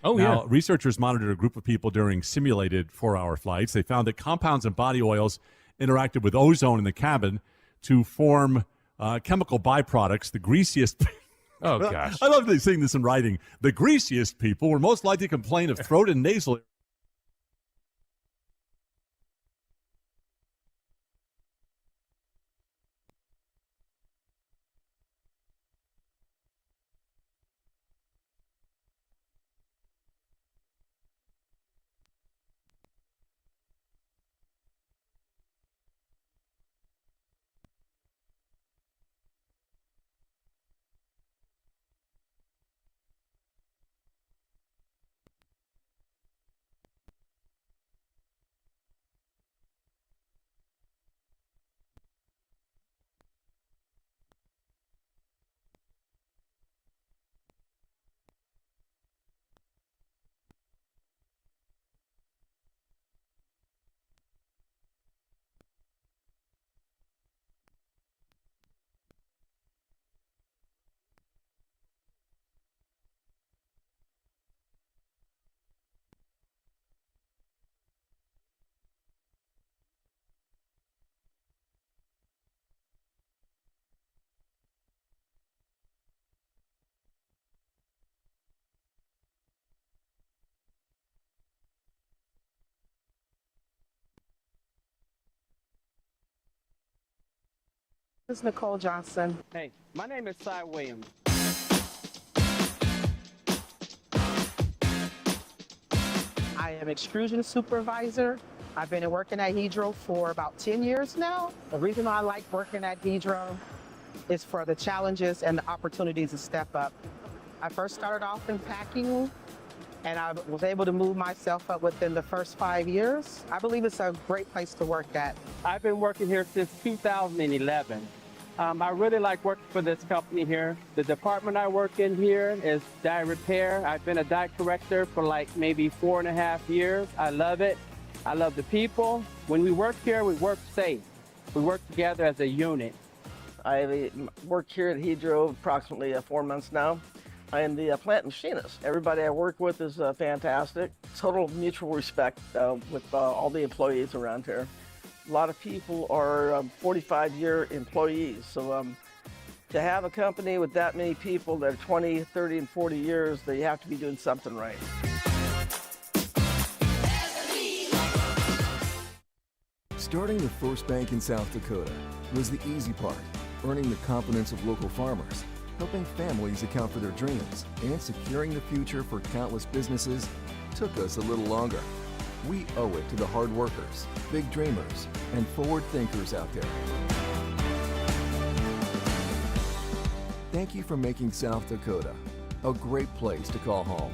Oh, Now, yeah. researchers monitored a group of people during simulated 4-hour flights. They found that compounds in body oils interacted with ozone in the cabin to form chemical byproducts. The greasiest. Oh, gosh. I love seeing this in writing. The greasiest people were most likely to complain of throat and nasal. This is Nicole Johnson. Hey, my name is Cy Williams. I am extrusion supervisor. I've been working at Hedro for about 10 years now. The reason I like working at Hedro is for the challenges and the opportunities to step up. I first started off in packing, and I was able to move myself up within the first 5 years. I believe it's a great place to work at. I've been working here since 2011. I really like working for this company here. The department I work in here is dye repair. I've been a dye corrector for like maybe 4.5 years. I love it. I love the people. When we work here, we work safe. We work together as a unit. I worked here at Hedro approximately 4 months now. I am the plant machinist. Everybody I work with is fantastic. Total mutual respect with all the employees around here. A lot of people are 45-year employees, so to have a company with that many people that are 20, 30, and 40 years, they have to be doing something right. Starting the first bank in South Dakota was the easy part, earning the confidence of local farmers, helping families account for their dreams, and securing the future for countless businesses took us a little longer. We owe it to the hard workers, big dreamers, and forward thinkers out there. Thank you for making South Dakota a great place to call home.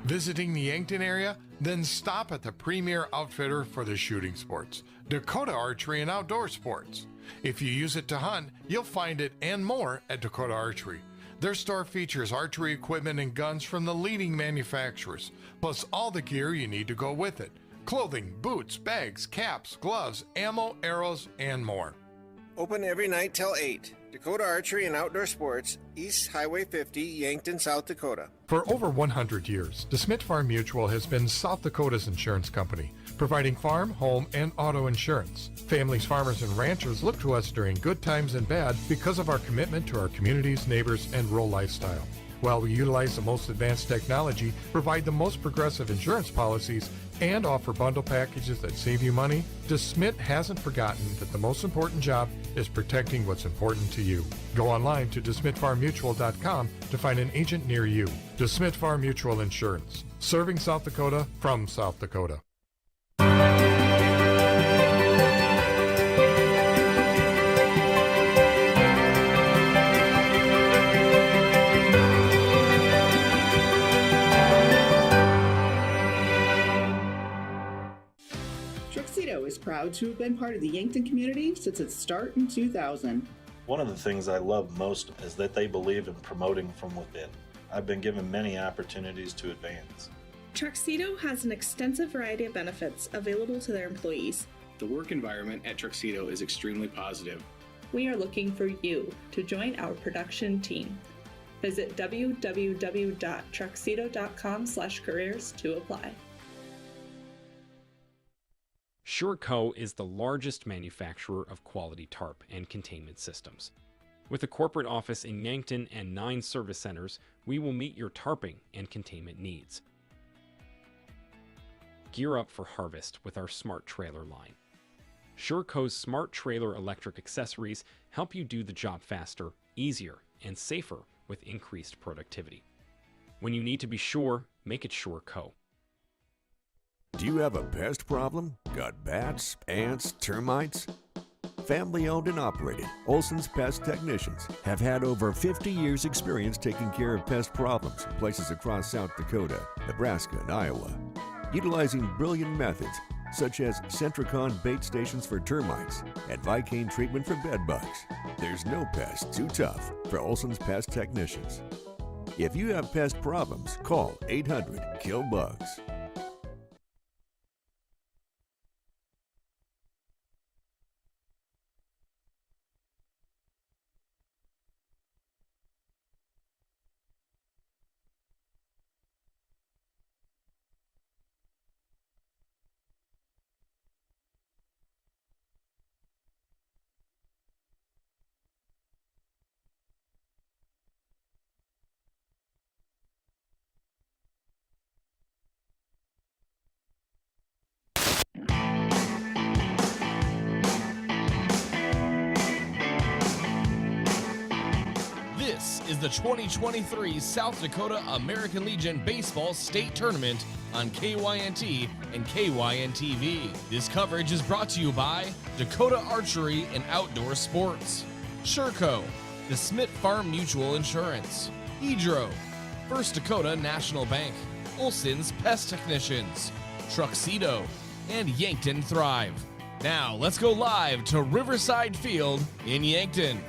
Visiting the Yankton area? Then stop at the premier outfitter for the shooting sports, Dakota Archery and Outdoor Sports. If you use it to hunt, you'll find it and more at Dakota Archery. Their store features archery equipment and guns from the leading manufacturers, plus all the gear you need to go with it. Clothing, boots, bags, caps, gloves, ammo, arrows, and more. Open every night till 8. Dakota Archery and Outdoor Sports, East Highway 50, Yankton, South Dakota. For over 100 years, DeSmit Farm Mutual has been South Dakota's insurance company, providing farm, home, and auto insurance. Families, farmers, and ranchers look to us during good times and bad because of our commitment to our communities, neighbors, and rural lifestyle. While we utilize the most advanced technology, provide the most progressive insurance policies, and offer bundle packages that save you money, DeSmit hasn't forgotten that the most important job is protecting what's important to you. Go online to DeSmitFarmMutual.com to find an agent near you. DeSmit Farm Mutual Insurance, serving South Dakota from South Dakota. Truxedo is proud to have been part of the Yankton community since its start in 2000. One of the things I love most is that they believe in promoting from within. I've been given many opportunities to advance. Truxedo has an extensive variety of benefits available to their employees. The work environment at Truxedo is extremely positive. we are looking for you to join our production team. Visit www.truxedo.com/careers to apply. Shurco is the largest manufacturer of quality tarp and containment systems. With a corporate office in Yankton and 9 service centers, we will meet your tarping and containment needs. Gear up for harvest with our smart trailer line. Shurco's smart trailer electric accessories help you do the job faster, easier, and safer with increased productivity. When you need to be sure, make it Shurco. Do you have a pest problem? Got bats, ants, termites? Family owned and operated, Olsen's Pest Technicians have had over 50 years experience taking care of pest problems in places across South Dakota, Nebraska, and Iowa. Utilizing brilliant methods such as Centricon bait stations for termites and Vicane treatment for bed bugs. There's no pest too tough for Olsen's Pest Technicians. If you have pest problems, call 800-KILL-BUGS. This is the 2023 South Dakota American Legion Baseball State Tournament on KYNT and KYN-TV. This coverage is brought to you by Dakota Archery and Outdoor Sports, Shurco, the Smith Farm Mutual Insurance, Hedro, First Dakota National Bank, Olsen's Pest Technicians, Truxedo, and Yankton Thrive. Now let's go live to Riverside Field in Yankton.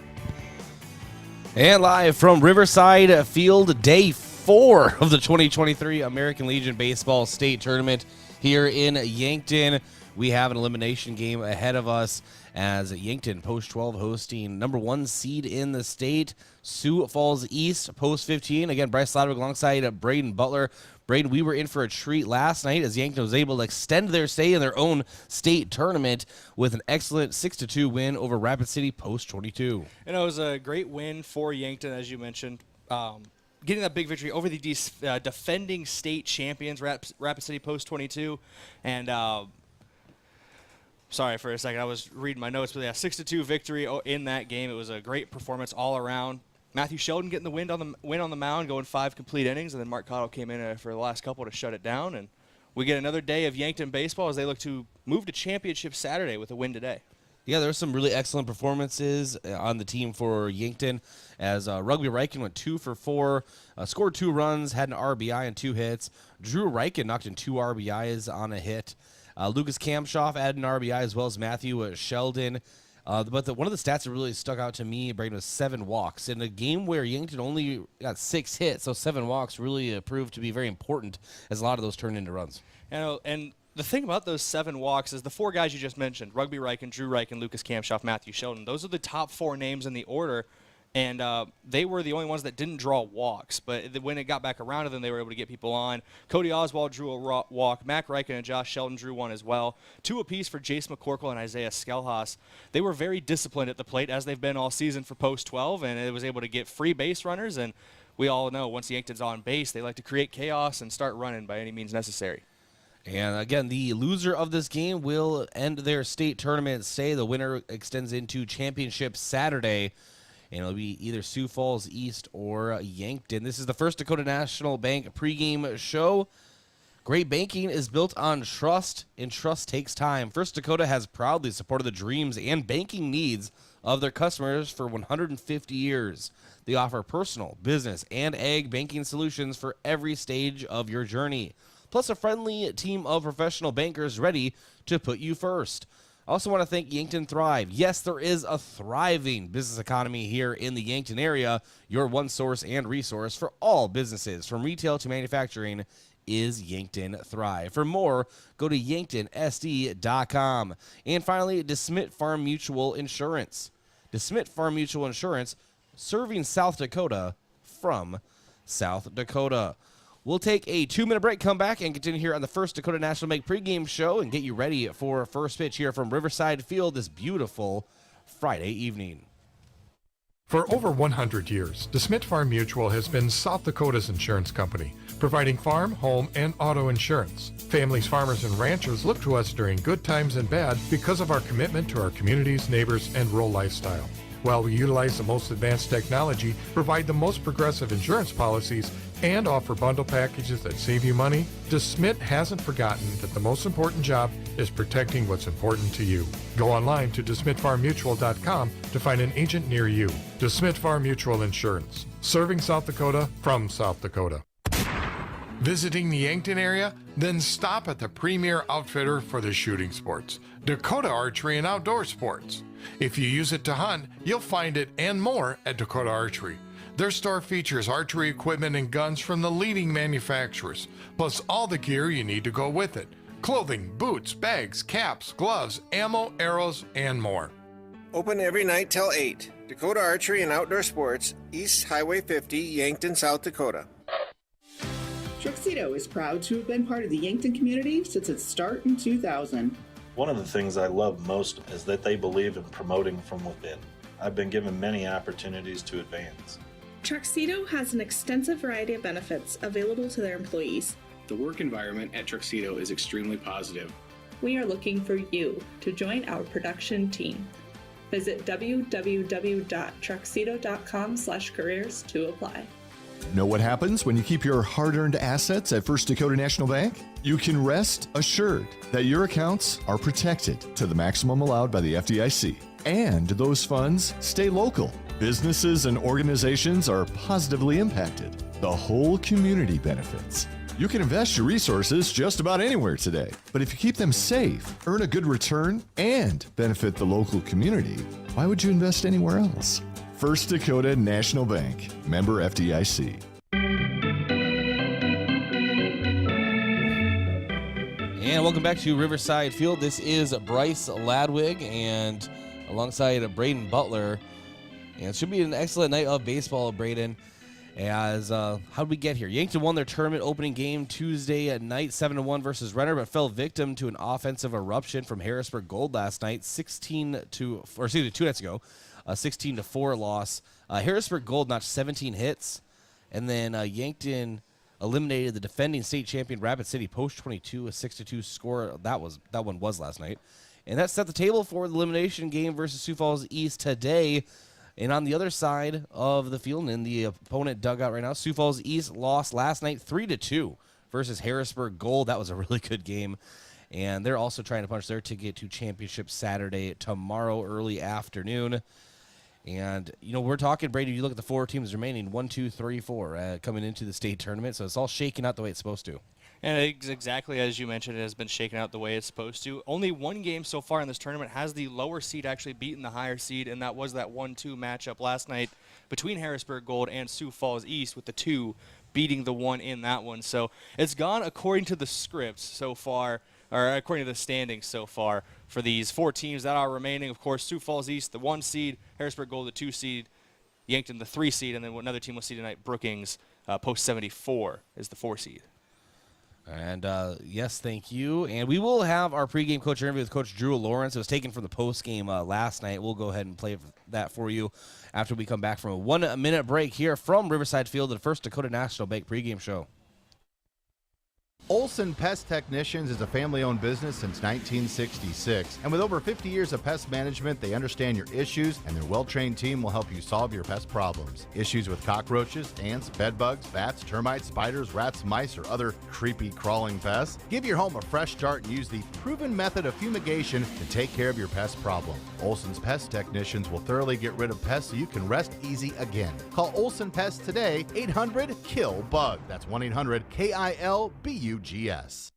And live from Riverside Field, day 4 of the 2023 American Legion Baseball State Tournament here in Yankton. We have an elimination game ahead of us as Yankton Post 12 hosting number 1 seed in the state, Sioux Falls East Post 15. Again, Bryce Sladwick alongside Braden Butler. Braden, we were in for a treat last night as Yankton was able to extend their stay in their own state tournament with an excellent 6-2 win over Rapid City Post 22. And it was a great win for Yankton, as you mentioned. Getting that big victory over the defending state champions, Rapid City Post 22. And sorry for a second, I was reading my notes, but yeah, 6-2 victory in that game. It was a great performance all around. Matthew Sheldon getting the win on the mound, going 5 complete innings, and then Mark Cottle came in for the last couple to shut it down. And we get another day of Yankton baseball as they look to move to championship Saturday with a win today. Yeah, there were some really excellent performances on the team for Yankton as Rugby Riken went 2 for 4, scored 2 runs, had an RBI and 2 hits. Drew Riken knocked in 2 RBIs on a hit. Lucas Kamshoff added an RBI as well as Matthew Sheldon. But one of the stats that really stuck out to me, Braden, was 7 walks. In a game where Yankton only got 6 hits, so 7 walks really proved to be very important as a lot of those turned into runs. And the thing about those 7 walks is the 4 guys you just mentioned, Rugby Riken, Drew Riken, Lucas Kamshoff, Matthew Sheldon, those are the top 4 names in the order. And they were the only ones that didn't draw walks. But when it got back around to them, they were able to get people on. Cody Oswald drew a walk. Mac Riken and Josh Sheldon drew one as well. 2 apiece for Jace McCorkle and Isaiah Skelhaas. They were very disciplined at the plate, as they've been all season for Post 12, and it was able to get free base runners. And we all know once Yankton's on base, they like to create chaos and start running by any means necessary. And again, the loser of this game will end their state tournament stay. The winner extends into championship Saturday. And it'll be either Sioux Falls East or Yankton. This is the First Dakota National Bank pregame show. Great banking is built on trust, and trust takes time. First Dakota has proudly supported the dreams and banking needs of their customers for 150 years. They offer personal, business, and ag banking solutions for every stage of your journey, plus a friendly team of professional bankers ready to put you first. I also want to thank Yankton Thrive. Yes, there is a thriving business economy here in the Yankton area. Your one source and resource for all businesses, from retail to manufacturing, is Yankton Thrive. For more, go to yanktonsd.com. And finally, DeSmit Farm Mutual Insurance. DeSmit Farm Mutual Insurance, serving South Dakota from South Dakota. We'll take a 2-minute break, come back, and continue here on the First Dakota National Bank pregame show and get you ready for first pitch here from Riverside Field this beautiful Friday evening. For over 100 years, DeSmit Farm Mutual has been South Dakota's insurance company, providing farm, home, and auto insurance. Families, farmers, and ranchers look to us during good times and bad because of our commitment to our communities, neighbors, and rural lifestyle. While we utilize the most advanced technology, provide the most progressive insurance policies, and offer bundle packages that save you money, DeSmit hasn't forgotten that the most important job is protecting what's important to you. Go online to DeSmitFarmMutual.com to find an agent near you. DeSmit Farm Mutual Insurance, serving South Dakota from South Dakota. Visiting the Yankton area? Then stop at the premier outfitter for the shooting sports, Dakota Archery and Outdoor Sports. If you use it to hunt, you'll find it and more at Dakota Archery. Their store features archery equipment and guns from the leading manufacturers, plus all the gear you need to go with it. Clothing, boots, bags, caps, gloves, ammo, arrows, and more. Open every night till 8. Dakota Archery and Outdoor Sports, East Highway 50, Yankton, South Dakota. Truxedo is proud to have been part of the Yankton community since its start in 2000. One of the things I love most is that they believe in promoting from within. I've been given many opportunities to advance. Truxedo has an extensive variety of benefits available to their employees. The work environment at Truxedo is extremely positive. We are looking for you to join our production team. Visit www.truxedo.com/careers to apply. Know what happens when you keep your hard-earned assets at First Dakota National Bank? You can rest assured that your accounts are protected to the maximum allowed by the FDIC. And those funds stay local. Businesses and organizations are positively impacted. The whole community benefits. You can invest your resources just about anywhere today. But if you keep them safe, earn a good return, and benefit the local community, why would you invest anywhere else? First Dakota National Bank, member FDIC. And welcome back to Riverside Field. This is Bryce Ladwig and alongside Braden Butler. And it should be an excellent night of baseball, Braden. As how'd we get here? Yankton won their tournament opening game Tuesday at night, 7-1 versus Renner, but fell victim to an offensive eruption from Harrisburg Gold last night, 2 nights ago. A 16-4 loss. Harrisburg Gold notched 17 hits, and then Yankton eliminated the defending state champion Rapid City Post 22, a 6-2 score. That one was last night, and that set the table for the elimination game versus Sioux Falls East today. And on the other side of the field, in the opponent dugout right now, Sioux Falls East lost last night 3-2 versus Harrisburg Gold. That was a really good game. And they're also trying to punch their ticket to championship Saturday tomorrow early afternoon. And, you know, we're talking, Brady, you look at the 4 teams remaining, 1, 2, 3, 4, coming into the state tournament. So it's all shaking out the way it's supposed to. And exactly as you mentioned, it has been shaken out the way it's supposed to. Only one game so far in this tournament has the lower seed actually beaten the higher seed, and that was that 1-2 matchup last night between Harrisburg Gold and Sioux Falls East, with the 2 beating the 1 in that one. So it's gone according to the scripts so far, or according to the standings so far for these 4 teams that are remaining. Of course, Sioux Falls East, the 1 seed, Harrisburg Gold, the 2 seed, Yankton, the 3 seed, and then another team we'll see tonight, Brookings, Post 74 is the 4 seed. And, yes, thank you. And we will have our pregame coach interview with Coach Drew Lawrence. It was taken from the postgame last night. We'll go ahead and play that for you after we come back from a 1-minute break here from Riverside Field, the First Dakota National Bank pregame show. Olsen Pest Technicians is a family-owned business since 1966, and with over 50 years of pest management, they understand your issues, and their well-trained team will help you solve your pest problems. Issues with cockroaches, ants, bedbugs, bats, termites, spiders, rats, mice, or other creepy crawling pests? Give your home a fresh start and use the proven method of fumigation to take care of your pest problem. Olsen's Pest Technicians will thoroughly get rid of pests so you can rest easy again. Call Olsen Pest today, 800-KILL-BUG. That's 1-800-KILBUGS.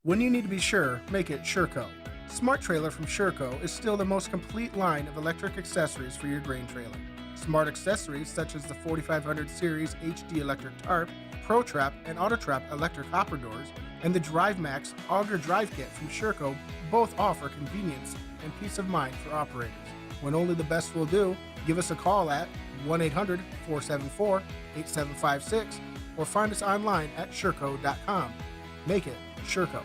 When you need to be sure, make it Shurco. Smart Trailer from Shurco is still the most complete line of electric accessories for your grain trailer. Smart accessories such as the 4500 series HD electric tarp, Pro Trap and Auto Trap electric hopper doors, and the Drive Max Auger Drive Kit from Shurco both offer convenience and peace of mind for operators. When only the best will do, Give us a call at 1-800-474-8756 or find us online at shurco.com. Make it Shurco.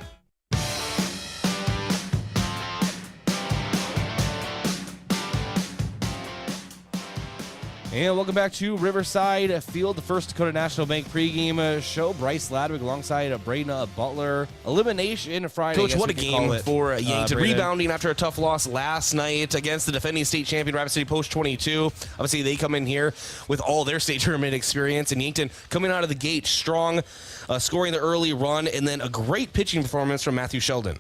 And welcome back to Riverside Field, the First Dakota National Bank pregame show. Bryce Ladwig alongside Braden Butler. Elimination Friday. Coach, what a game for Yankton. Rebounding after a tough loss last night against the defending state champion, Rapid City Post 22. Obviously, they come in here with all their state tournament experience. And Yankton coming out of the gate strong, scoring the early run, and then a great pitching performance from Matthew Sheldon.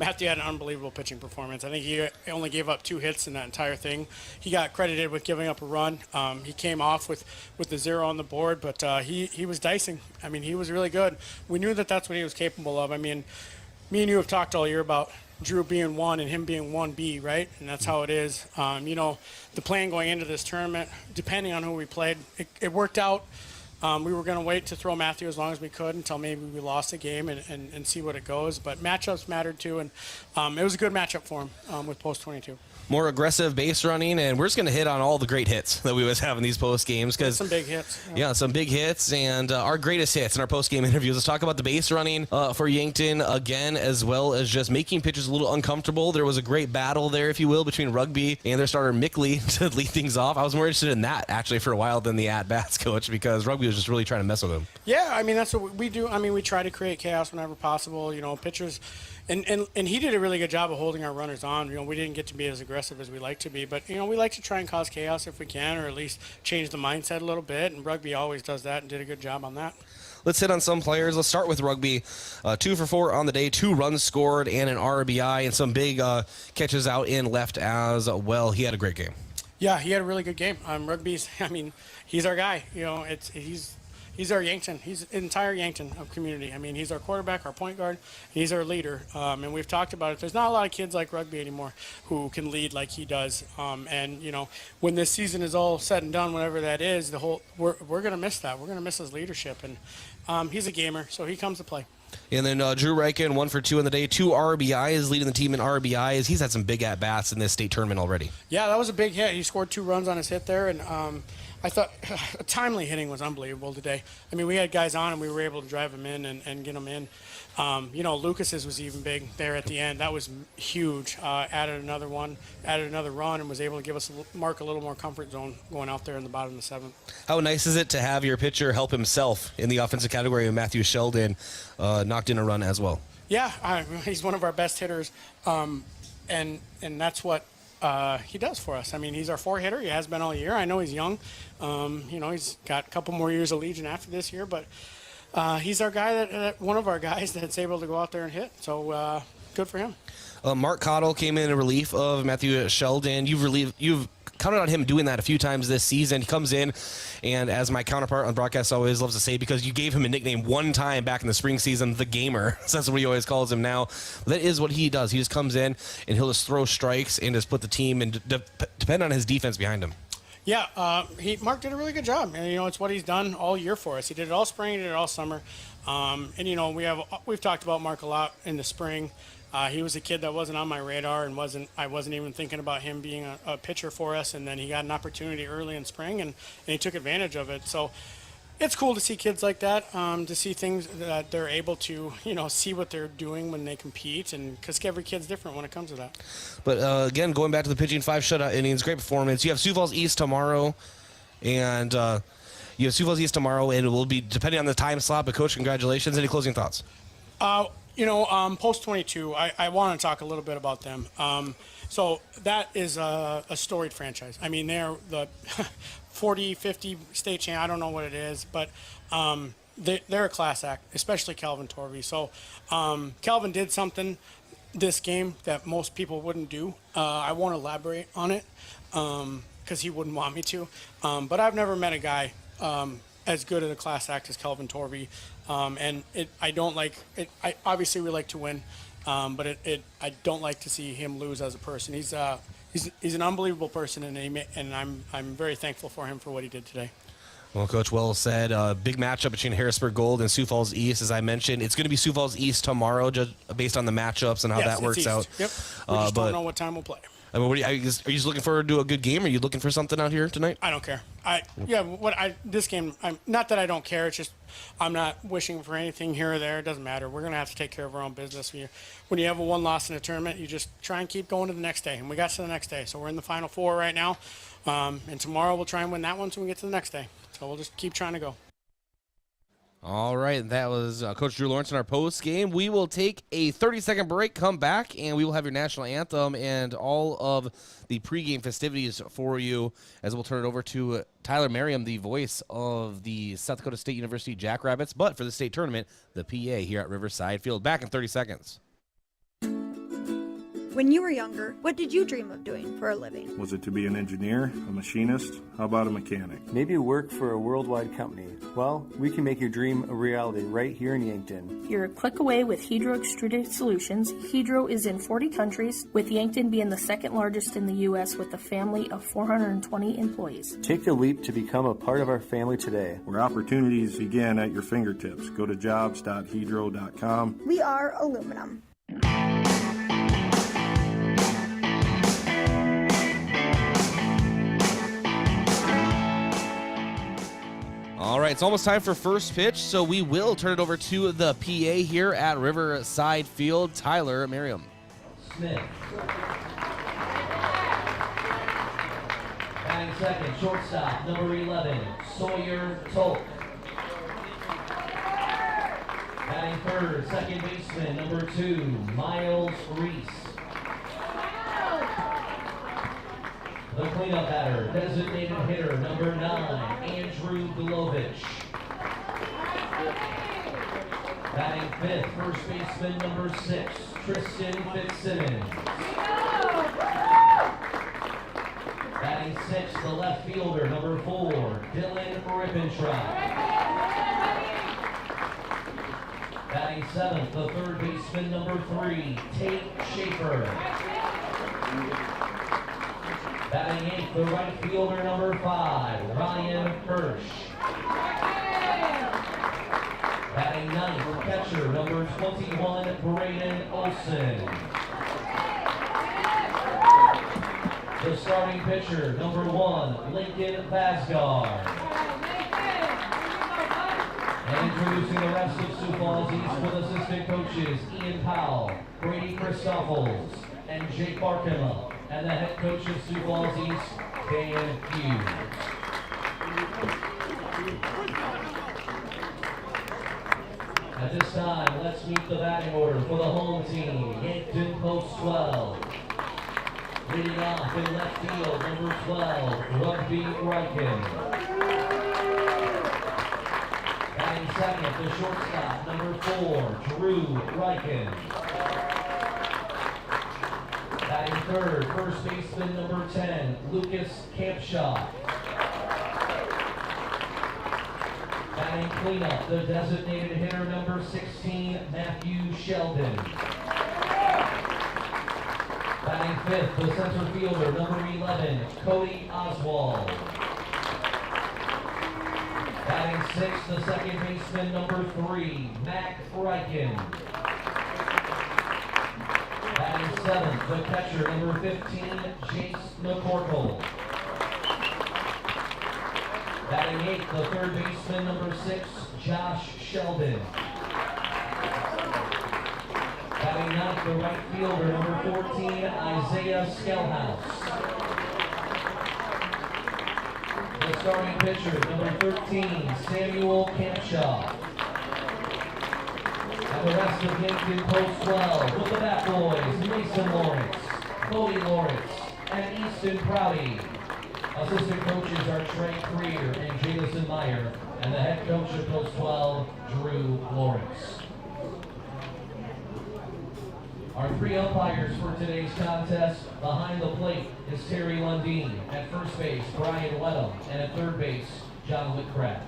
Matthew had an unbelievable pitching performance. I think he only gave up 2 hits in that entire thing. He got credited with giving up a run. He came off with the 0 on the board, but he was dicing. I mean, he was really good. We knew that that's what he was capable of. I mean, me and you have talked all year about Drew being 1 and him being 1B, right? And that's how it is. You know, the plan going into this tournament, depending on who we played, it worked out. We were going to wait to throw Matthew as long as we could until maybe we lost the game and see what it goes. But matchups mattered too, and it was a good matchup for him with Post 22. More aggressive base running, and we're just going to hit on all the great hits that we always have in these post games. Some big hits. Yeah, some big hits, and our greatest hits in our post game interviews. Let's talk about the base running for Yankton again, as well as just making pitchers a little uncomfortable. There was a great battle there, if you will, between Rugby and their starter Mickley to lead things off. I was more interested in that actually for a while than the at-bats coach, because Rugby was just really trying to mess with him. Yeah, I mean, that's what we do. I mean, we try to create chaos whenever possible. You know, pitchers. And he did a really good job of holding our runners on. You know, we didn't get to be as aggressive as we like to be, but, you know, we like to try and cause chaos if we can, or at least change the mindset a little bit, and Rugby always does that and did a good job on that. Let's hit on some players. Let's start with Rugby. 2 for 4 on the day, 2 runs scored and an RBI, and some big catches out in left as well. He had a great game. Yeah, he had a really good game. Rugby's, I mean, he's our guy. You know, he's our Yankton. He's an entire Yankton community. I mean, he's our quarterback, our point guard, and he's our leader. And we've talked about it. There's not a lot of kids like Rugby anymore who can lead like he does. And, you know, when this season is all said and done, whatever that is, we're going to miss that. We're going to miss his leadership. And he's a gamer, so he comes to play. And then Drew Reichen, 1 for 2 on the day, 2 RBIs, leading the team in RBIs. He's had some big at-bats in this state tournament already. Yeah, that was a big hit. He scored 2 runs on his hit there, and I thought timely hitting was unbelievable today. I mean, we had guys on, and we were able to drive them in and get them in. You know, Lucas's was even big there at the end. That was huge. Added another run, and was able to give us a little more comfort zone going out there in the bottom of the 7th. How nice is it to have your pitcher help himself in the offensive category of Matthew Sheldon, knocked in a run as well? Yeah, he's one of our best hitters, and that's what he does for us. I mean, he's our 4 hitter. He has been all year. I know he's young. You know, he's got a couple more years of Legion after this year, but he's our guy one of our guys that's able to go out there and hit. So good for him. Mark Cottle came in relief of Matthew Sheldon. You've counted on him doing that a few times this season. He comes in, and as my counterpart on broadcast always loves to say, because you gave him a nickname one time back in the spring season, the Gamer. So that's what he always calls him now. That is what he does. He just comes in, and he'll just throw strikes and just put the team and depend on his defense behind him. Yeah, Mark did a really good job, and you know it's what he's done all year for us. He did it all spring, he did it all summer, and you know we've talked about Mark a lot in the spring. He was a kid that wasn't on my radar, and I wasn't even thinking about him being a pitcher for us. And then he got an opportunity early in spring, and he took advantage of it. So it's cool to see kids like that, to see things that they're able to, you know, see what they're doing when they compete, and because every kid's different when it comes to that. But again, going back to the pitching, 5 shutout innings, great performance. You have Sioux Falls East tomorrow, and you have Sioux Falls East tomorrow, and it will be depending on the time slot. But Coach, congratulations. Any closing thoughts? You know, Post 22, I want to talk a little bit about them. So that is a storied franchise. I mean, they're the 40, 50 state champ. I don't know what it is, but they're a class act, especially Calvin Torvey. So Calvin did something this game that most people wouldn't do. I won't elaborate on it because he wouldn't want me to. But I've never met a guy as good at a class act as Calvin Torvey. And I don't like it. Obviously, we like to win, but I don't like to see him lose as a person. He's an unbelievable person, and I'm very thankful for him for what he did today. Well, Coach, well said. Big matchup between Harrisburg Gold and Sioux Falls East, as I mentioned. It's going to be Sioux Falls East tomorrow, just based on the matchups and how that works out. Yep. We just don't know what time we'll play. I mean, are you just looking forward to a good game? Are you looking for something out here tonight? I don't care. This game, not that I don't care. It's just I'm not wishing for anything here or there. It doesn't matter. We're going to have to take care of our own business. When you have a one loss in a tournament, you just try and keep going to the next day. And we got to the next day. So we're in the Final Four right now. And tomorrow we'll try and win that one so we get to the next day. So we'll just keep trying to go. All right, that was Coach Drew Lawrence in our post game. We will take a 30-second break, come back, and we will have your national anthem and all of the pregame festivities for you, as we'll turn it over to Tyler Merriam, the voice of the South Dakota State University Jackrabbits, but for the state tournament, the PA here at Riverside Field. Back in 30 seconds. When you were younger, what did you dream of doing for a living? Was it to be an engineer, a machinist? How about a mechanic? Maybe work for a worldwide company. Well, we can make your dream a reality right here in Yankton. You're a click away with Hedro Extruded Solutions. Hedro is in 40 countries, with Yankton being the second largest in the U.S. with a family of 420 employees. Take the leap to become a part of our family today. Where opportunities begin at your fingertips. Go to jobs.hedro.com. We are aluminum. All right, it's almost time for first pitch, so we will turn it over to the PA here at Riverside Field, Tyler Merriam. Smith. Batting second, shortstop, number 11, Sawyer Tolk. Batting third, second baseman, number 2, Miles Reese. The cleanup batter, designated hitter, number 9, Andrew Glovich. Batting fifth, first baseman, number 6, Tristan Fitzsimmons. Batting sixth, the left fielder, number 4, Dylan Rippentrop. Batting seventh, the third baseman, number 3, Tate Schaefer. Batting eighth, the right fielder, number 5, Ryan Hirsch. Batting ninth, catcher, number 21, Braden Olsen. The starting pitcher, number 1, Lincoln Vasgard. And introducing the rest of Sioux Falls East with assistant coaches Ian Powell, Brady Christoffels, and Jake Barkema. And the head coach of Sioux Falls East, Dan Hughes. At this time, let's meet the batting order for the home team, Yankton Post 12. Leading off in left field, number 12, Rugby Riken. Batting second, the shortstop, number 4, Drew Riken. Batting third, first baseman, number 10, Lucas Campshaw. Batting cleanup, the designated hitter, number 16, Matthew Sheldon. Batting fifth, the center fielder, number 11, Cody Oswald. Batting sixth, the second baseman, number 3, Mac Riken. Batting seventh, the catcher, number 15, Jace McCorkle. Batting eighth, the third baseman, number 6, Josh Sheldon. Batting ninth, the right fielder, number 14, Isaiah Skellhouse. The starting pitcher, number 13, Samuel Campshaw. And the rest of Yankton Post 12 with the bat boys, Mason Lawrence, Cody Lawrence, and Easton Prouty. Assistant coaches are Trey Creer and Jameson Meyer, and the head coach of Post 12, Drew Lawrence. Our 3 umpires for today's contest, behind the plate is Terry Lundeen, at first base, Brian Wedham, and at third base, John Whitcraft.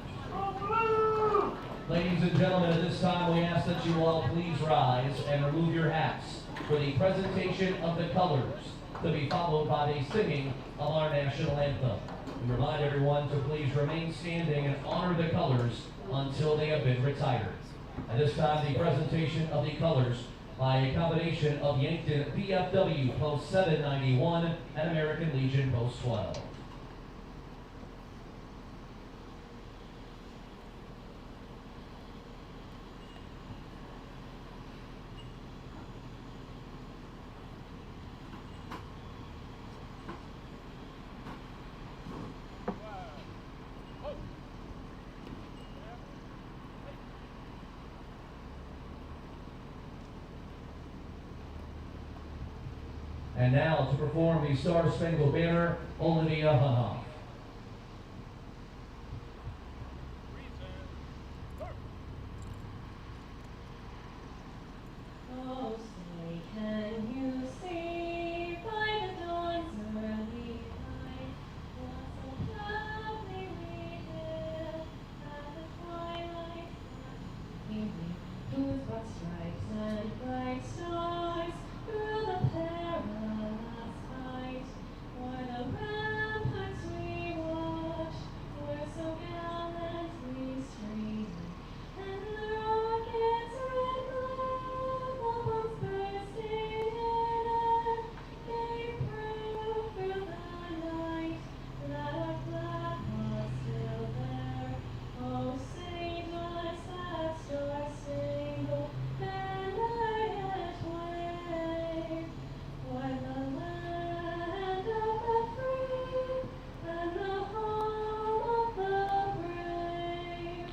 Ladies and gentlemen, at this time we ask that you all please rise and remove your hats for the presentation of the colors, to be followed by the singing of our national anthem. We remind everyone to please remain standing and honor the colors until they have been retired. At this time, the presentation of the colors by a combination of Yankton VFW Post 791 and American Legion Post 12. And now to perform the Star Spangled Banner, Olivia Hunoff. Oh, say, can you see by the dawn's early light what so proudly we hailed at the twilight's evening, whose broad stripes and bright stars through the perilous fight o'er the ramparts we watched were so gallantly streaming, and the rockets' red glow, the bombs bursting in air, gave proof through the night that our flag was still there. Oh, say does that star-spangled banner yet wave o'er the land of the free and the home of the brave?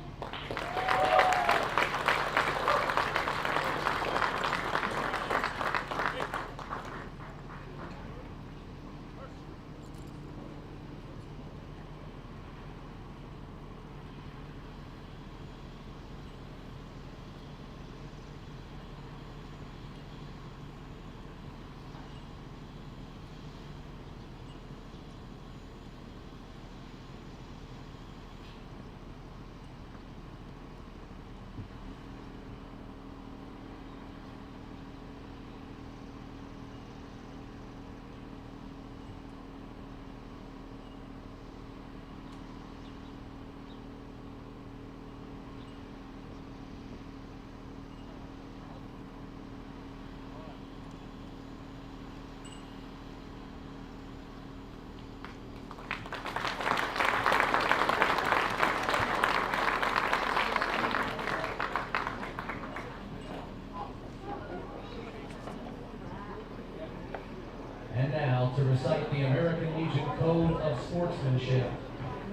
And now to recite the American Legion Code of Sportsmanship,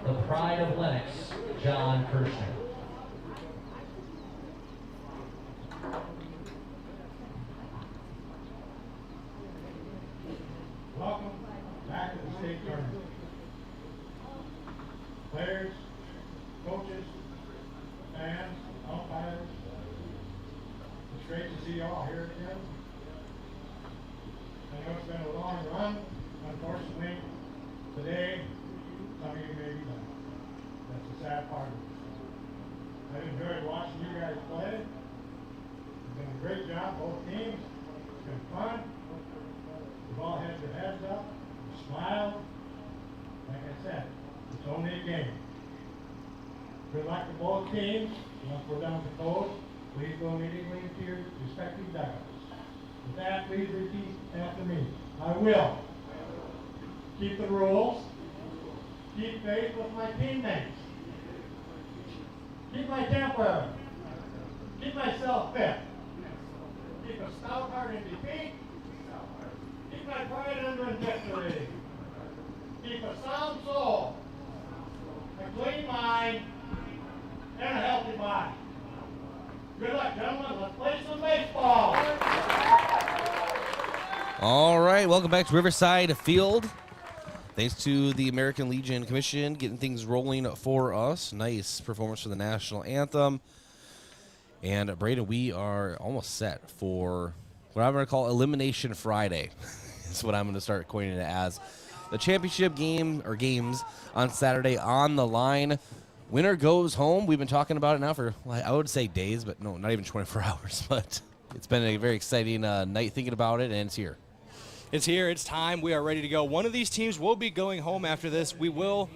the pride of Lennox, John Kirshner. Welcome back to the state tournament. Players, coaches, fans, umpires. It's great to see you all here again. I know it's been a long run. Unfortunately, today, some of you may be done. That's the sad part of it. I've enjoyed watching you guys play. You've done a great job, both teams. It's been fun. You've all had your heads up, smiled. Like I said, it's only a game. Good luck to both teams. Once we're done with the code, please go immediately into your respective dugouts. With that, please repeat after me. I will keep the rules, keep faith with my teammates, keep my temper, keep myself fit, keep a stout heart in defeat, keep my pride under in victory, keep a sound soul, a clean mind, and a healthy body. Good luck, gentlemen. Let's play some baseball. All right, welcome back to Riverside Field. Thanks to the American Legion Commission getting things rolling for us. Nice performance for the national anthem. And Braden, we are almost set for what I'm going to call Elimination Friday. That's what I'm going to start coining it as. The championship game or games on Saturday on the line. Winner goes home. We've been talking about it now for, I would say days, but no, not even 24 hours. But it's been a very exciting night thinking about it, and it's here. It's here. It's time. We are ready to go. One of these teams will be going home after this. We will.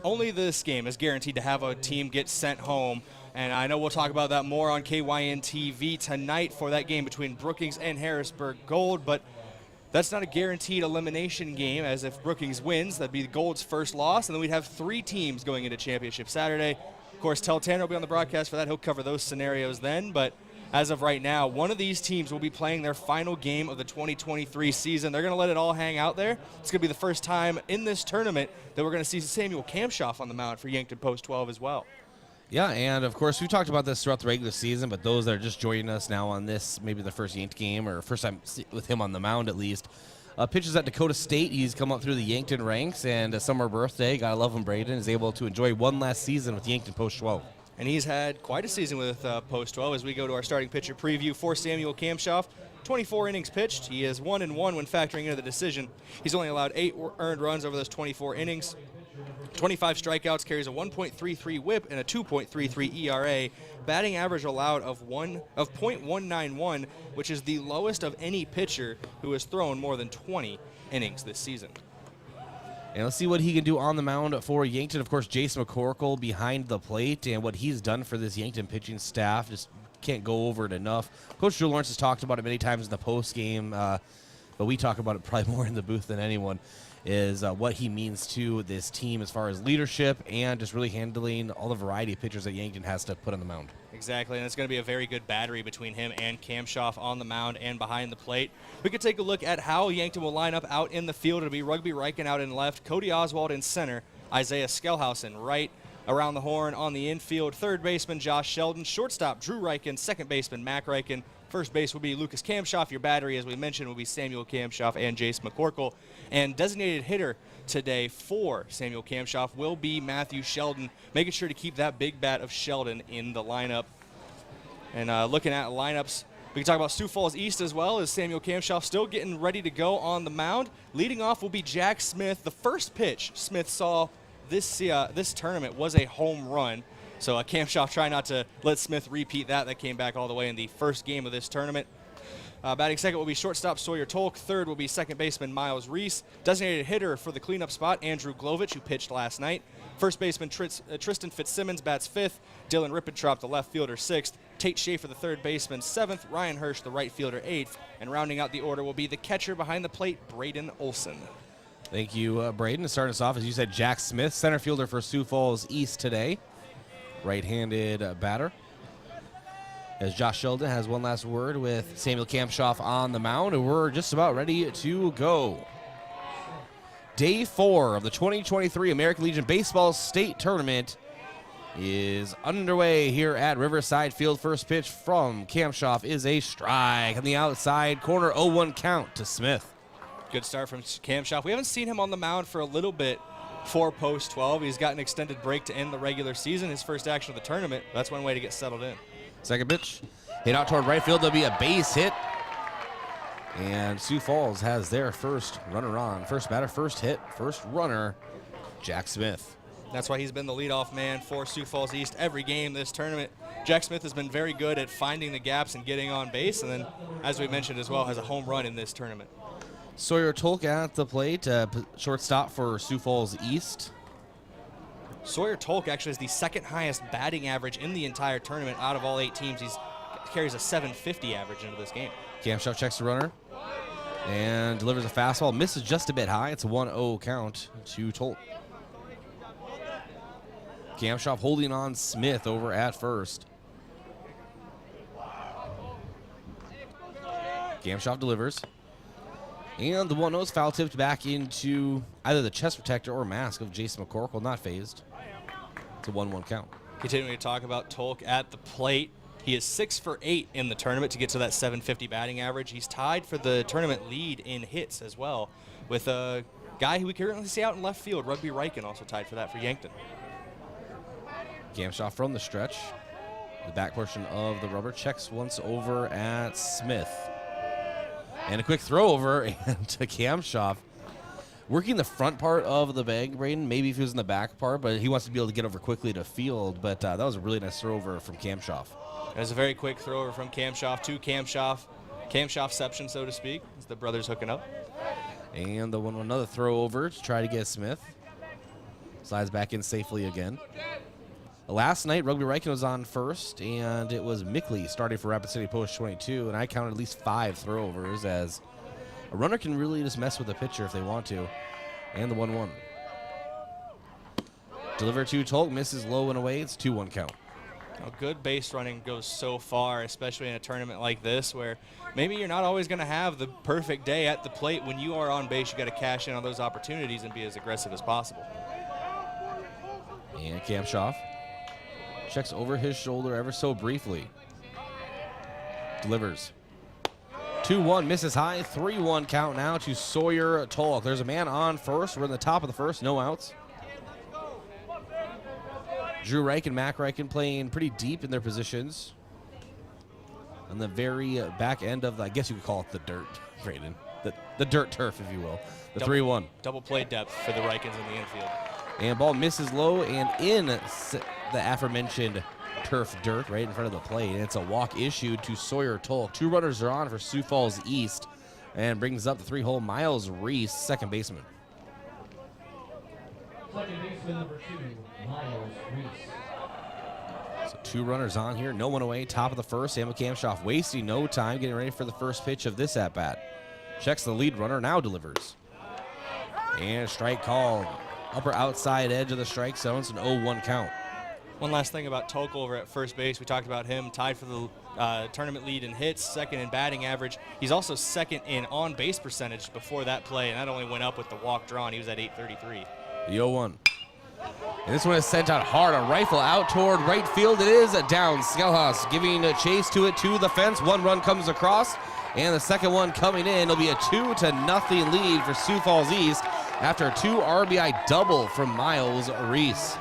Only this game is guaranteed to have a team get sent home And I know we'll talk about that more on KYN TV tonight for that game between Brookings and Harrisburg Gold, but that's not a guaranteed elimination game, as if Brookings wins, that'd be Gold's first loss, and then we'd have 3 teams going into championship Saturday. Of course, Tel Tanner will be on the broadcast for that. He'll cover those scenarios then, but as of right now, one of these teams will be playing their final game of the 2023 season. They're going to let it all hang out there. It's going to be the first time in this tournament that we're going to see Samuel Kamshoff on the mound for Yankton Post 12 as well. Yeah, and of course, we've talked about this throughout the regular season, but those that are just joining us now on this, maybe the first Yankton game or first time with him on the mound at least, pitches at Dakota State. He's come up through the Yankton ranks, and a summer birthday, gotta love him, Braden, is able to enjoy one last season with Yankton Post 12. And he's had quite a season with Post 12 as we go to our starting pitcher preview for Samuel Kamshoff. 24 innings pitched. He is 1-1 when factoring into the decision. He's only allowed 8 earned runs over those 24 innings. 25 strikeouts, carries a 1.33 whip and a 2.33 ERA. Batting average allowed of .191, which is the lowest of any pitcher who has thrown more than 20 innings this season. And let's see what he can do on the mound for Yankton. Of course, Jace McCorkle behind the plate, and what he's done for this Yankton pitching staff, just can't go over it enough. Coach Drew Lawrence has talked about it many times in the post game, but we talk about it probably more in the booth than anyone, is what he means to this team as far as leadership and just really handling all the variety of pitchers that Yankton has to put on the mound. Exactly, and it's going to be a very good battery between him and Kamshoff on the mound and behind the plate. We could take a look at how Yankton will line up out in the field. It'll be Rugby Reichen out in left, Cody Oswald in center, Isaiah Skelhaus in right. Around the horn on the infield, third baseman Josh Sheldon, shortstop Drew Reichen, second baseman Mac Reichen. First base will be Lucas Kamshoff. Your battery, as we mentioned, will be Samuel Kamshoff and Jace McCorkle. And designated hitter today for Samuel Kamshoff will be Matthew Sheldon, making sure to keep that big bat of Sheldon in the lineup. And looking at lineups, we can talk about Sioux Falls East as well, as Samuel Kamshoff still getting ready to go on the mound. Leading off will be Jack Smith. The first pitch Smith saw this tournament was a home run. So Kamshoff trying not to let Smith repeat that. That came back all the way in the first game of this tournament. Batting second will be shortstop Sawyer Tolk. Third will be second baseman Miles Reese. Designated hitter for the cleanup spot, Andrew Glovich, who pitched last night. First baseman Tristan Fitzsimmons bats fifth. Dylan Rippentrop, the left fielder, sixth. Tate Schaefer, the third baseman, seventh. Ryan Hirsch, the right fielder, eighth. And rounding out the order will be the catcher behind the plate, Braden Olsen. Thank you, Braden. Starting us off, as you said, Jack Smith, center fielder for Sioux Falls East today. Right-handed batter. As Josh Sheldon has one last word with Samuel Kamshoff on the mound, and we're just about ready to go. Day 4 of the 2023 American Legion Baseball State Tournament is underway here at Riverside Field. First pitch from Kamshoff is a strike on the outside corner, 0-1 count to Smith. Good start from Kamshoff. We haven't seen him on the mound for a little bit for Post 12. He's got an extended break to end the regular season. His first action of the tournament. That's one way to get settled in. Second pitch, hit out toward right field. There'll be a base hit. And Sioux Falls has their first runner on. First batter, first hit, first runner, Jack Smith. That's why he's been the leadoff man for Sioux Falls East every game this tournament. Jack Smith has been very good at finding the gaps and getting on base, and then, as we mentioned as well, has a home run in this tournament. Sawyer Tolk at the plate, shortstop for Sioux Falls East. Sawyer Tolk actually has the second highest batting average in the entire tournament out of all 8 teams. He carries a 750 average into this game. Kamshoff checks the runner and delivers a fastball. Misses just a bit high. It's a 1-0 count to Tolk. Kamshoff holding on Smith over at first. Kamshoff delivers. And the 1-0 is foul tipped back into either the chest protector or mask of Jason McCorkle, not phased. It's a 1-1 count. Continuing to talk about Tolk at the plate. He is 6 for 8 in the tournament to get to that 750 batting average. He's tied for the tournament lead in hits as well, with a guy who we currently see out in left field, Rugby Reichen, also tied for that for Yankton. Kamshoff from the stretch. The back portion of the rubber checks once over at Smith. And a quick throw over and to Kamshoff. Working the front part of the bag, Braden, maybe if he was in the back part, but he wants to be able to get over quickly to field. But that was a really nice throw over from Kamshoff. It was a very quick throw over from Kamshoff to Kamshoff. Kamshoffception, so to speak, as the brothers hooking up. And another throw over to try to get Smith. Slides back in safely again. Last night, Rugby Riken was on first, and it was Mickley starting for Rapid City Post 22, and I counted at least 5 throwovers, as a runner can really just mess with the pitcher if they want to. And the 1-1. Deliver to Tolk, misses low and away. It's 2-1 count. Now, good base running goes so far, especially in a tournament like this, where maybe you're not always going to have the perfect day at the plate. When you are on base, you got to cash in on those opportunities and be as aggressive as possible. And Kamshoff checks over his shoulder ever so briefly. Delivers. 2-1, misses high. 3-1 count now to Sawyer Tolk. There's a man on first. We're in the top of the first. No outs. Drew Reich and Mac Reichen playing pretty deep in their positions. On the very back end of, I guess you could call it the dirt, Braden. The dirt turf, if you will. The 3-1. Double play depth for the Reichens in the infield. And ball misses low and in the aforementioned turf dirt right in front of the plate. And it's a walk issued to Sawyer Tolk. 2 runners are on for Sioux Falls East, and brings up the 3-hole Miles Reese, second baseman. Second baseman number 2, Miles Reese. So 2 runners on here, no one away, top of the first. Emma Kamshoff wasting no time, getting ready for the first pitch of this at-bat. Checks the lead runner, now delivers. And strike called. Upper outside edge of the strike zone. It's an 0-1 count. One last thing about Tolk over at first base. We talked about him, tied for the tournament lead in hits, second in batting average. He's also second in on-base percentage before that play, and that only went up with the walk drawn. He was at .833. The 0-1. And this one is sent out hard. A rifle out toward right field. It is down. Skelhaus giving a chase to it to the fence. 1 run comes across, and the second one coming in. It'll be a 2-0 lead for Sioux Falls East after a 2 RBI double from Miles Reese.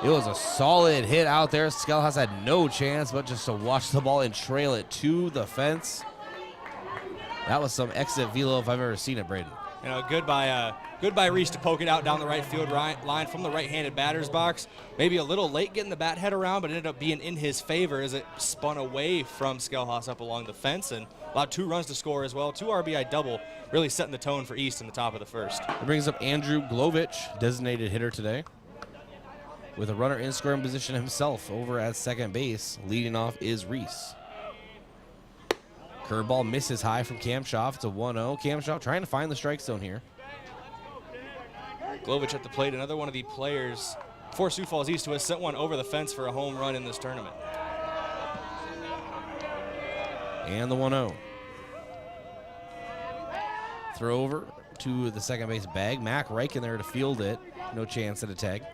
It was a solid hit out there. Skelhaus had no chance but just to watch the ball and trail it to the fence. That was some exit velo if I've ever seen it, Braden. You know, good by Reese to poke it out down the right field line from the right-handed batter's box. Maybe a little late getting the bat head around, but it ended up being in his favor as it spun away from Skelhaus up along the fence and allowed 2 runs to score as well. 2 RBI double, really setting the tone for East in the top of the first. It brings up Andrew Glovich, designated hitter today, with a runner in scoring position himself over at second base. Leading off is Reese. Curveball misses high from Kamshoff. It's a 1-0. Kamshoff trying to find the strike zone here. Glovich at the plate, another one of the players for Sioux Falls East who has sent one over the fence for a home run in this tournament. And the 1-0. Throw over to the second base bag. Mac Reichen there to field it. No chance at a tag.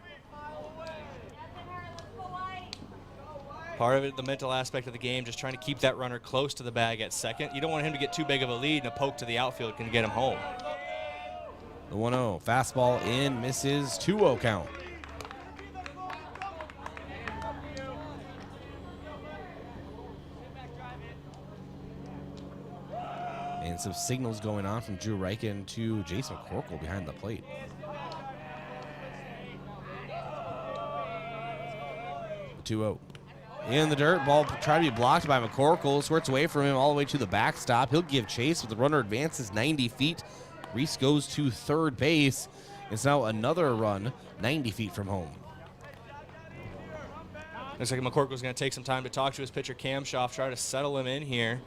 Part of it, the mental aspect of the game, just trying to keep that runner close to the bag at second. You don't want him to get too big of a lead, and a poke to the outfield can get him home. The 1-0. Fastball in, misses. 2-0 count. And some signals going on from Drew Reichen to Jason McCorkle behind the plate. The 2-0. In the dirt, ball tried to be blocked by McCorkle. Squirts away from him all the way to the backstop. He'll give chase, but the runner advances 90 feet. Reese goes to third base. It's now another run 90 feet from home. Looks like McCorkle's going to take some time to talk to his pitcher, Kamshoff, try to settle him in here.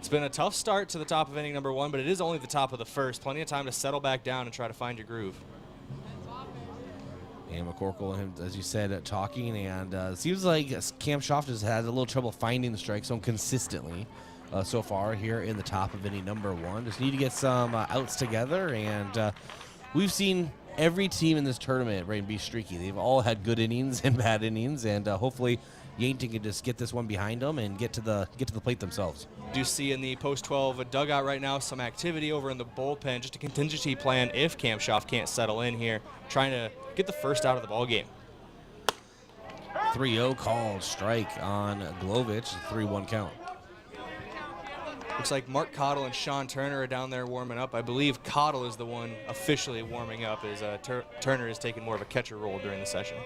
It's been a tough start to the top of inning number 1, but it is only the top of the first. Plenty of time to settle back down and try to find your groove. And McCorkle and him, as you said, talking, and it seems like Kamshoff has had a little trouble finding the strike zone consistently so far here in the top of inning number 1. Just need to get some outs together, and we've seen every team in this tournament be streaky. They've all had good innings and bad innings, and hopefully Yankton can just get this one behind them and get to the plate themselves. Do see in the post-12 dugout right now some activity over in the bullpen, just a contingency plan if Kamshoff can't settle in here, trying to get the first out of the ball game. 3-0 called strike on Glovich, 3-1 count. Looks like Mark Cottle and Sean Turner are down there warming up. I believe Cottle is the one officially warming up, as Turner is taking more of a catcher role during the session.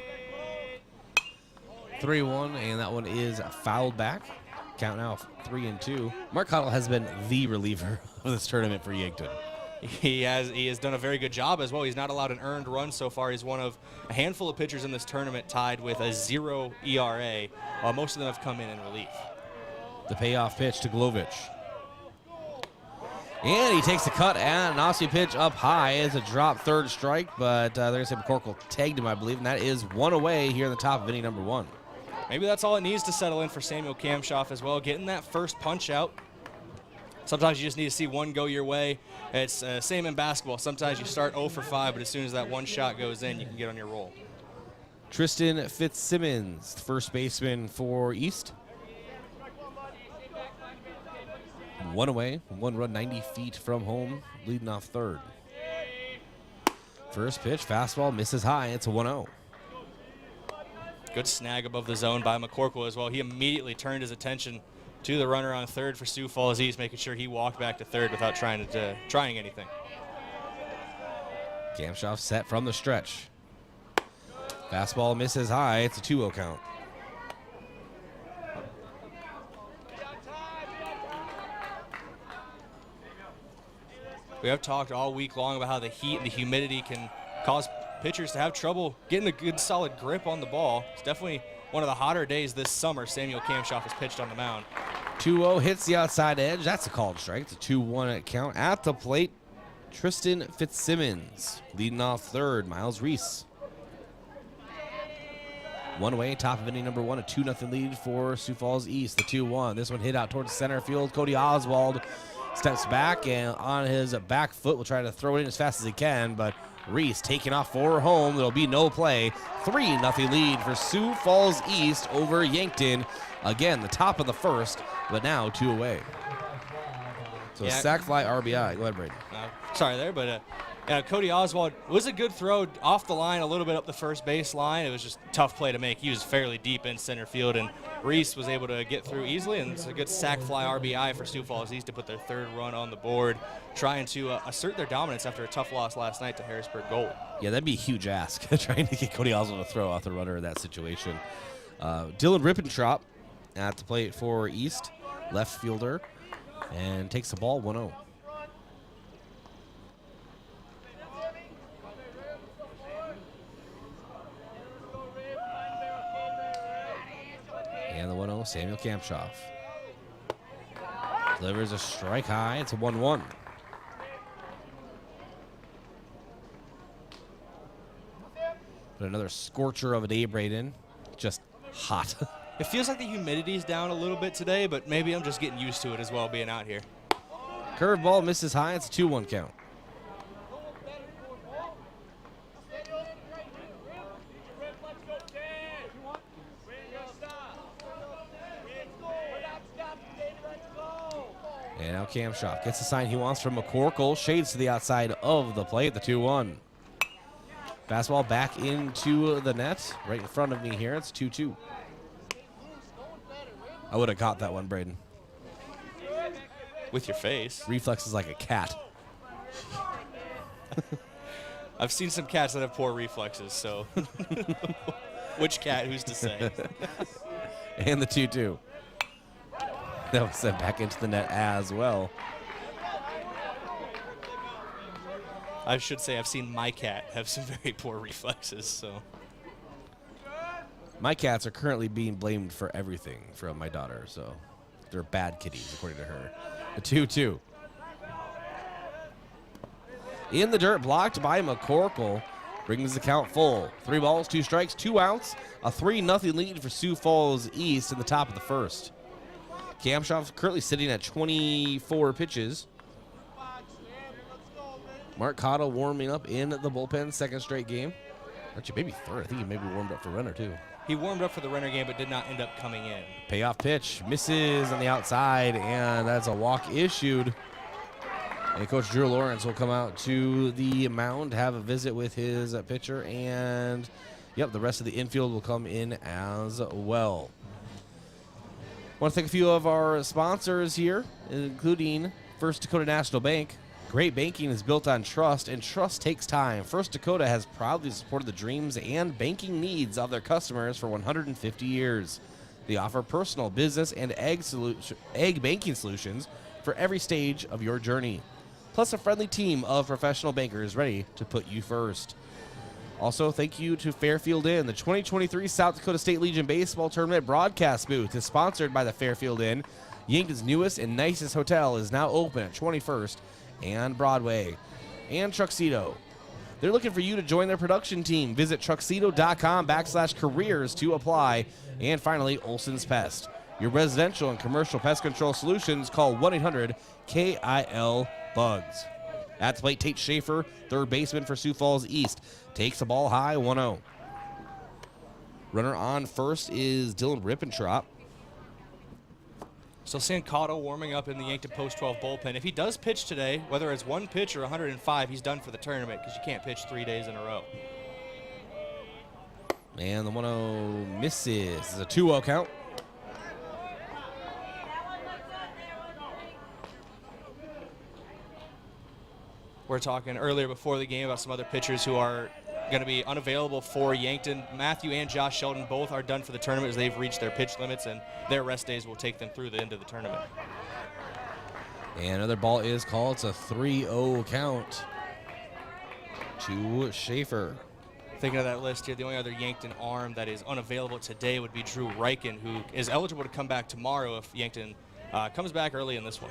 3-1, and that one is fouled back. Count now 3-2. Mark Cottle has been the reliever of this tournament for Yankton. He has done a very good job as well. He's not allowed an earned run so far. He's one of a handful of pitchers in this tournament tied with a 0 ERA, while most of them have come in relief. The payoff pitch to Glovich. And he takes the cut and an Aussie pitch up high. It's a drop third strike, but they're going to say McCorkle tagged him, I believe, and that is one away here in the top of inning number 1. Maybe that's all it needs to settle in for Samuel Kamshoff as well, getting that first punch out. Sometimes you just need to see one go your way. It's same in basketball. Sometimes you start 0 for 5, but as soon as that one shot goes in, you can get on your roll. Tristan Fitzsimmons, first baseman for East. 1 away, 1 run, 90 feet from home, leading off third. First pitch, fastball, misses high. It's a 1-0. Good snag above the zone by McCorkle as well. He immediately turned his attention to the runner on third for Sioux Falls East, making sure he walked back to third without trying anything. Kamshoff set from the stretch. Fastball misses high. It's a 2-0 count. We have talked all week long about how the heat and the humidity can cause pitchers to have trouble getting a good solid grip on the ball. It's definitely one of the hotter days this summer. Samuel Kamshoff has pitched on the mound. 2-0 hits the outside edge. That's a called strike. It's a 2-1 count. At the plate, Tristan Fitzsimmons. Leading off third, Miles Reese. 1 away, top of inning number 1, a 2-0 lead for Sioux Falls East. The 2-1. This one hit out towards center field. Cody Oswald steps back and on his back foot will try to throw it in as fast as he can, but Reese taking off for home. There'll be no play. 3-0 lead for Sioux Falls East over Yankton. Again, the top of the first, but now 2 away. So sac fly RBI. Go ahead, Brady. Sorry there, but Cody Oswald was a good throw off the line, a little bit up the first base line. It was just a tough play to make. He was fairly deep in center field, and Reese was able to get through easily, and it's a good sac fly RBI for Sioux Falls East to put their third run on the board, trying to assert their dominance after a tough loss last night to Harrisburg Gold. Yeah, that'd be a huge ask, trying to get Cody Oswald to throw off the runner in that situation. Dylan Rippentrop at the plate for East, left fielder, and takes the ball 1-0. And the 1-0, Samuel Kamshoff. Delivers a strike high. It's a 1-1. But another scorcher of a day, Braden. Just hot. It feels like the humidity's down a little bit today, but maybe I'm just getting used to it as well, being out here. Curveball misses high. It's a 2-1 count. And now Kamshoff gets the sign he wants from McCorkle. Shades to the outside of the plate, the 2-1. Fastball back into the net, right in front of me here. It's 2-2. I would have caught that one, Braden. With your face. Reflexes like a cat. I've seen some cats that have poor reflexes, so which cat, who's to say? And the 2-2. That was sent back into the net as well. I should say I've seen my cat have some very poor reflexes, so. My cats are currently being blamed for everything from my daughter, so they're bad kitties, according to her. The 2-2. In the dirt, blocked by McCorkle. Brings the count full. 3 balls, 2 strikes, 2 outs. A 3-0 lead for Sioux Falls East in the top of the first. Kamshoff currently sitting at 24 pitches. Mark Cottle warming up in the bullpen, second straight game. Actually, maybe third. I think he maybe warmed up for runner, too. He warmed up for the runner game, but did not end up coming in. Payoff pitch. Misses on the outside, and that's a walk issued. And Coach Drew Lawrence will come out to the mound, have a visit with his pitcher, and, yep, the rest of the infield will come in as well. I want to thank a few of our sponsors here, including First Dakota National Bank. Great banking is built on trust, and trust takes time. First Dakota has proudly supported the dreams and banking needs of their customers for 150 years. They offer personal, business, and ag banking solutions for every stage of your journey. plus a friendly team of professional bankers ready to put you first. Also, thank you to Fairfield Inn. The 2023 South Dakota State Legion Baseball Tournament broadcast booth is sponsored by the Fairfield Inn. Yankton's newest and nicest hotel is now open at 21st and Broadway. And Truxedo. They're looking for you to join their production team. Visit truxedo.com/careers to apply. And finally, Olsen's Pest. Your residential and commercial pest control solutions, call 1-800-KIL-BUGS. At the plate, Tate Schaefer, third baseman for Sioux Falls East, takes the ball high, 1-0. Runner on first is Dylan Rippentrop. So seeing Cotto warming up in the Yankton post-12 bullpen. If he does pitch today, whether it's one pitch or 105, he's done for the tournament because you can't pitch 3 days in a row. And the 1-0 misses. It's a 2-0 count. We're talking earlier before the game about some other pitchers who are going to be unavailable for Yankton. Matthew and Josh Sheldon both are done for the tournament as they've reached their pitch limits, and their rest days will take them through the end of the tournament. And another ball is called. It's a 3-0 count to Schaefer. Thinking of that list here, the only other Yankton arm that is unavailable today would be Drew Reichen, who is eligible to come back tomorrow if Yankton comes back early in this one.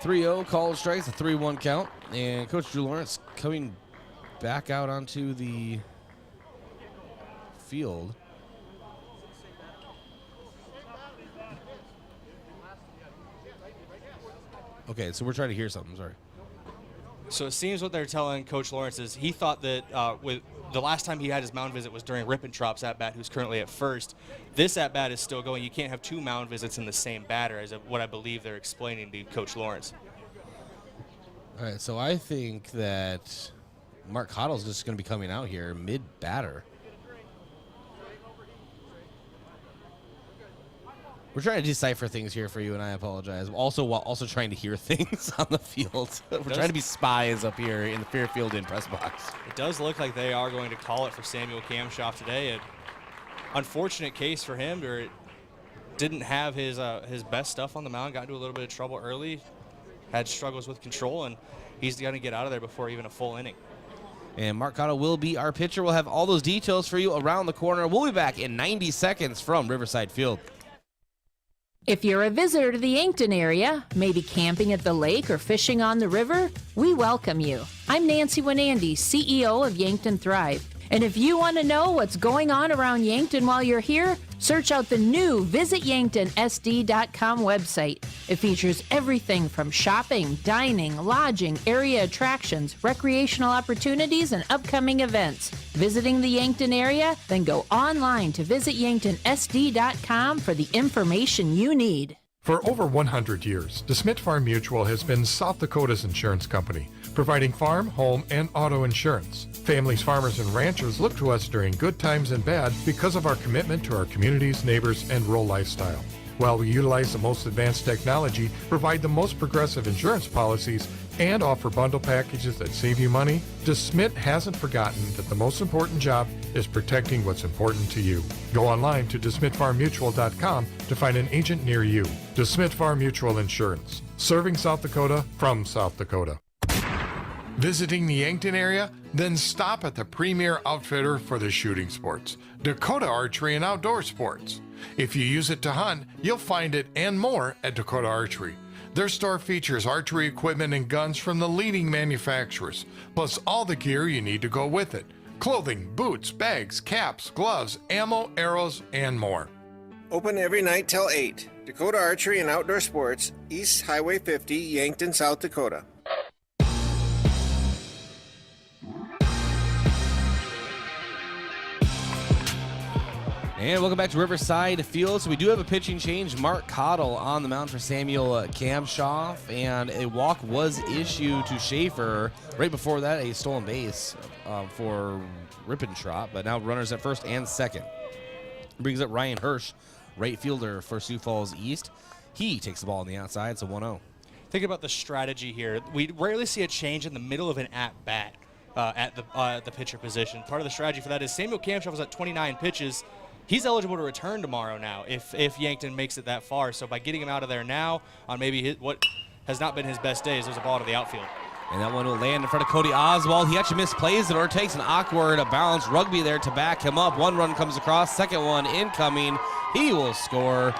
3-0 called strikes, a 3-1 count. And Coach Drew Lawrence coming back out onto the field. Okay, so we're trying to hear something, sorry. So it seems what they're telling Coach Lawrence is he thought that with the last time he had his mound visit was during Rippentrop's at-bat, who's currently at first. This at-bat is still going. You can't have two mound visits in the same batter, is what I believe they're explaining to Coach Lawrence. All right, so I think that Mark Cottle's just going to be coming out here mid-batter. We're trying to decipher things here for you, and I apologize. While also trying to hear things on the field. We're trying to be spies up here in the Fairfield Inn press box. It does look like they are going to call it for Samuel Kamshoff today. An unfortunate case for him, where it didn't have his best stuff on the mound, got into a little bit of trouble early, had struggles with control, and he's going to get out of there before even a full inning. And Mark Cotto will be our pitcher. We'll have all those details for you around the corner. We'll be back in 90 seconds from Riverside Field. If you're a visitor to the Yankton area, maybe camping at the lake or fishing on the river, we welcome you. I'm Nancy Winandy, CEO of Yankton Thrive. And if you want to know what's going on around Yankton while you're here, search out the new visityanktonsd.com website. It features everything from shopping, dining, lodging, area attractions, recreational opportunities, and upcoming events. Visiting the Yankton area? Then go online to visityanktonsd.com for the information you need. For over 100 years, DeSmit Farm Mutual has been South Dakota's insurance company, providing farm, home, and auto insurance. Families, farmers, and ranchers look to us during good times and bad because of our commitment to our communities, neighbors, and rural lifestyle. While we utilize the most advanced technology, provide the most progressive insurance policies, and offer bundle packages that save you money, DeSmit hasn't forgotten that the most important job is protecting what's important to you. Go online to DeSmitFarmMutual.com to find an agent near you. DeSmit Farm Mutual Insurance, serving South Dakota from South Dakota. Visiting the Yankton area? Then stop at the premier outfitter for the shooting sports, Dakota Archery and Outdoor Sports. If you use it to hunt, you'll find it and more at Dakota Archery. Their store features archery equipment and guns from the leading manufacturers, plus all the gear you need to go with it. Clothing, boots, bags, caps, gloves, ammo, arrows, and more. Open every night till 8. Dakota Archery and Outdoor Sports, East Highway 50, Yankton, South Dakota. And welcome back to Riverside Field. So we do have a pitching change. Mark Cottle on the mound for Samuel Kamshoff, and a walk was issued to Schaefer. Right before that, a stolen base for Rippentrop, but now runners at first and second. Brings up Ryan Hirsch, right fielder for Sioux Falls East. He takes the ball on the outside. It's a 1-0. Think about the strategy here. We rarely see a change in the middle of an at-bat at the pitcher position. Part of the strategy for that is Samuel Kamshoff was at 29 pitches. he's eligible to return tomorrow now if Yankton makes it that far. So by getting him out of there now on maybe what has not been his best days, there's a ball to the outfield. And that one will land in front of Cody Oswald. He actually misplays it or takes an awkward bounce. Rugby there to back him up. One run comes across, second one incoming. He will score.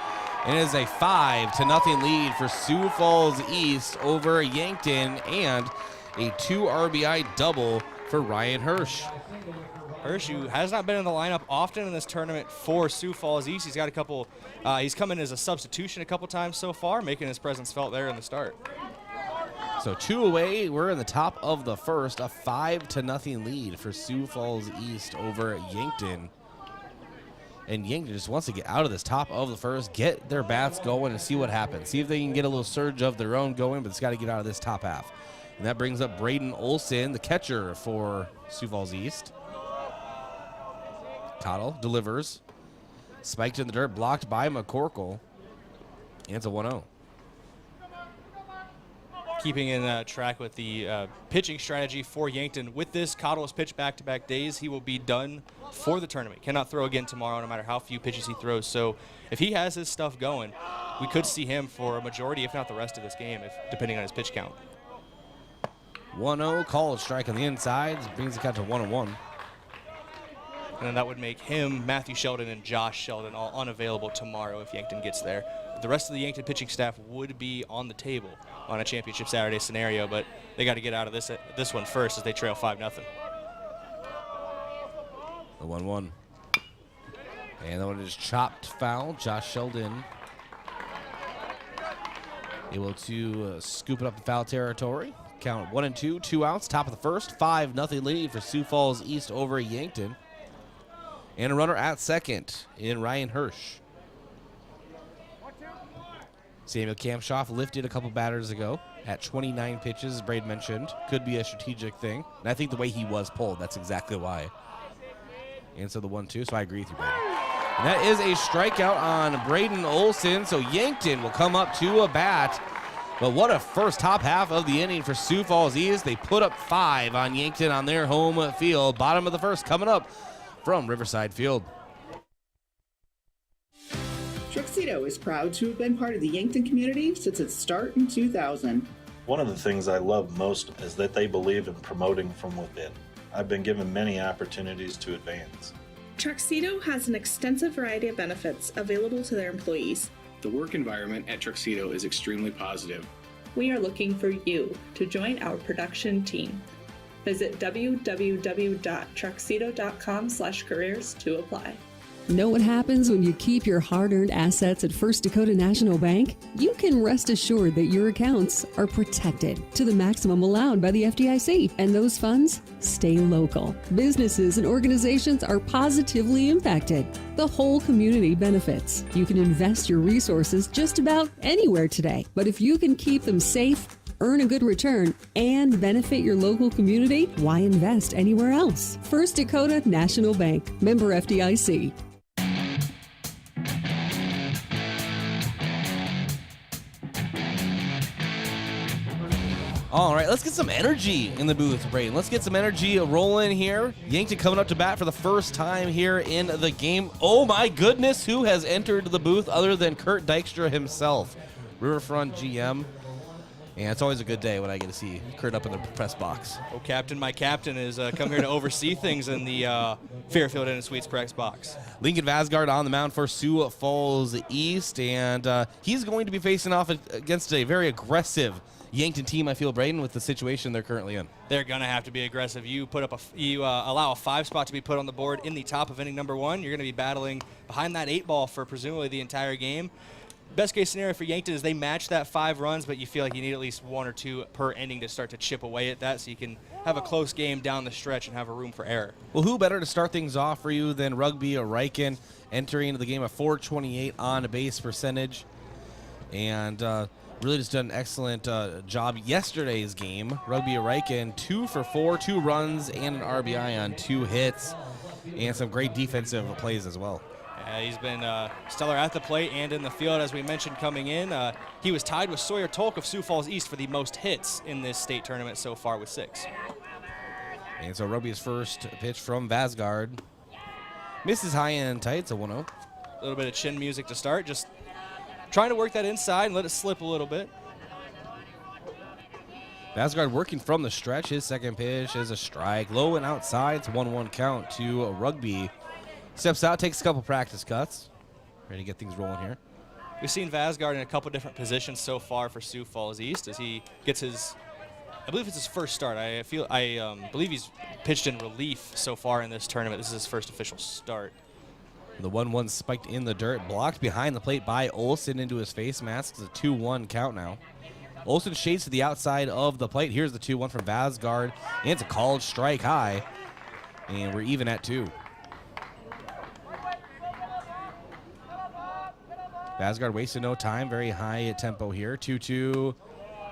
And it is a 5-0 lead for Sioux Falls East over Yankton, and a 2 RBI double for Ryan Hirsch. Hirsch, who has not been in the lineup often in this tournament for Sioux Falls East. He's got a couple, he's come in as a substitution a couple times so far, making his presence felt there in the start. So 2 away, we're in the top of the first, a 5-0 lead for Sioux Falls East over Yankton. And Yankton just wants to get out of this top of the first, get their bats going and see what happens. See if they can get a little surge of their own going, but it's got to get out of this top half. And that brings up Braden Olsen, the catcher for Sioux Falls East. Cottle delivers. Spiked in the dirt, blocked by McCorkle. And it's a 1-0. Keeping in track with the pitching strategy for Yankton. With this, Cottle has pitched back-to-back days. He will be done for the tournament. Cannot throw again tomorrow no matter how few pitches he throws. So if he has his stuff going, we could see him for a majority, if not the rest of this game, depending on his pitch count. 1-0, called strike on the inside, brings the count to 1-1. And then that would make him, Matthew Sheldon, and Josh Sheldon all unavailable tomorrow if Yankton gets there. The rest of the Yankton pitching staff would be on the table on a championship Saturday scenario, but they got to get out of this one first as they trail 5-0. The 1-1. And that one is chopped foul. Josh Sheldon able to scoop it up in foul territory. Count 1-2, 2 outs, top of the first. 5-0 lead for Sioux Falls East over Yankton. And a runner at second in Ryan Hirsch. Samuel Kampshoff lifted a couple batters ago at 29 pitches, as Braid mentioned. Could be a strategic thing. And I think the way he was pulled, that's exactly why. And so the 1-2, so I agree with you, Braden. And that is a strikeout on Braden Olsen, so Yankton will come up to a bat. But what a first top half of the inning for Sioux Falls East. They put up 5 on Yankton on their home field. Bottom of the first coming up from Riverside Field. Truxedo is proud to have been part of the Yankton community since its start in 2000. One of the things I love most is that they believe in promoting from within. I've been given many opportunities to advance. Truxedo has an extensive variety of benefits available to their employees. The work environment at Truxedo is extremely positive. We are looking for you to join our production team. Visit www.truxedo.com/careers to apply. Know what happens when you keep your hard-earned assets at First Dakota National Bank? You can rest assured that your accounts are protected to the maximum allowed by the FDIC, and those funds stay local. Businesses and organizations are positively impacted. The whole community benefits. You can invest your resources just about anywhere today, but if you can keep them safe, earn a good return, and benefit your local community, why invest anywhere else? First Dakota National Bank, member FDIC. All right, let's get some energy in the booth, Braden. Let's get some energy rolling here. Yankton coming up to bat for the first time here in the game. Oh my goodness, who has entered the booth other than Kurt Dykstra himself? Riverfront GM. And it's always a good day when I get to see Kurt up in the press box. Oh, Captain, my captain is come here to oversee things in the Fairfield Inn & Suites press box. Lincoln Vasgard on the mound for Sioux Falls East, and he's going to be facing off against a very aggressive Yankton team, I feel, Braden, with the situation they're currently in. They're going to have to be aggressive. You put up allow a 5 spot to be put on the board in the top of inning number 1. You're going to be battling behind that 8 ball for presumably the entire game. Best case scenario for Yankton is they match that 5 runs, but you feel like you need at least 1 or 2 per inning to start to chip away at that so you can have a close game down the stretch and have a room for error. Well, who better to start things off for you than Rugby Riken, entering into the game of .428 on base percentage, and really just done an excellent job yesterday's game. Rugby Riken 2 for 4, 2 runs and an RBI on 2 hits, and some great defensive plays as well. He's been stellar at the plate and in the field, as we mentioned coming in. He was tied with Sawyer Tolk of Sioux Falls East for the most hits in this state tournament so far with 6. And so Rugby's first pitch from Vasgard. Misses high and tight. It's a 1-0. A little bit of chin music to start. Just trying to work that inside and let it slip a little bit. Vasgard working from the stretch. His second pitch is a strike. Low and outside. It's a 1-1 count to Rugby. Steps out, takes a couple practice cuts. Ready to get things rolling here. We've seen Vasgard in a couple different positions so far for Sioux Falls East as he gets his, I believe it's his first start. I believe he's pitched in relief so far in this tournament. This is his first official start. The 1-1 spiked in the dirt, blocked behind the plate by Olsen into his face mask. It's a 2-1 count now. Olsen shades to the outside of the plate. Here's the 2-1 from Vasgard, and it's a called strike high, and we're even at 2. Vasgard wasted no time, very high tempo here, 2-2,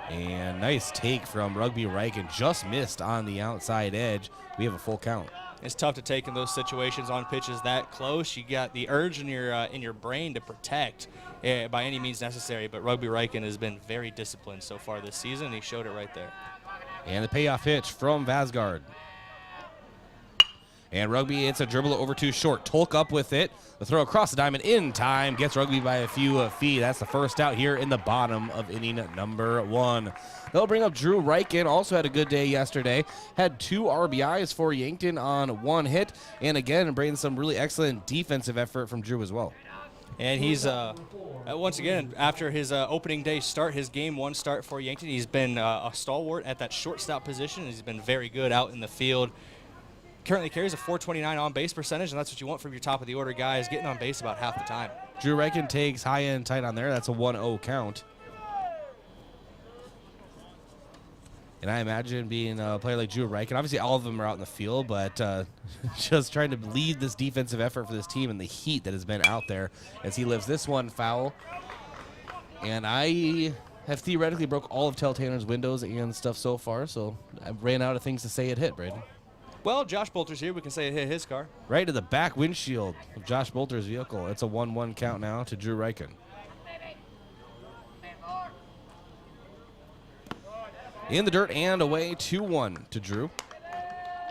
and nice take from Rugby Riken, just missed on the outside edge. We have a full count. It's tough to take in those situations on pitches that close. You got the urge in your brain to protect by any means necessary, but Rugby Riken has been very disciplined so far this season, and he showed it right there. And the payoff pitch from Vasgard. And Rugby, it's a dribble over too short. Tolk up with it. The throw across the diamond in time. Gets Rugby by a few feet. That's the first out here in the bottom of inning number 1. They'll bring up Drew Riken. Also had a good day yesterday. Had 2 RBIs for Yankton on 1 hit. And again, bringing some really excellent defensive effort from Drew as well. And he's, once again, after his opening day start, his game 1 start for Yankton, he's been a stalwart at that shortstop position. He's been very good out in the field. Currently carries a .429 on-base percentage, and that's what you want from your top-of-the-order guys, getting on base about half the time. Drew Riken takes high and tight on there. That's a 1-0 count. And I imagine being a player like Drew Riken, obviously all of them are out in the field, but just trying to lead this defensive effort for this team and the heat that has been out there as he lives this one foul. And I have theoretically broke all of Telltale's windows and stuff so far, so I ran out of things to say it hit, Braden. Well, Josh Bolter's here. We can say it hit his car. Right to the back windshield of Josh Bolter's vehicle. It's a 1-1 count now to Drew Riken. In the dirt and away, 2-1 to Drew.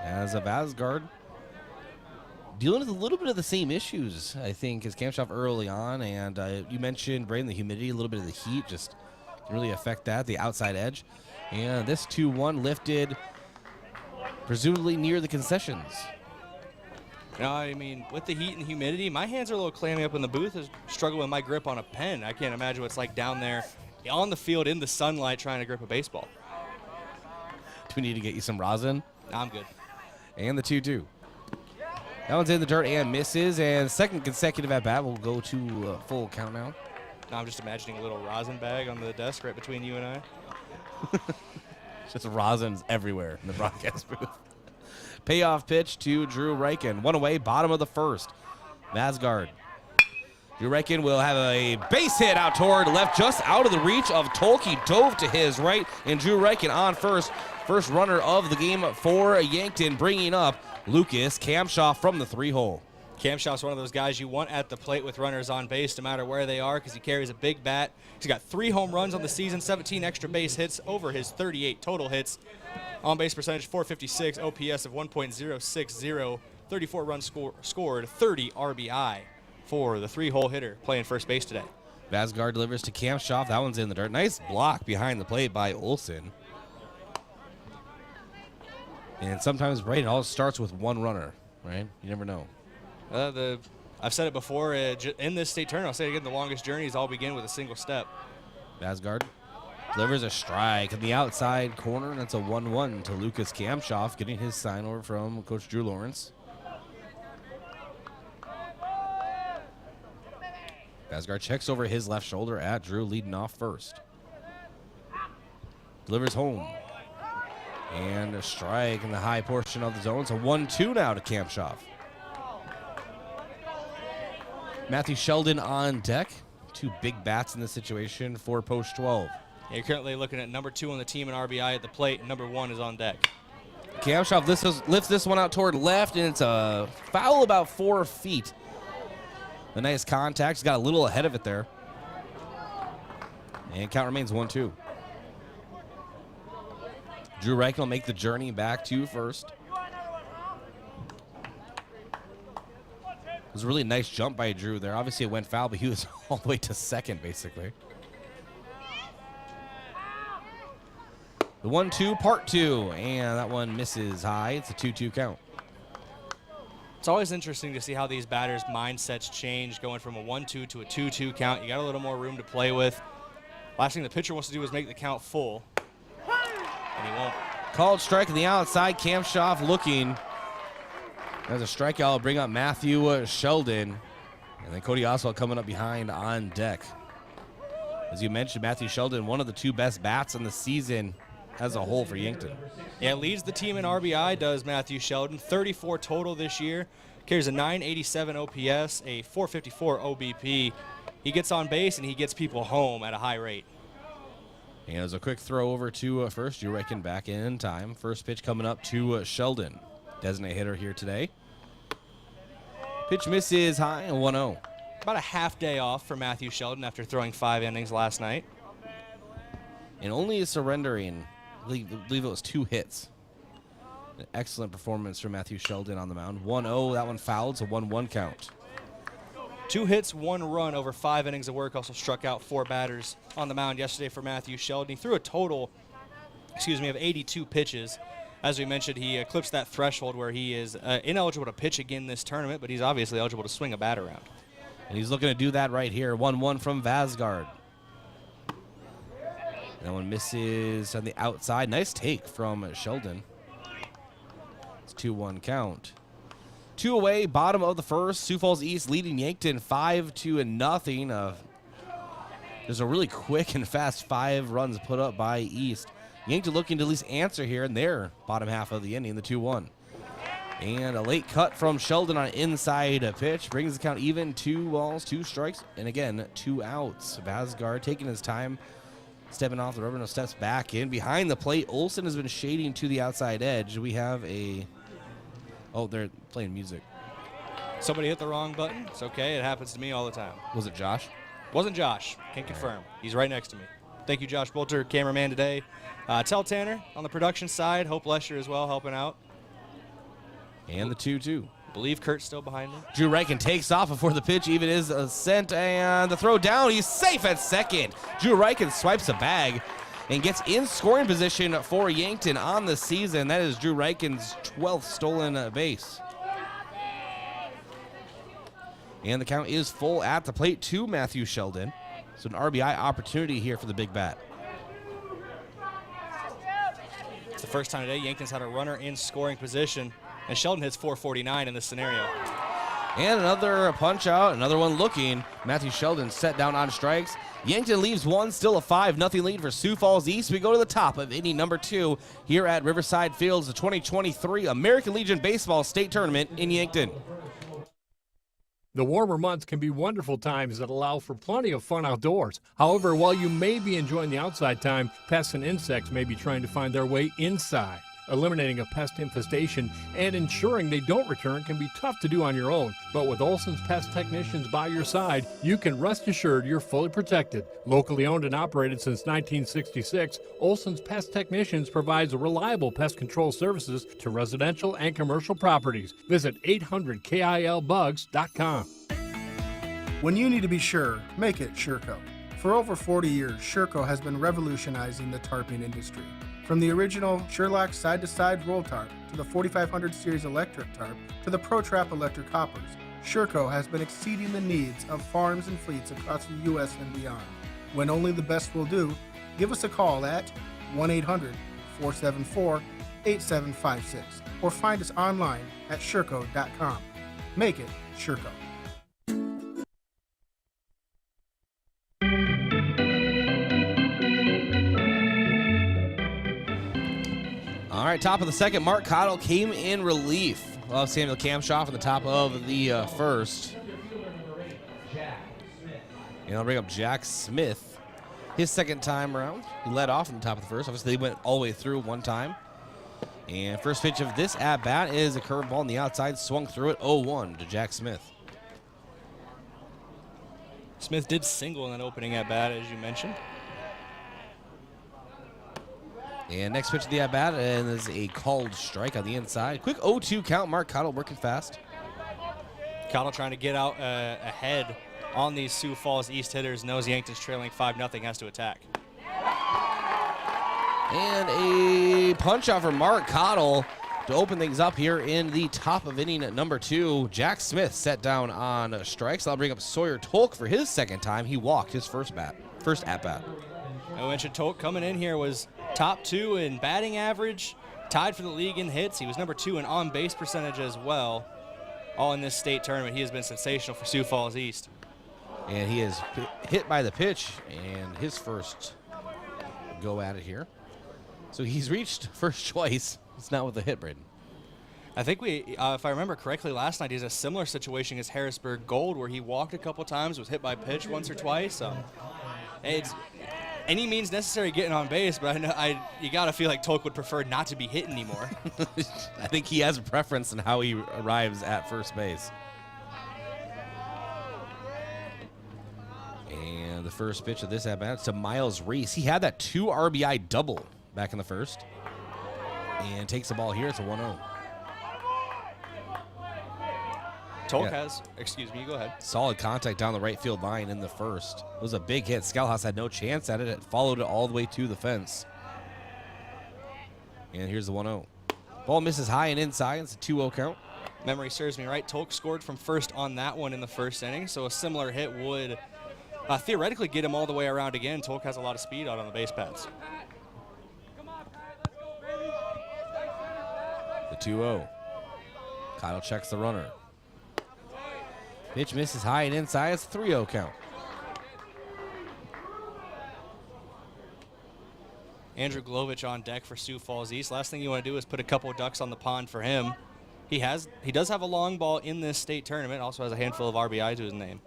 As a Vasgard dealing with a little bit of the same issues, I think, as Kamshoff early on. And you mentioned, Braden, the humidity, a little bit of the heat just can really affect that, the outside edge. And this 2-1 lifted presumably near the concessions. No, I mean, with the heat and humidity, my hands are a little clammy up in the booth. I struggle with my grip on a pen. I can't imagine what it's like down there on the field in the sunlight trying to grip a baseball. Do we need to get you some rosin? I'm good. And the 2-2. That one's in the dirt and misses, and second consecutive at-bat will go to full count now. Now I'm just imagining a little rosin bag on the desk right between you and I. Just rosins everywhere in the broadcast booth. Payoff pitch to Drew Riken. 1 away, bottom of the first. Vasgard. Drew Riken will have a base hit out toward left, just out of the reach of Tolke. Dove to his right, and Drew Riken on first. First runner of the game for Yankton, bringing up Lucas Kamshoff from the 3-hole. Kamshoff's one of those guys you want at the plate with runners on base no matter where they are because he carries a big bat. He's got 3 home runs on the season, 17 extra base hits over his 38 total hits. On-base percentage, .456, OPS of 1.060, 34 runs scored, 30 RBI for the 3-hole hitter playing first base today. Vasgard delivers to Kamshoff. That one's in the dirt. Nice block behind the plate by Olsen. And sometimes, Braden, it all starts with one runner, right? You never know. I've said it before, in this state tournament, I'll say it again, the longest journeys all begin with a single step. Vasgard delivers a strike in the outside corner, and it's a 1-1 to Lucas Kamshoff, getting his sign over from Coach Drew Lawrence. Vasgard checks over his left shoulder at Drew, leading off first. Delivers home. And a strike in the high portion of the zone. It's a 1-2 now to Kamshoff. Matthew Sheldon on deck. 2 big bats in this situation for Post 12. Yeah, you're currently looking at number 2 on the team in RBI at the plate, and number 1 is on deck. Kamshoff lifts this one out toward left, and it's a foul about 4 feet. A nice contact. He's got a little ahead of it there. And count remains 1-2. Drew Riken will make the journey back to first. It was a really nice jump by Drew there. Obviously, it went foul, but he was all the way to second, basically. The 1-2, part 2, and that one misses high. It's a 2-2 count. It's always interesting to see how these batters' mindsets change, going from a 1-2 to a 2-2 count. You got a little more room to play with. Last thing the pitcher wants to do is make the count full, and he won't. Called strike on the outside. Kamshoff looking. There's a strikeout. Will bring up Matthew Sheldon. And then Cody Oswald coming up behind on deck. As you mentioned, Matthew Sheldon, one of the 2 best bats in the season as a whole for Yankton. Yeah, leads the team in RBI, does Matthew Sheldon. 34 total this year. Carries a 987 OPS, a 454 OBP. He gets on base, and he gets people home at a high rate. And there's a quick throw over to first. You reckon back in time. First pitch coming up to Sheldon. Designated hitter here today. Pitch misses high, and 1-0. About a half day off for Matthew Sheldon after throwing 5 innings last night. And only surrendering, I believe it was 2 hits. An excellent performance from Matthew Sheldon on the mound. 1-0, that one fouled, so 1-1 count. 2 hits, 1 run over 5 innings of work. Also struck out 4 batters on the mound yesterday for Matthew Sheldon. He threw a total, of 82 pitches. As we mentioned, he eclipsed that threshold where he is ineligible to pitch again this tournament, but he's obviously eligible to swing a bat around. And he's looking to do that right here. 1-1 from Vasgard. That one misses on the outside. Nice take from Sheldon. It's 2-1 count. 2 away, bottom of the first. Sioux Falls East leading Yankton 5-0. There's a really quick and fast 5 runs put up by East. Yankton looking to at least answer here in their bottom half of the inning, the 2-1. And a late cut from Sheldon on inside pitch. Brings the count even, 2 balls, 2 strikes, and again, 2 outs. Vasgard taking his time, stepping off the rubber, no steps back in. Behind the plate, Olsen has been shading to the outside edge. We have a... Oh, they're playing music. Somebody hit the wrong button. It's okay. It happens to me all the time. Was it Josh? Wasn't Josh. Can confirm. He's right next to me. Thank you, Josh Bolter, cameraman today. Tell Tanner on the production side. Hope Lesher as well helping out. And the 2-2. Believe Kurt's still behind me. Drew Reichen takes off before the pitch even is sent, and the throw down. He's safe at second. Drew Reichen swipes a bag and gets in scoring position for Yankton on the season. That is Drew Reichen's 12th stolen base. And the count is full at the plate to Matthew Sheldon. So an RBI opportunity here for the big bat. It's the first time today Yankton's had a runner in scoring position, and Sheldon hits 449 in this scenario. And another punch out, another one looking. Matthew Sheldon set down on strikes. Yankton leaves one, still a 5-0 lead for Sioux Falls East. We go to the top of inning number 2 here at Riverside Fields, the 2023 American Legion Baseball State Tournament in Yankton. The warmer months can be wonderful times that allow for plenty of fun outdoors. However, while you may be enjoying the outside time, pests and insects may be trying to find their way inside. Eliminating a pest infestation and ensuring they don't return can be tough to do on your own. But with Olsen's pest technicians by your side, you can rest assured you're fully protected. Locally owned and operated since 1966, Olsen's Pest Technicians provides reliable pest control services to residential and commercial properties. Visit 800KILBugs.com. When you need to be sure, make it Shurco. For over 40 years, Shurco has been revolutionizing the tarping industry. From the original Sherlock side-to-side roll tarp to the 4500 series electric tarp to the ProTrap electric hoppers, Shurco has been exceeding the needs of farms and fleets across the U.S. and beyond. When only the best will do, give us a call at 1-800-474-8756 or find us online at Shurco.com. Make it Shurco. All right, top of the second, Mark Cottle came in relief of Samuel Kamshoff in the top of the first. And I'll bring up Jack Smith. His second time around, he led off in the top of the first. Obviously, he went all the way through one time. And first pitch of this at-bat is a curveball on the outside, swung through it, 0-1 to Jack Smith. Smith did single in that opening at-bat, as you mentioned. And next pitch of the at-bat is a called strike on the inside. Quick 0-2 count. Mark Cottle working fast. Cottle trying to get out ahead on these Sioux Falls East hitters. Knows Yankton's trailing 5-0, has to attack. And a punch out for Mark Cottle to open things up here in the top of inning number 2. Jack Smith set down on strikes. I'll bring up Sawyer Tolk for his second time. He walked his first at-bat. I mentioned Tolk coming in here was top 2 in batting average, tied for the league in hits. He was number 2 in on-base percentage as well. All in this state tournament. He has been sensational for Sioux Falls East. And he is hit by the pitch, and his first go at it here. So he's reached first choice. It's not with the hit, Braden. I think if I remember correctly, last night he's a similar situation as Harrisburg Gold, where he walked a couple times, was hit by pitch once or twice. It's any means necessary getting on base, but you got to feel like Tolk would prefer not to be hit anymore. I think he has a preference in how he arrives at first base. And the first pitch of this at-bat is to Miles Reese. He had that 2 RBI double back in the first. And takes the ball here. It's a 1-0. Tolk has, excuse me, go ahead. Solid contact down the right field line in the first. It was a big hit. Scouthouse had no chance at it. It followed it all the way to the fence. And here's the 1-0. Ball misses high and inside. It's a 2-0 count. Memory serves me right. Tolk scored from first on that one in the first inning, so a similar hit would theoretically get him all the way around again. Tolk has a lot of speed out on the base paths. The 2-0. Kyle checks the runner. Pitch misses high and inside. It's a 3-0 count. Andrew Glovich on deck for Sioux Falls East. Last thing you want to do is put a couple of ducks on the pond for him. He does have a long ball in this state tournament. Also has a handful of RBI to his name.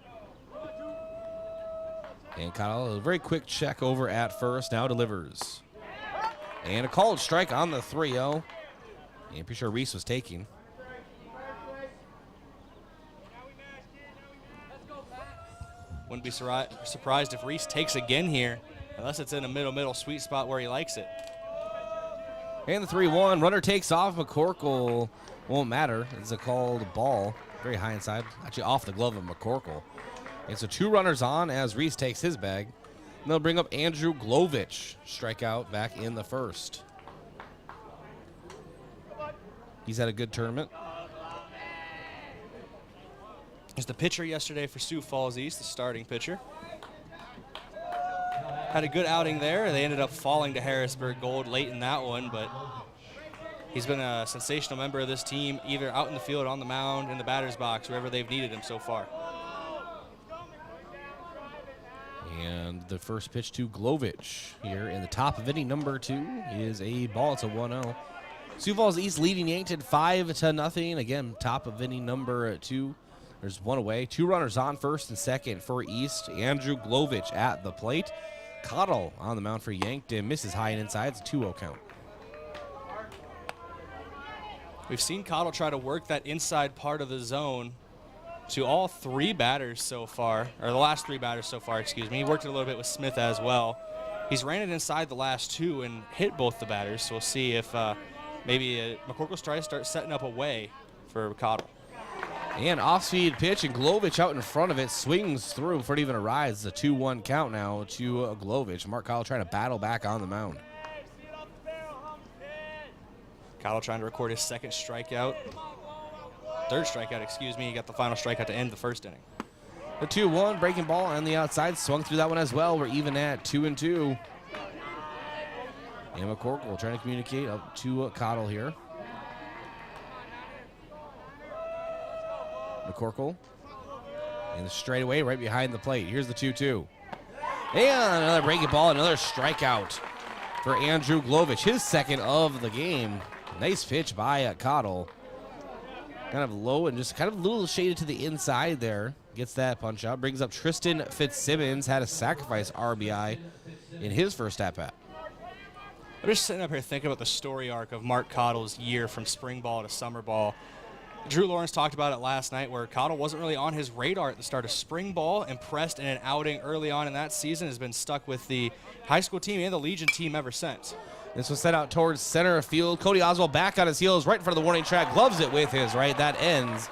And Kyle, a very quick check over at first. Now delivers. And a called strike on the 3-0. And I'm pretty sure Reese was taking. Wouldn't be surprised if Reese takes again here, unless it's in a middle sweet spot where he likes it. And the 3-1. Runner takes off. McCorkle won't matter. It's a called ball. Very high inside. Actually off the glove of McCorkle. And so 2 runners on as Reese takes his bag. And they'll bring up Andrew Glovich. Strikeout back in the first. He's had a good tournament. He's the pitcher yesterday for Sioux Falls East, the starting pitcher. Had a good outing there. They ended up falling to Harrisburg Gold late in that one, but he's been a sensational member of this team, either out in the field, on the mound, in the batter's box, wherever they've needed him so far. And the first pitch to Glovich here in the top of inning number 2 is a ball. It's a 1-0. Sioux Falls East leading Yankton 5-0. Again, top of inning number 2. There's one away. 2 runners on first and second for East. Andrew Glovich at the plate. Cottle on the mound for Yankton. Misses high and inside. It's a 2-0 count. We've seen Cottle try to work that inside part of the zone to all 3 batters so far, or the last 3 batters so far, excuse me. He worked it a little bit with Smith as well. He's ran it inside the last 2 and hit both the batters, so we'll see if maybe McCorkle's trying to start setting up a way for Cottle. And off-speed pitch, and Glovich out in front of it, swings through before it even arrives. It's a 2-1 count now to Glovich. Mark Cottle trying to battle back on the mound. Cottle trying to record his second strikeout. Third strikeout, excuse me. He got the final strikeout to end the first inning. The 2-1, breaking ball on the outside. Swung through that one as well. We're even at 2-2. And McCorkle trying to communicate up to Cottle here. McCorkle in the straightaway right behind the plate. Here's the 2-2. And another breaking ball, another strikeout for Andrew Glovich. His second of the game. Nice pitch by Cottle. Kind of low and just kind of a little shaded to the inside there. Gets that punch out. Brings up Tristan Fitzsimmons. Had a sacrifice RBI in his first at-bat. I'm just sitting up here thinking about the story arc of Mark Cottle's year from spring ball to summer ball. Drew Lawrence talked about it last night, where Cottle wasn't really on his radar at the start of spring ball. Impressed in an outing early on in that season. Has been stuck with the high school team and the Legion team ever since. This was set out towards center field. Cody Oswald back on his heels right in front of the warning track. Gloves it with his right. That ends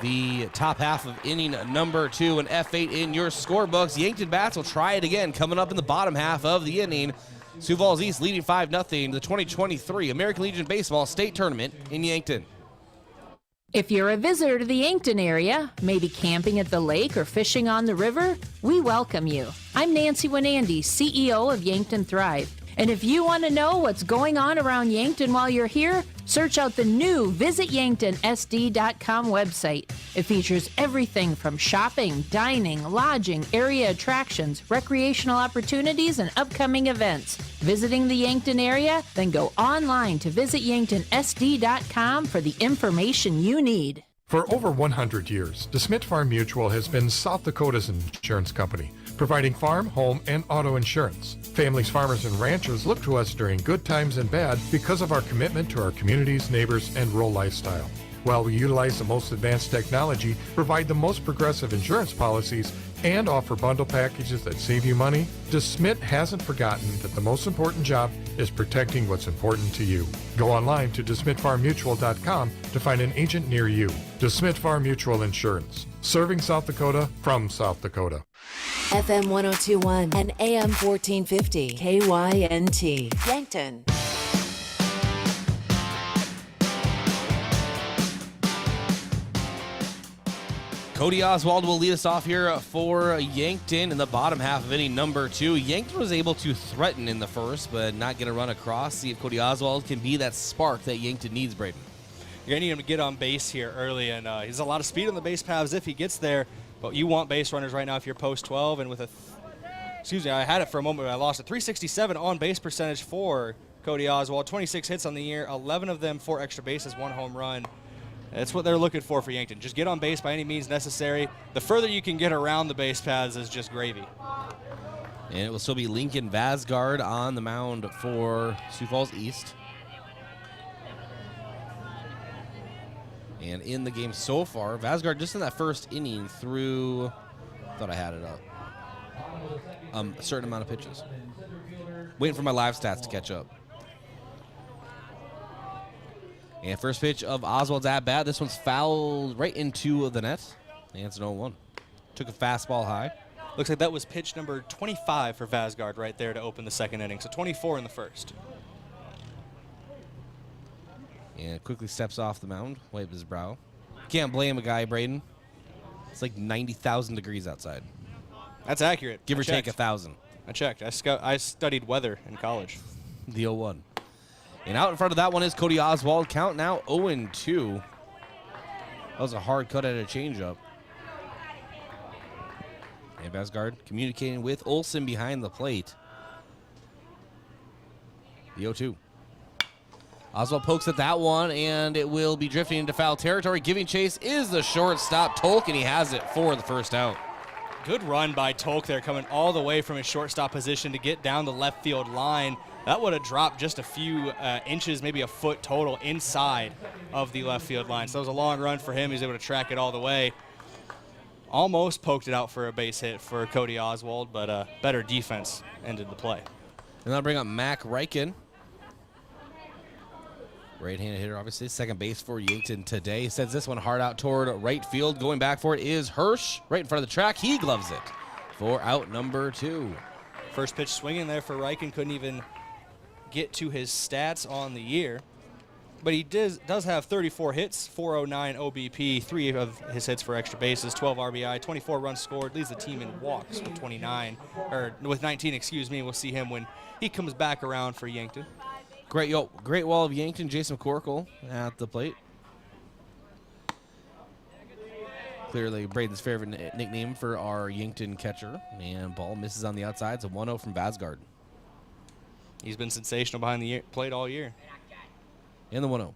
the top half of inning number 2 and F8 in your scorebooks. Yankton Bats will try it again coming up in the bottom half of the inning. Sioux Falls East leading 5-0 the 2023 American Legion Baseball State Tournament in Yankton. If you're a visitor to the Yankton area, maybe camping at the lake or fishing on the river, we welcome you. I'm Nancy Winandy, CEO of Yankton Thrive. And if you want to know what's going on around Yankton while you're here, search out the new visityanktonsd.com website. It features everything from shopping, dining, lodging, area attractions, recreational opportunities, and upcoming events. Visiting the Yankton area? Then go online to visityanktonsd.com for the information you need. For over 100 years, DeSmit Farm Mutual has been South Dakota's insurance company, providing farm, home, and auto insurance. Families, farmers, and ranchers look to us during good times and bad because of our commitment to our communities, neighbors, and rural lifestyle. While we utilize the most advanced technology, provide the most progressive insurance policies, and offer bundle packages that save you money, DeSmit hasn't forgotten that the most important job is protecting what's important to you. Go online to DeSmitFarmMutual.com to find an agent near you. DeSmit Farm Mutual Insurance, serving South Dakota from South Dakota. FM 1021 and AM 1450 KYNT Yankton. Cody Oswald will lead us off here for Yankton in the bottom half of inning number 2. Yankton was able to threaten in the first, but not get a run across. See if Cody Oswald can be that spark that Yankton needs, Braden. You're going to need him to get on base here early, and he has a lot of speed on the base paths if he gets there. But you want base runners right now if you're post 12, and with a, I had it for a moment, but I lost it. 367 on base percentage for Cody Oswald. 26 hits on the year, 11 of them 4 extra bases, 1 home run. That's what they're looking for Yankton. Just get on base by any means necessary. The further you can get around the base paths is just gravy. And it will still be Lincoln Vasgard on the mound for Sioux Falls East. And in the game so far, Vasgard just in that first inning threw, thought I had it up, a certain amount of pitches. Waiting for my live stats to catch up. And first pitch of Oswald's at bat. This one's fouled right into the net. And it's an 0-1. Took a fastball high. Looks like that was pitch number 25 for Vasgard right there to open the second inning. So 24 in the first. And quickly steps off the mound, wipes his brow. Can't blame a guy, Braden. It's like 90,000 degrees outside. That's accurate. Give or take 1,000. I checked. I studied weather in college. The 0-1. And out in front of that one is Cody Oswald. Count now 0-2. That was a hard cut at a changeup. And Vasgard communicating with Olsen behind the plate. The 0-2. Oswald pokes at that one, and it will be drifting into foul territory. Giving chase is the shortstop, Tolk, and he has it for the first out. Good run by Tolk there, coming all the way from his shortstop position to get down the left field line. That would have dropped just a few inches, maybe a foot total inside of the left field line. So it was a long run for him. He was able to track it all the way. Almost poked it out for a base hit for Cody Oswald, but better defense ended the play. And that'll bring up Mac Reichen. Right-handed hitter, obviously. Second base for Yankton today. Sends this one hard out toward right field. Going back for it is Hirsch. Right in front of the track. He gloves it for out number 2. First pitch swinging there for Reichen. Couldn't even get to his stats on the year. But he does have 34 hits, 409 OBP, 3 of his hits for extra bases, 12 RBI, 24 runs scored, leads the team in walks with 19, excuse me. We'll see him when he comes back around for Yankton. Great wall of Yankton. Jason McCorkle at the plate. Clearly Braden's favorite nickname for our Yankton catcher. And ball misses on the outside. It's a 1-0 from Vasgard. He's been sensational behind the plate all year. In the 1-0.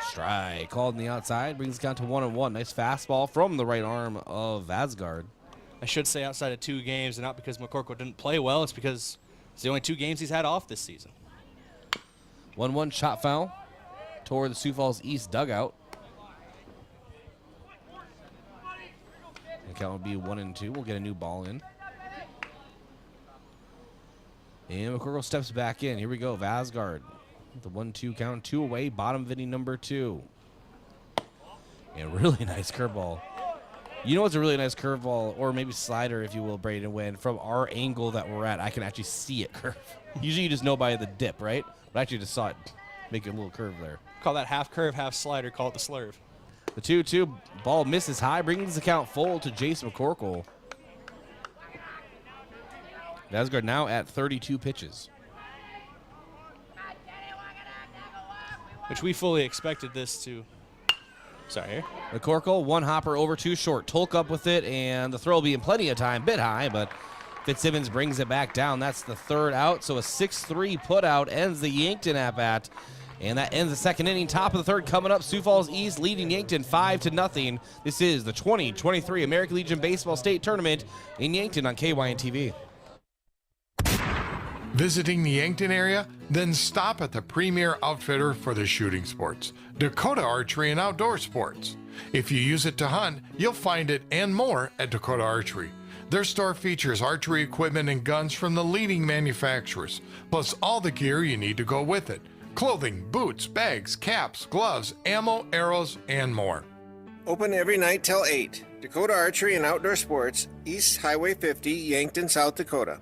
Strike called on the outside. Brings it down to 1-1. Nice fastball from the right arm of Vasgard. I should say outside of 2 games, and not because McCorkle didn't play well. It's because it's the only 2 games he's had off this season. 1-1 shot foul toward the Sioux Falls East dugout. The count will be 1-2. We'll get a new ball in. And McCorkle steps back in. Here we go. Vasgard. The 1-2 count. 2 away. Bottom of inning number 2. And really nice curveball. You know what's a really nice curveball, or maybe slider, if you will, Braden, when from our angle that we're at, I can actually see it curve. Usually you just know by the dip, right? But I actually just saw it make a little curve there. Call that half curve, half slider. Call it the slurve. The 2-2 ball misses high, brings the count full to Jason McCorkle. Vasgard now at 32 pitches. Which we fully expected this to. Sorry. McCorkle, one hopper over too short. Tolk up with it, and the throw will be in plenty of time. Bit high, but Fitzsimmons brings it back down. That's the third out, so a 6-3 put out ends the Yankton at-bat. And that ends the second inning. Top of the third coming up. Sioux Falls East leading Yankton 5-0. This is the 2023 American Legion Baseball State Tournament in Yankton on KYN-TV. Visiting the Yankton area? Then stop at the premier outfitter for the shooting sports, Dakota Archery and Outdoor Sports. If you use it to hunt, you'll find it and more at Dakota Archery. Their store features archery equipment and guns from the leading manufacturers, plus all the gear you need to go with it. Clothing, boots, bags, caps, gloves, ammo, arrows, and more. Open every night till 8. Dakota Archery and Outdoor Sports, East Highway 50, Yankton, South Dakota.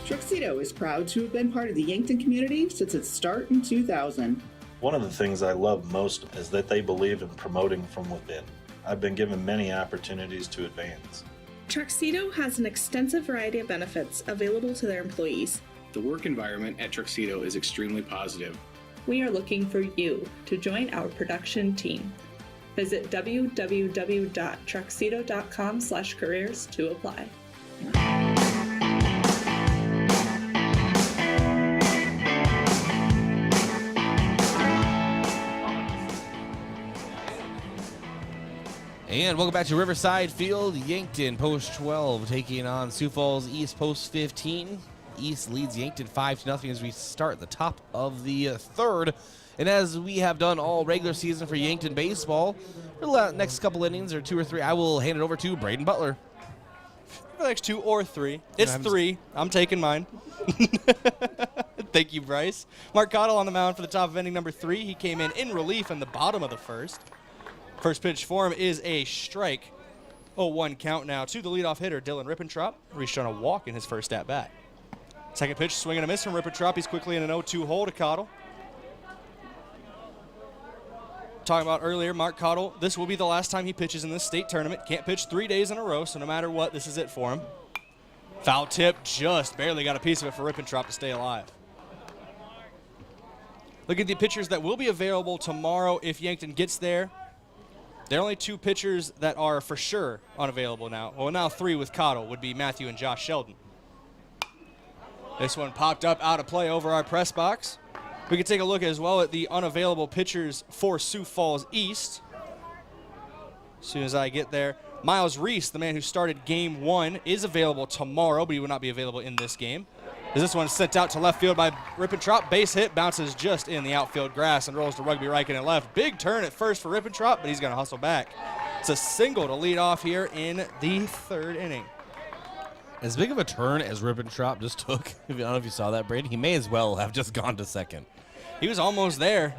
Truxedo is proud to have been part of the Yankton community since its start in 2000. One of the things I love most is that they believe in promoting from within. I've been given many opportunities to advance. Truxedo has an extensive variety of benefits available to their employees. The work environment at Truxedo is extremely positive. We are looking for you to join our production team. Visit www.truxedo.com/careers to apply. And welcome back to Riverside Field-Yankton, post 12, taking on Sioux Falls East, post 15. East leads Yankton 5-0 as we start the top of the third. And as we have done all regular season for Yankton baseball, for the next couple innings, or 2 or 3, I will hand it over to Braden Butler. For the next 2 or 3. It's 3. I'm taking mine. Thank you, Bryce. Mark Cottle on the mound for the top of inning number 3. He came in relief in the bottom of the first. First pitch for him is a strike. 0-1 count now to the leadoff hitter, Dylan Rippentrop. Reached on a walk in his first at-bat. Second pitch, swing and a miss from Rippentrop. He's quickly in an 0-2 hole to Cottle. Talking about earlier, Mark Cottle, this will be the last time he pitches in this state tournament. Can't pitch 3 days in a row, so no matter what, this is it for him. Foul tip, just barely got a piece of it for Rippentrop to stay alive. Look at the pitchers that will be available tomorrow if Yankton gets there. There are only 2 pitchers that are for sure unavailable now. Well, now 3 with Cottle would be Matthew and Josh Sheldon. This one popped up out of play over our press box. We can take a look as well at the unavailable pitchers for Sioux Falls East. As soon as I get there, Miles Reese, the man who started game 1, is available tomorrow, but he will not be available in this game. As this one is sent out to left field by Rippentrop. Base hit, bounces just in the outfield grass and rolls to Rugby Reichen at left. Big turn at first for Rippentrop, but he's going to hustle back. It's a single to lead off here in the 3rd inning. As big of a turn as Rippentrop just took, I don't know if you saw that, Brady, he may as well have just gone to second. He was almost there,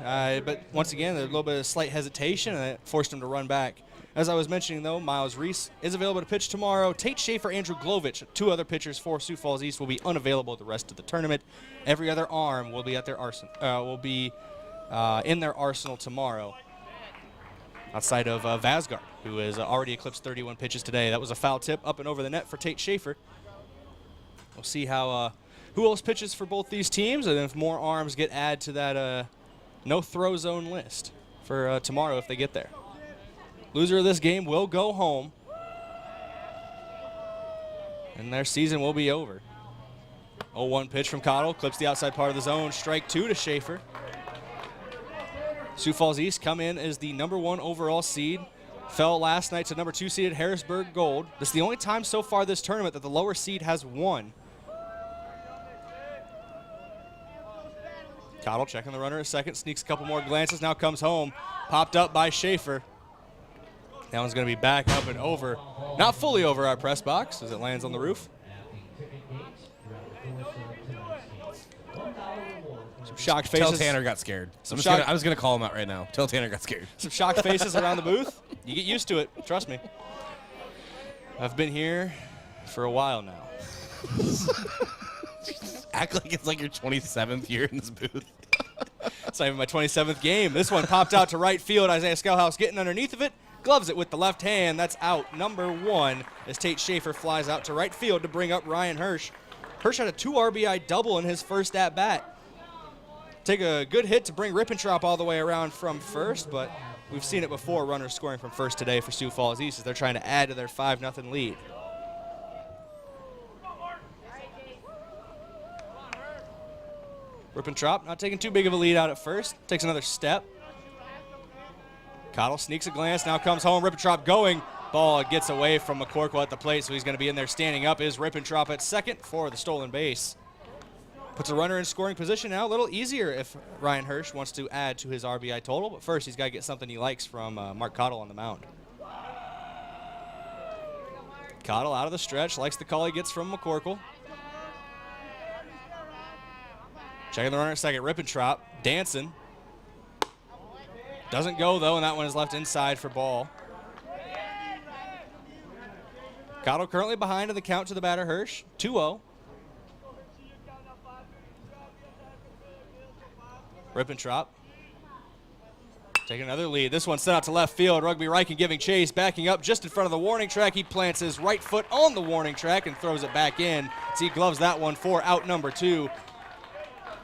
but once again, a little bit of slight hesitation, and it forced him to run back. As I was mentioning, though, Miles Reese is available to pitch tomorrow. Tate Schaefer, Andrew Glovich, 2 other pitchers for Sioux Falls East, will be unavailable the rest of the tournament. Every other arm will be at their in their arsenal tomorrow. Outside of Vasgard, who has already eclipsed 31 pitches today. That was a foul tip up and over the net for Tate Schaefer. We'll see how who else pitches for both these teams, and if more arms get added to that no-throw zone list for tomorrow if they get there. Loser of this game will go home, and their season will be over. 0-1 pitch from Cottle, clips the outside part of the zone. Strike 2 to Schaefer. Sioux Falls East come in as the number 1 overall seed. Fell last night to number 2 seeded Harrisburg Gold. This is the only time so far this tournament that the lower seed has won. Cottle checking the runner a second, sneaks a couple more glances, now comes home. Popped up by Schaefer. That one's going to be back up and over. Not fully over our press box as it lands on the roof. Some shocked faces. Tell Tanner got scared. I'm just gonna call him out right now. Tell Tanner got scared. Some shocked faces around the booth. You get used to it. Trust me. I've been here for a while now. Act like it's like your 27th year in this booth. It's not even my 27th game. This one popped out to right field. Isaiah Skelhouse getting underneath of it. Gloves it with the left hand. That's out number 1 as Tate Schaefer flies out to right field to bring up Ryan Hirsch. Hirsch had a 2 RBI double in his first at-bat. Take a good hit to bring Rippentrop all the way around from first, but we've seen it before, runners scoring from first today for Sioux Falls East as they're trying to add to their 5-0 lead. Rippentrop not taking too big of a lead out at first. Takes another step. Cottle sneaks a glance, now comes home. Rippentrop going. Ball gets away from McCorkle at the plate, so he's going to be in there standing up. Is Rippentrop at second for the stolen base. Puts a runner in scoring position now. A little easier if Ryan Hirsch wants to add to his RBI total, but first he's got to get something he likes from Mark Cottle on the mound. Cottle out of the stretch, likes the call he gets from McCorkle. Checking the runner at second, Rippentrop, dancing. Doesn't go, though, and that one is left inside for ball. Cottle currently behind in the count to the batter, Hirsch, 2-0. Rippentrop taking another lead. This one sent out to left field. Rugby Riken giving chase, backing up just in front of the warning track. He plants his right foot on the warning track and throws it back in. So he gloves that one for out number 2.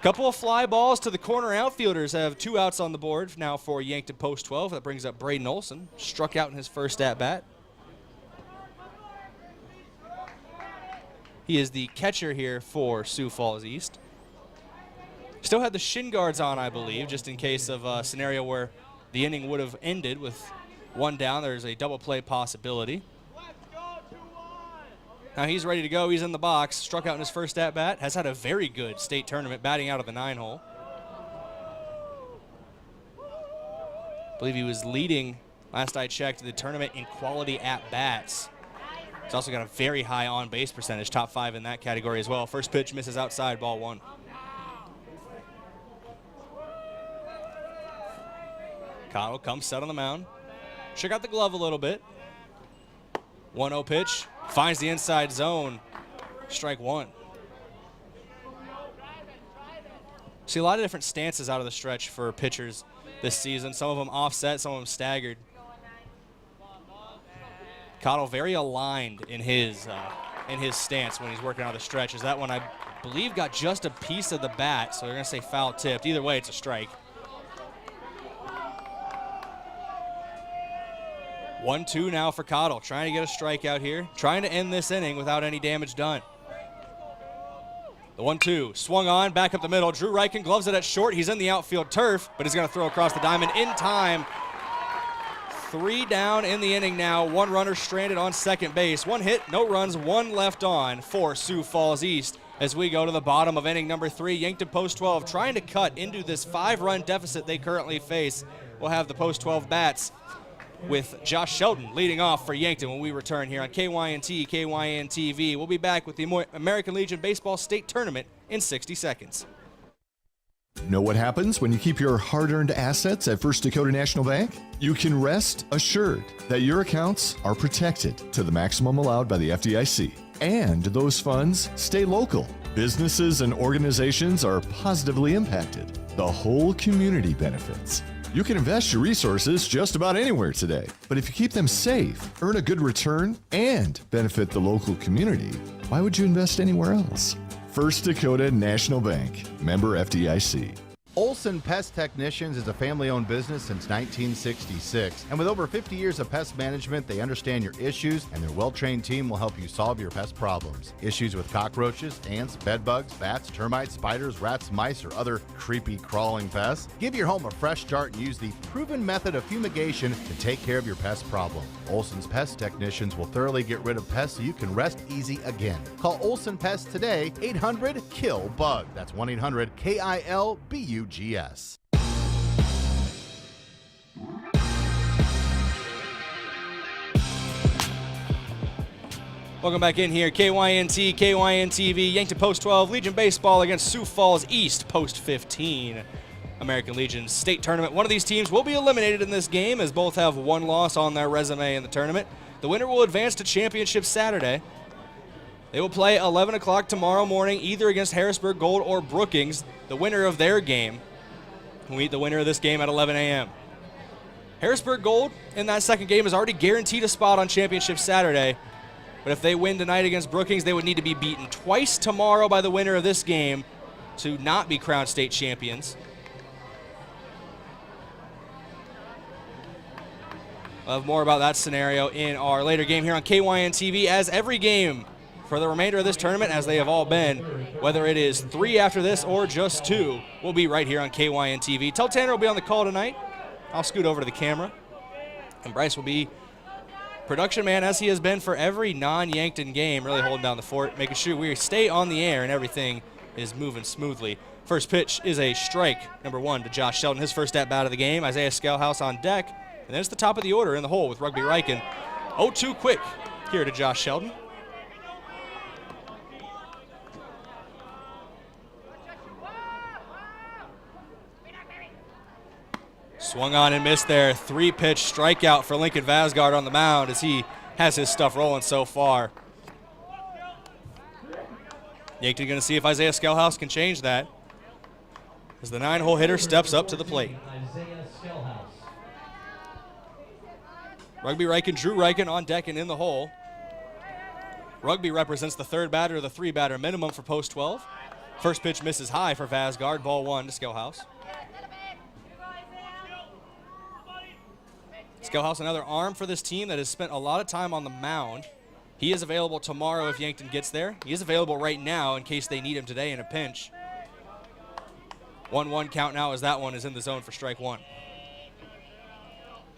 Couple of fly balls to the corner outfielders have 2 outs on the board now for Yankton Post 12. That brings up Braden Olsen. Struck out in his first at-bat. He is the catcher here for Sioux Falls East. Still had the shin guards on, I believe, just in case of a scenario where the inning would have ended with 1 down. There's a double play possibility. Now he's ready to go. He's in the box. Struck out in his first at-bat. Has had a very good state tournament, batting out of the 9-hole. I believe he was leading, last I checked, the tournament in quality at-bats. He's also got a very high on-base percentage, top 5 in that category as well. First pitch misses outside, ball 1. Cottle comes set on the mound. Check out the glove a little bit. 1-0 pitch. Finds the inside zone. Strike 1. See a lot of different stances out of the stretch for pitchers this season. Some of them offset, some of them staggered. Cottle very aligned in his stance when he's working out of the stretch. As that one, I believe, got just a piece of the bat, so they're going to say foul tipped. Either way, it's a strike. 1-2 now for Cottle, trying to get a strikeout here, trying to end this inning without any damage done. The 1-2, swung on, back up the middle. Drew Riken gloves it at short. He's in the outfield turf, but he's going to throw across the diamond in time. 3 down in the inning now. 1 runner stranded on second base. 1 hit, no runs, 1 left on for Sioux Falls East. As we go to the bottom of inning number 3, Yankton Post 12 trying to cut into this 5-run deficit they currently face. We'll have the Post 12 bats with Josh Shelton leading off for Yankton when we return here on KYNT, KYN-TV. We'll be back with the American Legion Baseball State Tournament in 60 seconds. Know what happens when you keep your hard-earned assets at First Dakota National Bank? You can rest assured that your accounts are protected to the maximum allowed by the FDIC. And those funds stay local. Businesses and organizations are positively impacted. The whole community benefits. You can invest your resources just about anywhere today, but if you keep them safe, earn a good return, and benefit the local community, why would you invest anywhere else? First Dakota National Bank, member FDIC. Olsen Pest Technicians is a family-owned business since 1966, and with over 50 years of pest management, they understand your issues, and their well-trained team will help you solve your pest problems. Issues with cockroaches, ants, bedbugs, bats, termites, spiders, rats, mice, or other creepy crawling pests? Give your home a fresh start and use the proven method of fumigation to take care of your pest problem. Olsen's Pest Technicians will thoroughly get rid of pests so you can rest easy again. Call Olsen Pest today, 800-KILL-BUG. That's 1-800-KILBUGS. Welcome back in here. KYNT, KYN-TV, Yankton Post 12, Legion Baseball against Sioux Falls East Post 15. American Legion State Tournament. One of these teams will be eliminated in this game as both have one loss on their resume in the tournament. The winner will advance to championship Saturday. They will play 11 o'clock tomorrow morning either against Harrisburg Gold or Brookings. The winner of their game will meet the winner of this game at 11 a.m. Harrisburg Gold in that second game is already guaranteed a spot on championship Saturday. But if they win tonight against Brookings, they would need to be beaten twice tomorrow by the winner of this game to not be crowned state champions. We'll have more about that scenario in our later game here on KYN-TV, as every game for the remainder of this tournament, as they have all been, whether it is 3 after this or just 2, will be right here on KYN-TV. Tell Tanner will be on the call tonight. I'll scoot over to the camera. And Bryce will be production man, as he has been for every non-Yankton game, really holding down the fort, making sure we stay on the air and everything is moving smoothly. First pitch is a strike, number 1 to Josh Sheldon, his first at-bat of the game. Isaiah Scalhouse on deck, and then it's the top of the order in the hole with Rugby Riken. 0-2 quick here to Josh Sheldon. Swung on and missed there. 3-pitch strikeout for Lincoln Vasgard on the mound as he has his stuff rolling so far. Yankton going to see if Isaiah Scalhouse can change that as the 9-hole hitter steps up to the plate. Rugby Riken, Drew Riken on deck and in the hole. Rugby represents the 3rd batter or the 3-batter minimum for post 12. First pitch misses high for Vasgard. Ball 1 to Scalhouse. Scalhouse, another arm for this team that has spent a lot of time on the mound. He is available tomorrow if Yankton gets there. He is available right now in case they need him today in a pinch. 1-1 count now as that one is in the zone for strike 1.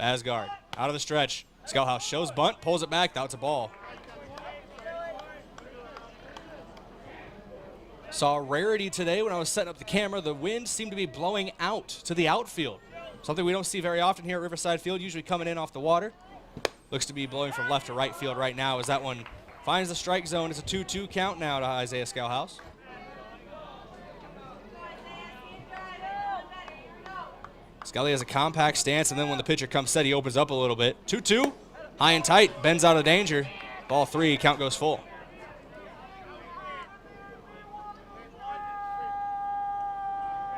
Vasgard out of the stretch. Scalhouse shows bunt, pulls it back. That's a ball. Saw a rarity today when I was setting up the camera. The wind seemed to be blowing out to the outfield. Something we don't see very often here at Riverside Field, usually coming in off the water. Looks to be blowing from left to right field right now as that one finds the strike zone. It's a 2-2 count now to Isaiah Scalhouse. Scully has a compact stance, and then when the pitcher comes set, he opens up a little bit. 2-2, high and tight, bends out of danger. Ball 3, count goes full.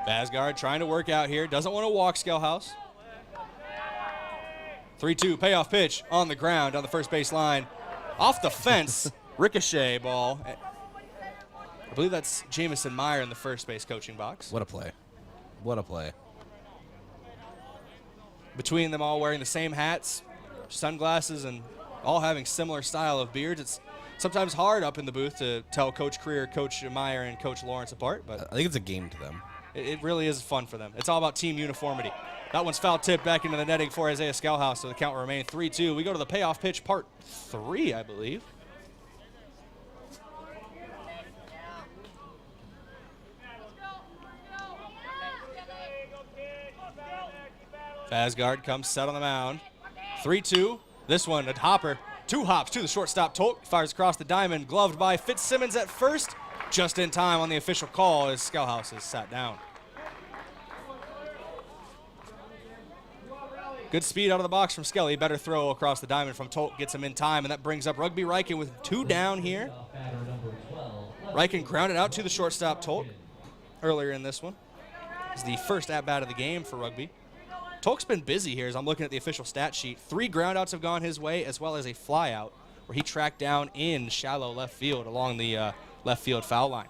Vasgard trying to work out here. Doesn't want to walk Scalhouse. 3-2 payoff pitch on the ground on the first base line. Off the fence. Ricochet ball. I believe that's Jamison Meyer in the first base coaching box. What a play. What a play. Between them all wearing the same hats, sunglasses, and all having similar style of beards, it's sometimes hard up in the booth to tell Coach Creer, Coach Meyer, and Coach Lawrence apart. But I think it's a game to them. It really is fun for them. It's all about team uniformity. That one's foul tipped back into the netting for Isaiah Scalhouse, so the count will remain 3-2. We go to the payoff pitch, part 3, I believe. Vasgard comes set on the mound. 3-2. This one, a hopper. 2 hops to the shortstop. Tolk fires across the diamond, gloved by Fitzsimmons at first. Just in time on the official call as Scalhouse is sat down. Good speed out of the box from Skelly. Better throw across the diamond from Tolk. Gets him in time, and that brings up Rugby Riken with 2 down here. Riken grounded out to the shortstop, Tolk, earlier in this one. It's the first at-bat of the game for Rugby. Tolk's been busy here as I'm looking at the official stat sheet. 3 groundouts have gone his way, as well as a flyout where he tracked down in shallow left field along the left field foul line.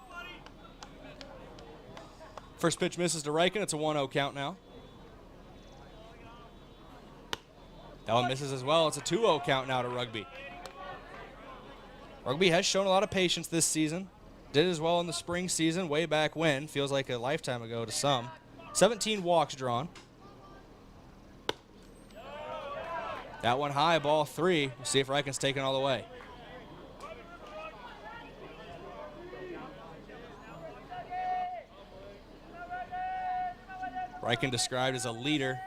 First pitch misses to Riken. It's a 1-0 count now. That one misses as well. It's a 2-0 count now to Rugby. Rugby has shown a lot of patience this season. Did as well in the spring season way back when. Feels like a lifetime ago to some. 17 walks drawn. That one high, ball 3. We'll see if Riken's taken all the way. Riken described as a leader.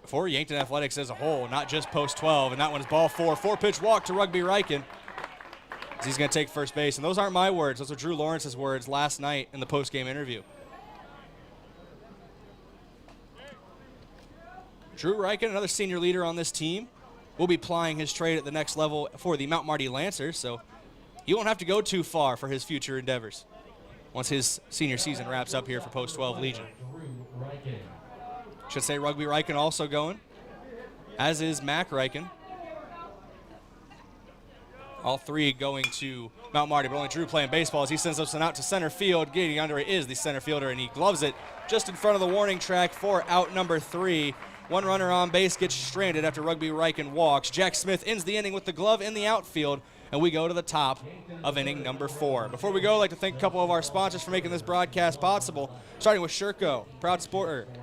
for Yankton Athletics as a whole, not just post 12. And that one's ball 4. 4-pitch walk to Rugby Riken. He's going to take first base. And those aren't my words. Those are Drew Lawrence's words last night in the post-game interview. Drew Riken, another senior leader on this team, will be plying his trade at the next level for the Mount Marty Lancers, so he won't have to go too far for his future endeavors once his senior season wraps up here for post-12 Legion. Should say Rugby Riken also going, as is Mac Riken. All three going to Mount Marty, but only Drew playing baseball as he sends this one out to center field. Getting under it is the center fielder, and he gloves it just in front of the warning track for out number 3. One runner on base gets stranded after Rugby Riken walks. Jack Smith ends the inning with the glove in the outfield, and we go to the top of inning number 4. Before we go, I'd like to thank a couple of our sponsors for making this broadcast possible, starting with Shurco,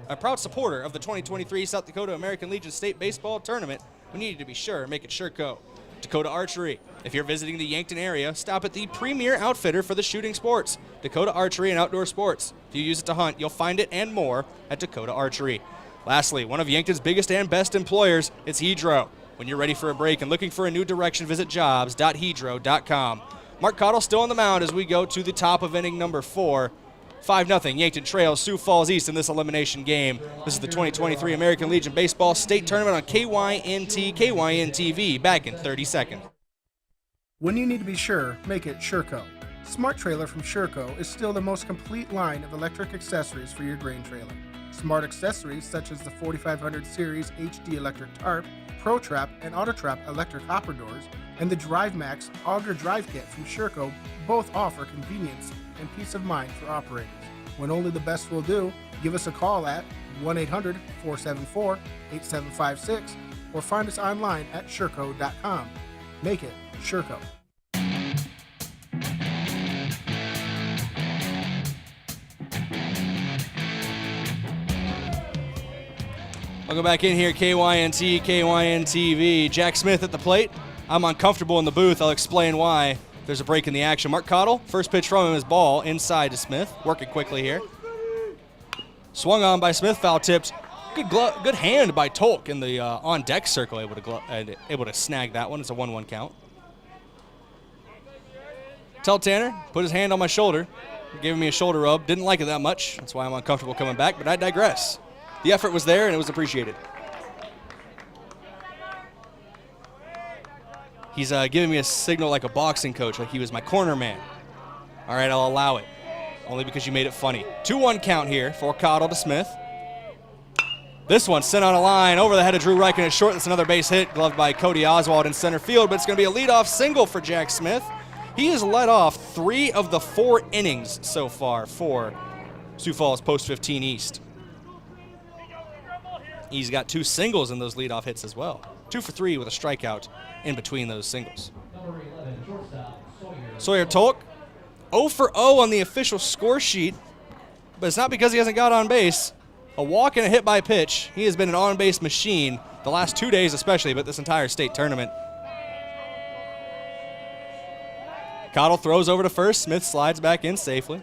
a proud supporter of the 2023 South Dakota American Legion State Baseball Tournament. We needed to be sure, make it Shurco. Dakota Archery. If you're visiting the Yankton area, stop at the premier outfitter for the shooting sports, Dakota Archery and Outdoor Sports. If you use it to hunt, you'll find it and more at Dakota Archery. Lastly, one of Yankton's biggest and best employers, it's Hedro. When you're ready for a break and looking for a new direction, visit jobs.hedro.com. Mark Cottle still on the mound as we go to the top of inning number 4. 5-0, Yankton trails Sioux Falls East in this elimination game. This is the 2023 American Legion Baseball State Tournament on KYN-TV, back in 30 seconds. When you need to be sure, make it Shurco. Smart Trailer from Shurco is still the most complete line of electric accessories for your grain trailer. Smart accessories such as the 4500 Series HD electric tarp, Pro Trap and Auto Trap electric hopper doors, and the Drive Max Auger Drive Kit from Shurco both offer convenience and peace of mind for operators. When only the best will do, give us a call at 1-800-474-8756 or find us online at shurco.com. Make it Shurco. Welcome back in here, KYNT, KYN-TV. Jack Smith at the plate. I'm uncomfortable in the booth. I'll explain why. There's a break in the action. Mark Cottle, first pitch from him is ball inside to Smith. Working quickly here. Swung on by Smith, foul tipped. Good hand by Tolk in the on-deck circle, able to snag that one. It's a 1-1 count. Tell Tanner, put his hand on my shoulder. Gave me a shoulder rub. Didn't like it that much. That's why I'm uncomfortable coming back, but I digress. The effort was there, and it was appreciated. He's giving me a signal like a boxing coach, like he was my corner man. All right, I'll allow it, only because you made it funny. 2-1 count here for Cottle to Smith. This one sent on a line over the head of Drew Riken at short. That's another base hit, gloved by Cody Oswald in center field, but it's going to be a leadoff single for Jack Smith. He has led off 3 of the 4 innings so far for Sioux Falls Post 15 East. He's got 2 singles in those leadoff hits as well. 2 for 3 with a strikeout in between those singles. Sawyer Tolk, 0 for 0 on the official score sheet, but it's not because he hasn't got on base. A walk and a hit by pitch. He has been an on-base machine the last 2 days especially, but this entire state tournament. Cottle throws over to first. Smith slides back in safely.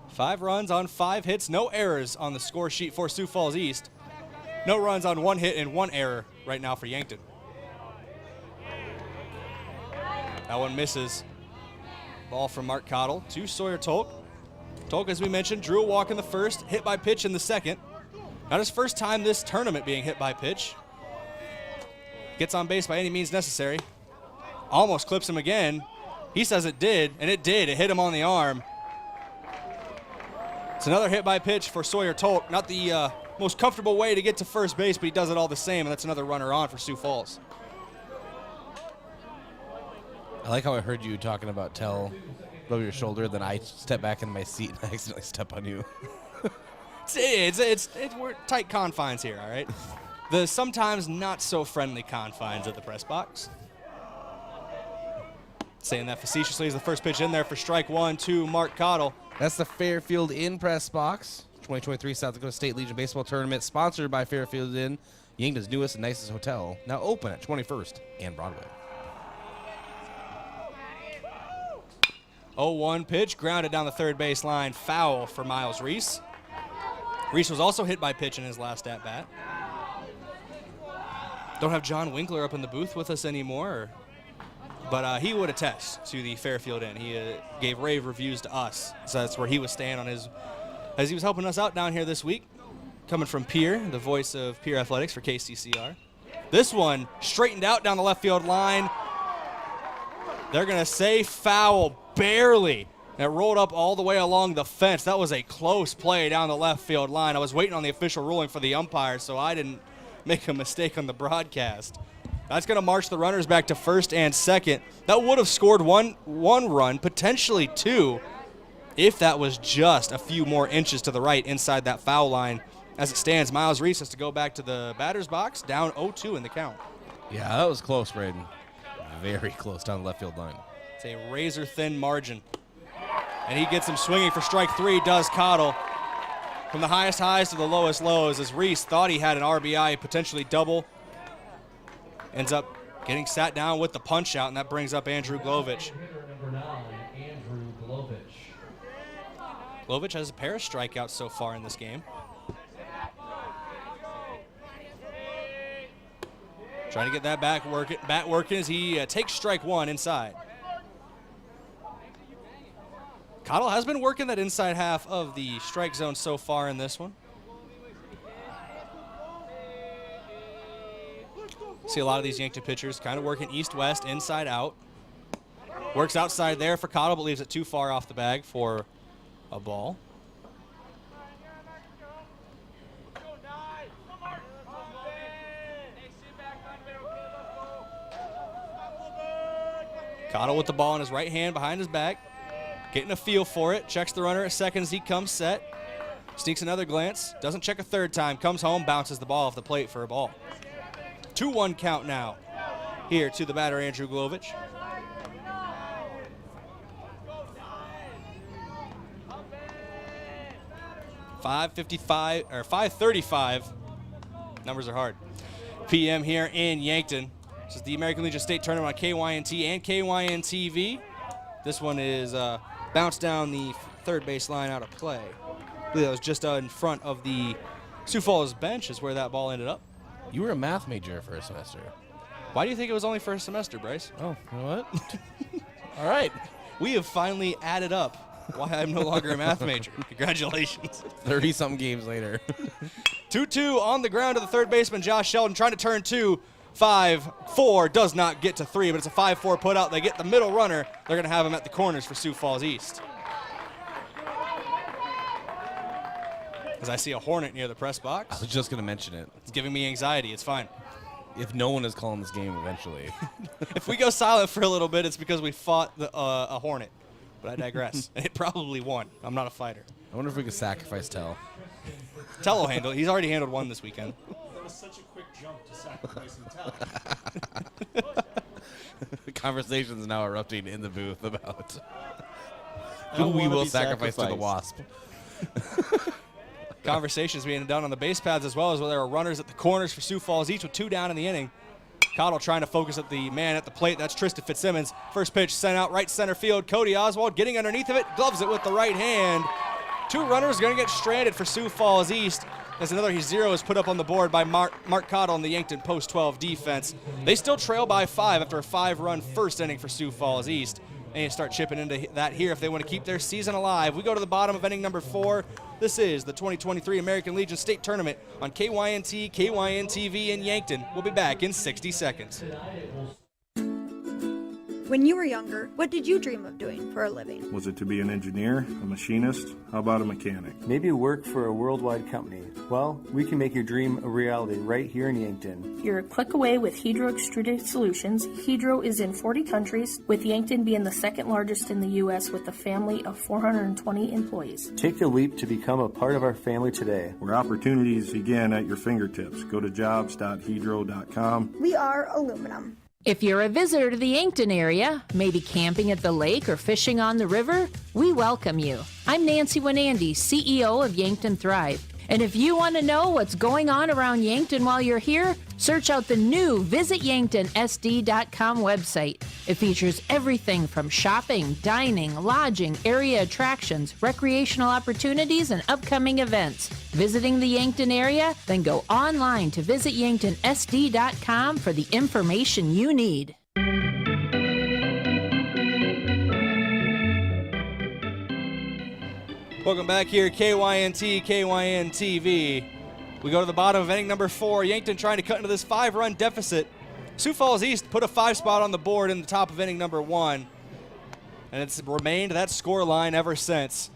Five runs on 5 hits, no errors on the score sheet for Sioux Falls East. No runs on 1 hit and 1 error right now for Yankton. That one misses. Ball from Mark Cottle to Sawyer Tolk. Tolk, as we mentioned, drew a walk in the first, hit by pitch in the second. Not his first time this tournament being hit by pitch. Gets on base by any means necessary. Almost clips him again. He says it did, and it did. It hit him on the arm. It's another hit by pitch for Sawyer Tolk. Not the most comfortable way to get to first base, but he does it all the same, and that's another runner on for Sioux Falls. I like how I heard you talking about Tell over your shoulder, then I step back in my seat and I accidentally step on you. We're tight confines here, all right? The sometimes not so friendly confines of the press box. Saying that facetiously is the first pitch in there for strike 1 to Mark Cottle. That's the Fairfield Inn press box. 2023 South Dakota State Legion Baseball Tournament, sponsored by Fairfield Inn, Yankton's newest and nicest hotel, now open at 21st and Broadway. 0-1 pitch, grounded down the third base line, foul for Miles Reese. Reese was also hit by pitch in his last at-bat. Don't have John Winkler up in the booth with us anymore, but he would attest to the Fairfield Inn. He gave rave reviews to us, so that's where he was staying on his, as he was helping us out down here this week. Coming from Pier, the voice of Pier Athletics for KCCR. This one straightened out down the left field line. They're going to say foul, barely. It rolled up all the way along the fence. That was a close play down the left field line. I was waiting on the official ruling for the umpire, so I didn't make a mistake on the broadcast. That's going to march the runners back to first and second. That would have scored one run, potentially two, if that was just a few more inches to the right inside that foul line. As it stands, Miles Reese has to go back to the batter's box, down 0-2 in the count. Yeah, that was close, Braden. Very close down the left field line. It's a razor-thin margin. And he gets him swinging for strike three, does Cottle. From the highest highs to the lowest lows, as Reese thought he had an RBI, potentially double. Ends up getting sat down with the punch out, and that brings up Andrew Glovich. Number 9, Andrew Glovich. Glovich has a pair of strikeouts so far in this game. Trying to get that bat working as he takes strike one inside. Cottle has been working that inside half of the strike zone so far in this one. See a lot of these Yankton pitchers kind of working east-west, inside out. Works outside there for Cottle, but leaves it too far off the bag for a ball. Cottle with the ball in his right hand behind his back. Getting a feel for it. Checks the runner at second as he comes set. Sneaks another glance. Doesn't check a third time. Comes home, bounces the ball off the plate for a ball. 2-1 count now here to the batter, Andrew Glovich. .535. Numbers are hard. PM here in Yankton. This is the American Legion State Tournament on KYNT and KYN-TV. This one is bounced down the third base line out of play. I believe that was just in front of the Sioux Falls bench is where that ball ended up. You were a math major first semester. Why do you think it was only first semester, Bryce? Oh, you know what? All right. We have finally added up why I'm no longer a math major. Congratulations. 30-something games later. 2-2 on the ground to the third baseman, Josh Sheldon, trying to turn two. 5-4 does not get to 3, but it's a 5-4 put out. They get the middle runner. They're going to have him at the corners for Sioux Falls East. As I see a hornet near the press box. I was just going to mention it. It's giving me anxiety. It's fine. If no one is calling this game eventually. If we go silent for a little bit, it's because we fought a hornet. But I digress. It probably won. I'm not a fighter. I wonder if we could sacrifice Tell. Tell will handle it. He's already handled one this weekend. That was such a quick jump to sacrificing Tell. Conversations now erupting in the booth about who we will sacrifice to the Wasp. Conversations being done on the base paths as well as where there are runners at the corners for Sioux Falls East with 2 down in the inning. Cottle trying to focus at the man at the plate. That's Tristan Fitzsimmons. First pitch sent out right center field. Cody Oswald getting underneath of it. Gloves it with the right hand. 2 runners going to get stranded for Sioux Falls East. As another zero is put up on the board by Mark Cottle in the Yankton post-12 defense. They still trail by 5 after a 5-run first inning for Sioux Falls East. They need to start chipping into that here if they want to keep their season alive. We go to the bottom of inning number 4. This is the 2023 American Legion State Tournament on KYNT, KYN-TV in Yankton. We'll be back in 60 seconds. When you were younger, what did you dream of doing for a living? Was it to be an engineer, a machinist? How about a mechanic? Maybe work for a worldwide company. Well, we can make your dream a reality right here in Yankton. You're a click away with Hedro Extruded Solutions. Hedro is in 40 countries, with Yankton being the second largest in the U.S. with a family of 420 employees. Take the leap to become a part of our family today. Where opportunities begin at your fingertips. Go to jobs.hedro.com. We are aluminum. If you're a visitor to the Yankton area, maybe camping at the lake or fishing on the river, we welcome you. I'm Nancy Winandy, CEO of Yankton Thrive. And if you want to know what's going on around Yankton while you're here, Search out the new visityanktonsd.com website. It features everything from shopping, dining, lodging, area attractions, recreational opportunities, and upcoming events. Visiting the Yankton area? Then go online to visityanktonsd.com for the information you need. Welcome back here, KYNT, KYN-TV. We go to the bottom of inning number 4. Yankton trying to cut into this 5-run deficit. Sioux Falls East put a 5 spot on the board in the top of inning number 1. And it's remained that score line ever since.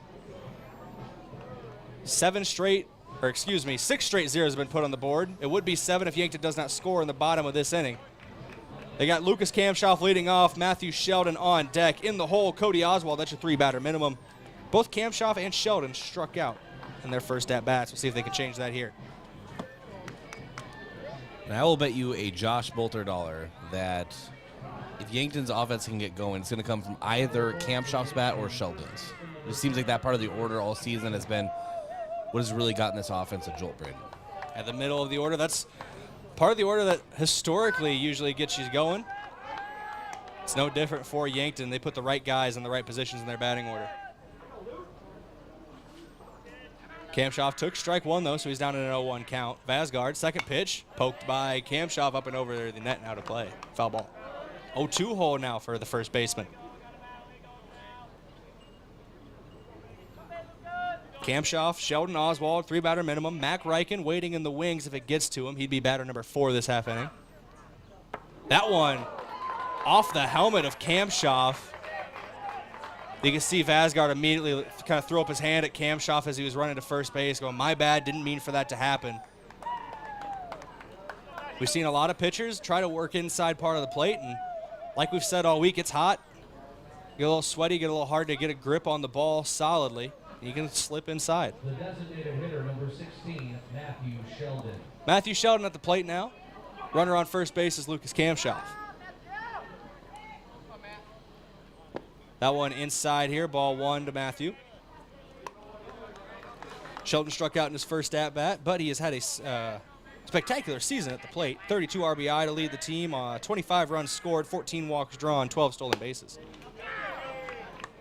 6 straight zeros have been put on the board. It would be 7 if Yankton does not score in the bottom of this inning. They got Lucas Kamshoff leading off, Matthew Sheldon on deck. In the hole, Cody Oswald, that's your 3-batter minimum. Both Kamshoff and Sheldon struck out in their first at-bats. We'll see if they can change that here. And I will bet you a Josh Bolter dollar that if Yankton's offense can get going, it's going to come from either Kamshoff's bat or Sheldon's. It seems like that part of the order all season has been what has really gotten this offense a jolt, Braden. At the middle of the order, that's part of the order that historically usually gets you going. It's no different for Yankton. They put the right guys in the right positions in their batting order. Kamshoff took strike 1, though, so he's down in an 0-1 count. Vasgard, second pitch, poked by Kamshoff up and over the net and out of play. Foul ball. 0-2 hole now for the first baseman. Kamshoff, Sheldon, Oswald, 3-batter minimum. Mac Reichen waiting in the wings if it gets to him. He'd be batter number 4 this half inning. That one off the helmet of Kamshoff. You can see Vasgard immediately kind of throw up his hand at Kamshoff as he was running to first base, going, my bad, didn't mean for that to happen. We've seen a lot of pitchers try to work inside part of the plate, and like we've said all week, it's hot. Get a little sweaty, get a little hard to get a grip on the ball solidly. You can slip inside. The designated hitter, number 16, Matthew Sheldon. Matthew Sheldon at the plate now. Runner on first base is Lucas Kamshoff. That one inside here, ball 1 to Matthew. Sheldon struck out in his first at-bat, but he has had a spectacular season at the plate. 32 RBI to lead the team, 25 runs scored, 14 walks drawn, 12 stolen bases.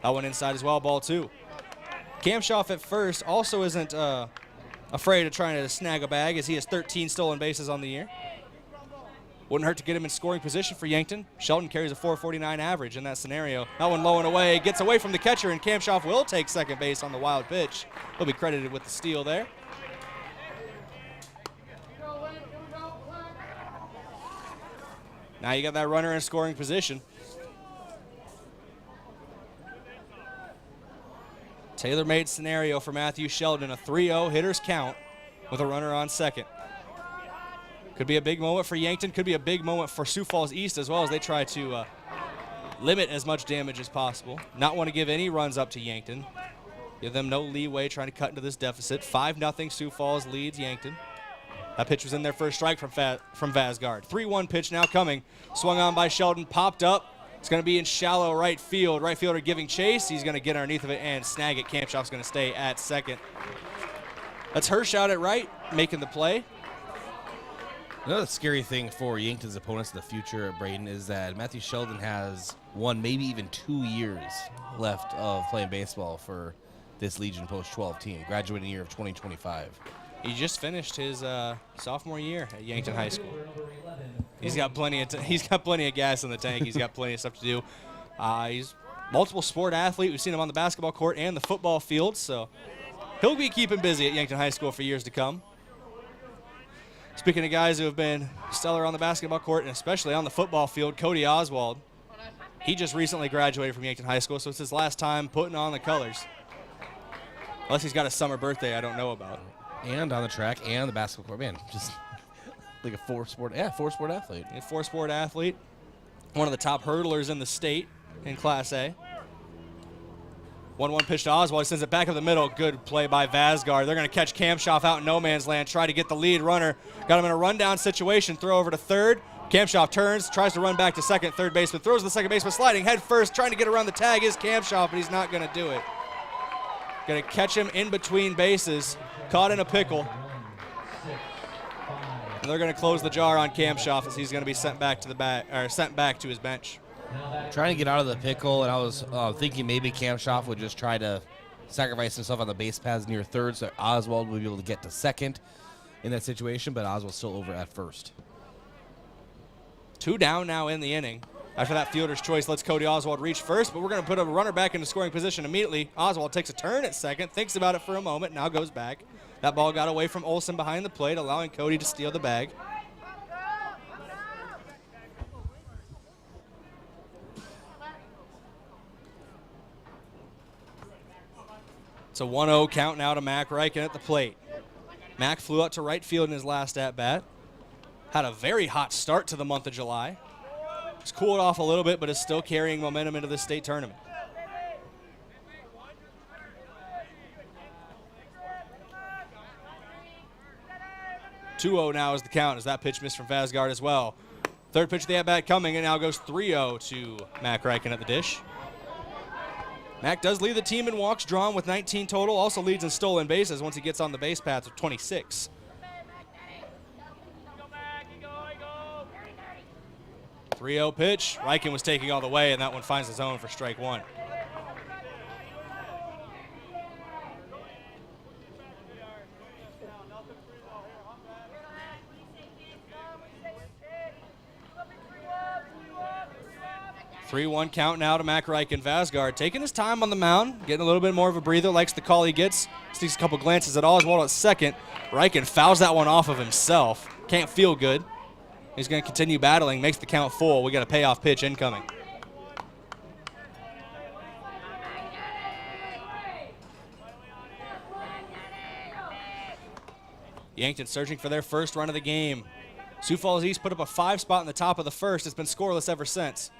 That one inside as well, ball 2. Kamshoff at first also isn't afraid of trying to snag a bag as he has 13 stolen bases on the year. Wouldn't hurt to get him in scoring position for Yankton. Sheldon carries a .449 average in that scenario. That one low and away, gets away from the catcher, and Kamshoff will take second base on the wild pitch. He'll be credited with the steal there. Now you got that runner in scoring position. Tailor-made scenario for Matthew Sheldon, a 3-0 hitter's count with a runner on second. Could be a big moment for Yankton, could be a big moment for Sioux Falls East as well as they try to limit as much damage as possible. Not want to give any runs up to Yankton. Give them no leeway trying to cut into this deficit. 5-0 Sioux Falls leads Yankton. That pitch was in their first strike from Vasgard. 3-1 pitch now coming. Swung on by Sheldon, popped up. It's going to be in shallow right field. Right fielder giving chase. He's going to get underneath of it and snag it. Kamshoff's going to stay at second. That's Hirsch out at right, making the play. Another scary thing for Yankton's opponents in the future, Braden, is that Matthew Sheldon has 1, maybe even 2 years left of playing baseball for this Legion Post-12 team, graduating year of 2025. He just finished his sophomore year at Yankton High School. He's got plenty of gas in the tank. He's got plenty of stuff to do. He's multiple sport athlete. We've seen him on the basketball court and the football field, so he'll be keeping busy at Yankton High School for years to come. Speaking of guys who have been stellar on the basketball court and especially on the football field, Cody Oswald. He just recently graduated from Yankton High School, so it's his last time putting on the colors. Unless he's got a summer birthday I don't know about. And on the track and the basketball court. Man, just like a four-sport athlete. A four-sport athlete. One of the top hurdlers in the state in Class A. 1-1 pitch to Oswald. He sends it back up the middle. Good play by Vasgard. They're going to catch Kamshoff out in no man's land. Try to get the lead runner. Got him in a rundown situation. Throw over to third. Kamshoff turns, tries to run back to second. Third baseman throws the second baseman sliding head first. Trying to get around the tag is Kamshoff, but he's not going to do it. Going to catch him in between bases. Caught in a pickle. they're going to close the jar on Kamshoff as he's going to be sent back to his bench. Trying to get out of the pickle, and I was thinking maybe Kamshoff would just try to sacrifice himself on the base paths near third so that Oswald would be able to get to second in that situation, but Oswald's still over at first. 2 down now in the inning. After that fielder's choice lets Cody Oswald reach first, but we're going to put a runner back into scoring position immediately. Oswald takes a turn at second, thinks about it for a moment, now goes back. That ball got away from Olsen behind the plate, allowing Cody to steal the bag. It's a 1-0 count now to Mac Reichen at the plate. Mac flew out to right field in his last at-bat. Had a very hot start to the month of July. It's cooled off a little bit, but is still carrying momentum into the state tournament. "2-0 now is the count as that pitch missed from Vasgard as well. Third pitch of the at-bat coming, and now goes 3-0 to Mac Reichen at the dish. Mac does lead the team in walks drawn with 19 total, also leads in stolen bases once he gets on the base paths with 26. 3-0 pitch. Reichen was taking all the way, and that one finds the zone for strike one. "3-1 count now to Mac Reichen. Vasgard taking his time on the mound, getting a little bit more of a breather, likes the call he gets. Takes a couple glances at Oswald at second. Reichen fouls that one off of himself. Can't feel good. He's going to continue battling, makes the count full. We got a payoff pitch incoming. Yankton searching for their first run of the game. Sioux Falls East put up a 5 spot in the top of the first. It's been scoreless ever since.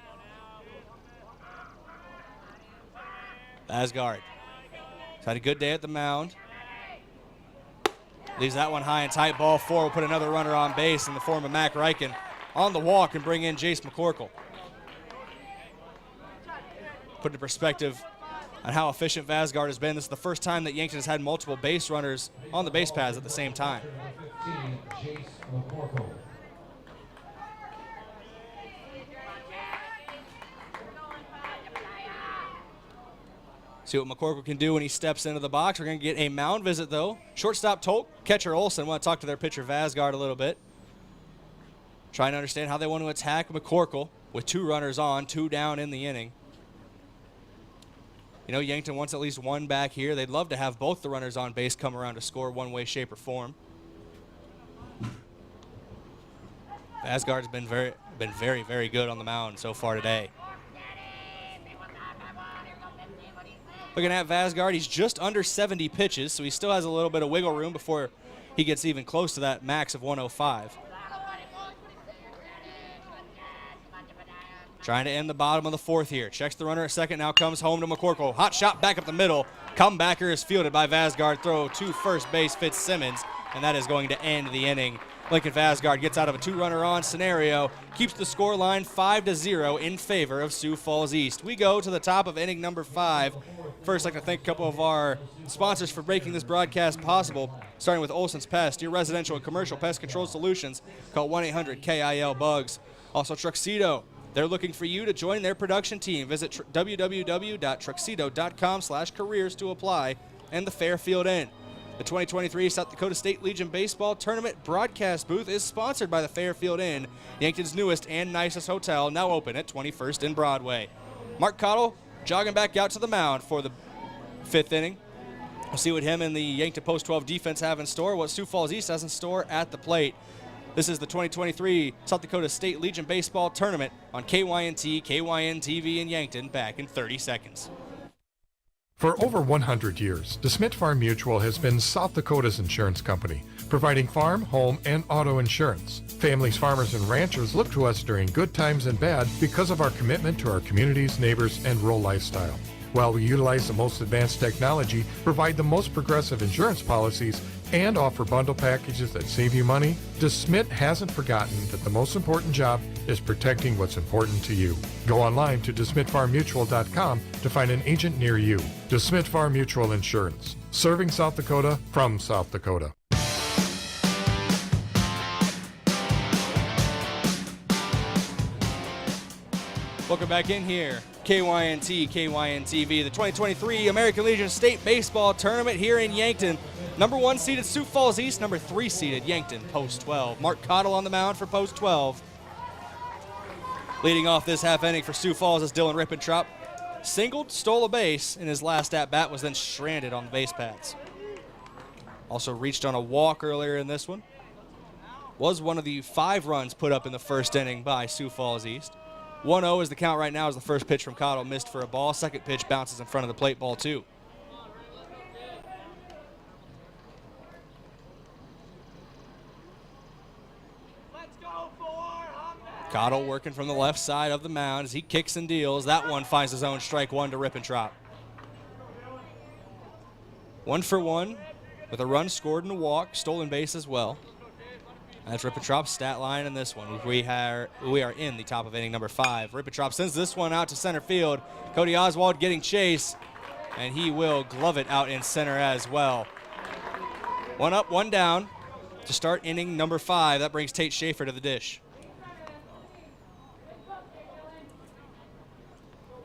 Vasgard has had a good day at the mound. Leaves that one high and tight. Ball 4 will put another runner on base in the form of Mac Reichen on the walk and bring in Jace McCorkle. Put into perspective on how efficient Vasgard has been. This is the first time that Yankton has had multiple base runners on the base paths at the same time. Jace McCorkle. See what McCorkle can do when he steps into the box. We're going to get a mound visit, though. Shortstop Tolk, catcher Olsen. Want to talk to their pitcher Vasgard a little bit. Trying to understand how they want to attack McCorkle with 2 runners on, 2 down in the inning. You know, Yankton wants at least 1 back here. They'd love to have both the runners on base come around to score one way, shape, or form. Vasgard's been very, very good on the mound so far today. Looking at Vasgard, he's just under 70 pitches, so he still has a little bit of wiggle room before he gets even close to that max of 105. Trying to end the bottom of the 4th here. Checks the runner at second, now comes home to McCorkle. Hot shot back up the middle. Comebacker is fielded by Vasgard. Throw to first base, Fitzsimmons, and that is going to end the inning. Lincoln Vasgard gets out of a 2-runner on scenario, keeps the score line 5-0 in favor of Sioux Falls East. We go to the top of inning number 5. First, I'd like to thank a couple of our sponsors for making this broadcast possible, starting with Olsen's Pest, your residential and commercial pest control solutions. Call 1-800-KIL-BUGS. Also, Truxedo. They're looking for you to join their production team. Visit www.truxedo.com/careers to apply. And the Fairfield Inn. The 2023 South Dakota State Legion Baseball Tournament broadcast booth is sponsored by the Fairfield Inn, Yankton's newest and nicest hotel, now open at 21st and Broadway. Mark Cottle jogging back out to the mound for the 5th inning. We'll see what him and the Yankton Post 12 defense have in store, what Sioux Falls East has in store at the plate. This is the 2023 South Dakota State Legion Baseball Tournament on KYNT, KYN-TV in Yankton, back in 30 seconds. For over 100 years, DeSmit Farm Mutual has been South Dakota's insurance company, providing farm, home, and auto insurance. Families, farmers, and ranchers look to us during good times and bad because of our commitment to our communities, neighbors, and rural lifestyle. While we utilize the most advanced technology, provide the most progressive insurance policies, and offer bundle packages that save you money, DeSmit hasn't forgotten that the most important job is protecting what's important to you. Go online to DeSmitFarmMutual.com to find an agent near you. DeSmit Farm Mutual Insurance, serving South Dakota from South Dakota. Welcome back in here. KYNT, KYNTV, the 2023 American Legion State Baseball Tournament here in Yankton. Number 1 seeded Sioux Falls East, number 3 seeded Yankton, post 12. Mark Cottle on the mound for post 12. Leading off this half inning for Sioux Falls is Dylan Rippentrop. Singled, stole a base in his last at-bat, was then stranded on the base paths. Also reached on a walk earlier in this one. Was one of the 5 runs put up in the first inning by Sioux Falls East. 1-0 is the count right now as the first pitch from Cottle missed for a ball. Second pitch bounces in front of the plate, ball 2. Cottle working from the left side of the mound as he kicks and deals. That one finds his own strike 1 to Rippentrop. 1 for 1 with a run scored and a walk, stolen base as well. That's Rippentrop's stat line in this one. We are in the top of inning number 5. Rippentrop sends this one out to center field. Cody Oswald getting chase, and he will glove it out in center as well. 1 up, 1 down to start inning number 5. That brings Tate Schaefer to the dish.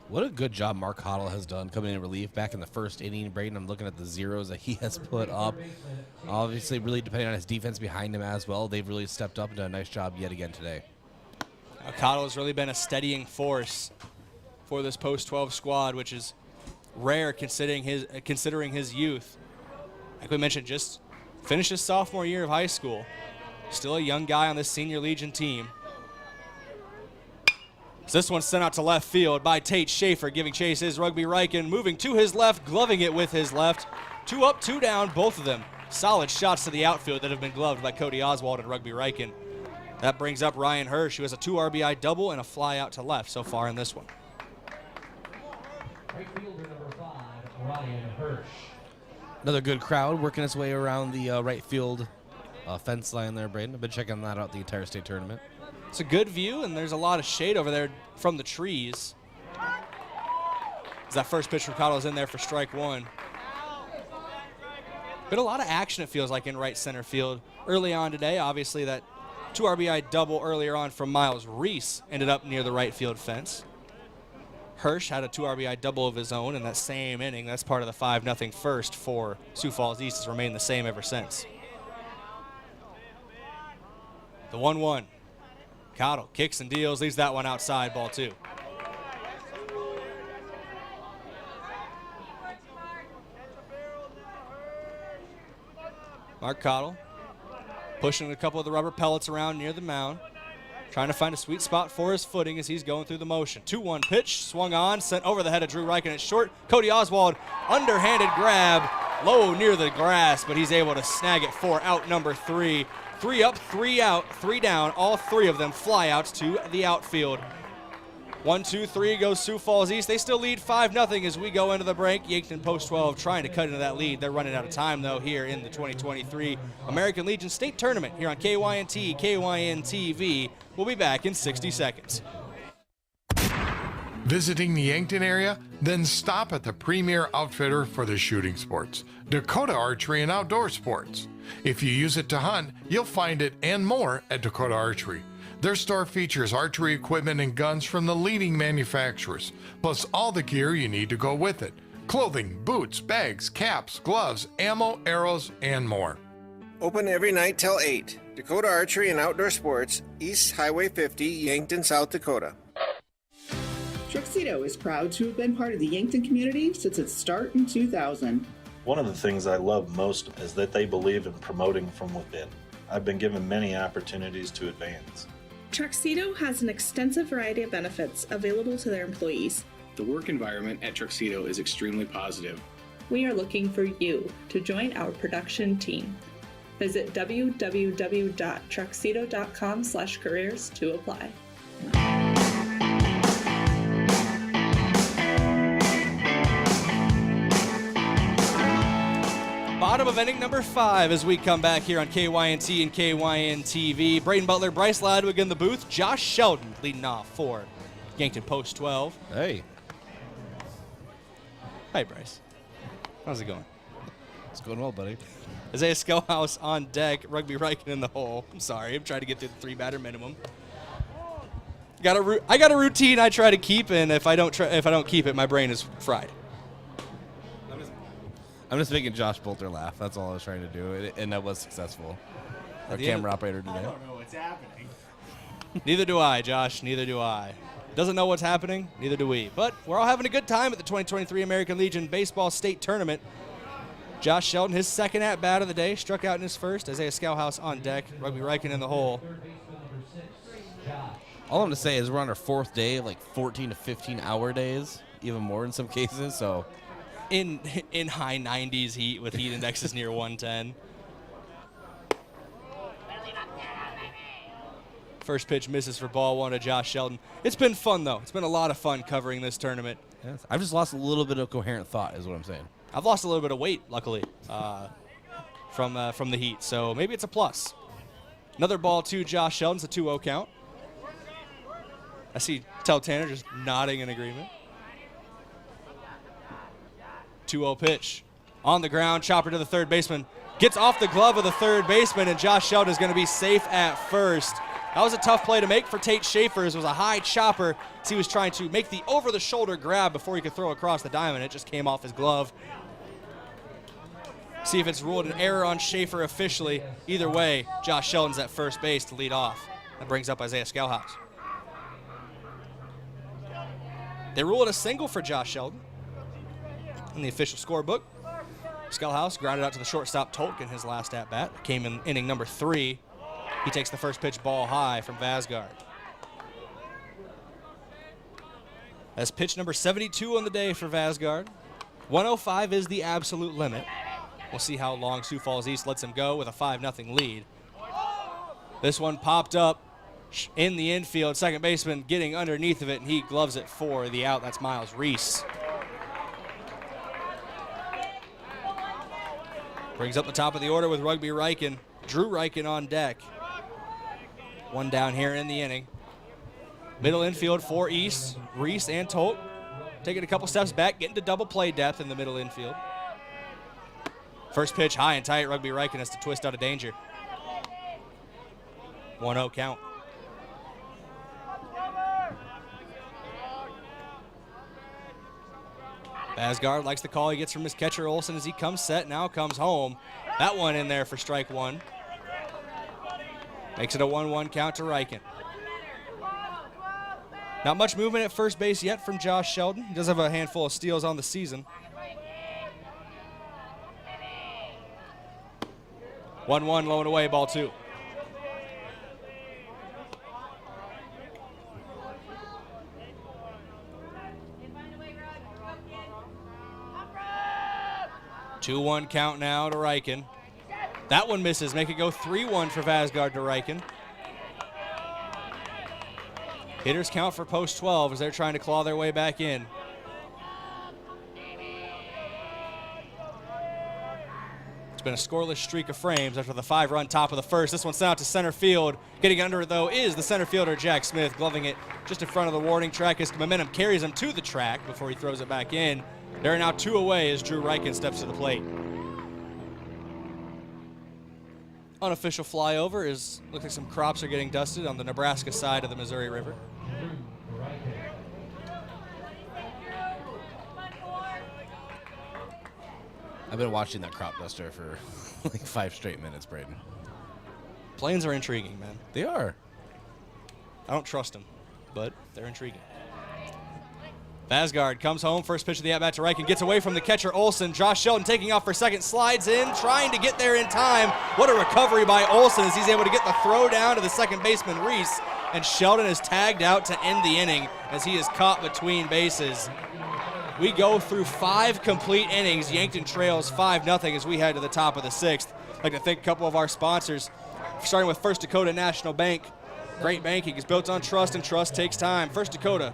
What a good job Mark Cottle has done coming in relief back in the first inning. Braden, I'm looking at the zeros that he has put up. Obviously, really depending on his defense behind him as well. They've really stepped up and done a nice job yet again today. Cottle has really been a steadying force for this post-12 squad, which is rare considering his youth. Like we mentioned, just finished his sophomore year of high school. Still a young guy on this senior Legion team. So this one's sent out to left field by Tate Schaefer, giving chase is Rugby Riken, moving to his left, gloving it with his left. 2 up, 2 down, both of them. Solid shots to the outfield that have been gloved by Cody Oswald and Rugby Riken. That brings up Ryan Hirsch, who has a 2 RBI double and a fly out to left so far in this one. Right fielder number 5, Ryan Hirsch. Another good crowd working its way around the right field fence line there, Braden. I've been checking that out the entire state tournament. It's a good view, and there's a lot of shade over there from the trees. As that first pitch from Cottle is in there for strike 1. Been a lot of action, it feels like, in right center field early on today. Obviously, that 2 RBI double earlier on from Miles Reese ended up near the right field fence. Hirsch had a 2 RBI double of his own in that same inning. That's part of the 5-0 first for Sioux Falls East. Has remained the same ever since. The 1-1. Cottle kicks and deals, leaves that one outside, ball 2. Mark Cottle pushing a couple of the rubber pellets around near the mound, trying to find a sweet spot for his footing as he's going through the motion. 2-1 pitch, swung on, sent over the head of Drew Riken at short. Cody Oswald, underhanded grab, low near the grass, but he's able to snag it for out number 3. 3 up, 3 out, 3 down. All 3 of them flyouts to the outfield. 1, 2, 3 goes Sioux Falls East. They still lead 5-0 as we go into the break. Yankton post 12 trying to cut into that lead. They're running out of time, though, here in the 2023 American Legion State Tournament here on KYNT, KYN-TV. We'll be back in 60 seconds. Visiting the Yankton area? Then stop at the premier outfitter for the shooting sports, Dakota Archery and Outdoor Sports. If you use it to hunt, you'll find it and more at Dakota Archery. Their store features archery equipment and guns from the leading manufacturers, plus all the gear you need to go with it. Clothing, boots, bags, caps, gloves, ammo, arrows, and more. Open every night till 8. Dakota Archery and Outdoor Sports, East Highway 50, Yankton, South Dakota. Truxedo is proud to have been part of the Yankton community since its start in 2000. One of the things I love most is that they believe in promoting from within. I've been given many opportunities to advance. Truxedo has an extensive variety of benefits available to their employees. The work environment at Truxedo is extremely positive. We are looking for you to join our production team. Visit www.truxedo.com/careers to apply. Bottom of inning number 5 as we come back here on KYNT and KYN-TV. Braden Butler, Bryce Ladwig in the booth. Josh Sheldon leading off for Yankton Post 12. Hey. Hi, Bryce. How's it going? It's going well, buddy. Isaiah Skellhouse on deck. Rugby Riken in the hole. I'm sorry. I'm trying to get through the 3-batter minimum. I got a routine I try to keep, and if I don't keep it, my brain is fried. I'm just making Josh Bolter laugh. That's all I was trying to do, and that was successful. Our camera operator today. I don't know what's happening. Neither do I, Josh. Neither do I. Doesn't know what's happening. Neither do we. But we're all having a good time at the 2023 American Legion Baseball State Tournament. Josh Shelton, his second at-bat of the day, struck out in his first. Isaiah Scowhouse on deck. Rugby Riken in the hole. All I'm going to say is we're on our fourth day of like 14 to 15-hour days, even more in some cases. So, in high 90s heat with heat indexes near 110. First pitch misses for ball one to Josh Shelton. It's been fun, though. It's been a lot of fun covering this tournament. Yes. I've just lost a little bit of coherent thought is what I'm saying. I've lost a little bit of weight, luckily, from the heat. So maybe it's a plus. Another ball to Josh Shelton. It's a 2-0 count. I see Tel Tanner just nodding in agreement. 2-0 pitch. On the ground, chopper to the third baseman. Gets off the glove of the third baseman, and Josh Shelton is going to be safe at first. That was a tough play to make for Tate Schaefer. It was a high chopper as he was trying to make the over-the-shoulder grab before he could throw across the diamond. It just came off his glove. See if it's ruled an error on Schaefer officially. Either way, Josh Shelton's at first base to lead off. That brings up Isaiah Scowhouse. They rule it a single for Josh Shelton in the official scorebook. Scowhouse grounded out to the shortstop Tolk in his last at-bat. Came in inning number 3. He takes the first pitch ball high from Vasgard. That's pitch number 72 on the day for Vasgard. 105 is the absolute limit. We'll see how long Sioux Falls East lets him go with a 5-0 lead. This one popped up in the infield. Second baseman getting underneath of it, and he gloves it for the out. That's Miles Reese. Brings up the top of the order with Rugby Riken. Drew Riken on deck. One down here in the inning. Middle infield for East. Reese and Tolt taking a couple steps back, getting to double play depth in the middle infield. First pitch high and tight. Rugby Riken has to twist out of danger. 1-0 count. Vasgard likes the call he gets from his catcher Olsen as he comes set, now comes home. That one in there for strike one. Makes it a 1-1 count to Riken. Not much movement at first base yet from Josh Shelton. He does have a handful of steals on the season. 1-1, low and away, ball 2. Two-1 count now to Riken. That one misses. Make it go 3-1 for Vasgard to Riken. Hitters count for post 12 as they're trying to claw their way back in. It's been a scoreless streak of frames after the 5-run top of the first. This one's sent out to center field. Getting under it, though, is the center fielder, Jack Smith, gloving it just in front of the warning track as momentum carries him to the track before he throws it back in. They're now 2 away as Drew Riken steps to the plate. Unofficial flyover is, looks like some crops are getting dusted on the Nebraska side of the Missouri River. I've been watching that crop duster for like 5 straight minutes, Braden. Planes are intriguing, man. They are. I don't trust them, but they're intriguing. Vasgard comes home, first pitch of the at-bat to Riken, gets away from the catcher Olsen. Josh Shelton taking off for second, slides in, trying to get there in time. What a recovery by Olsen as he's able to get the throw down to the second baseman Reese, and Shelton is tagged out to end the inning as he is caught between bases. We go through 5 complete innings. Yankton trails 5-0 as we head to the top of the 6th. I'd like to thank a couple of our sponsors, starting with First Dakota National Bank. Great banking is built on trust, and trust takes time. First Dakota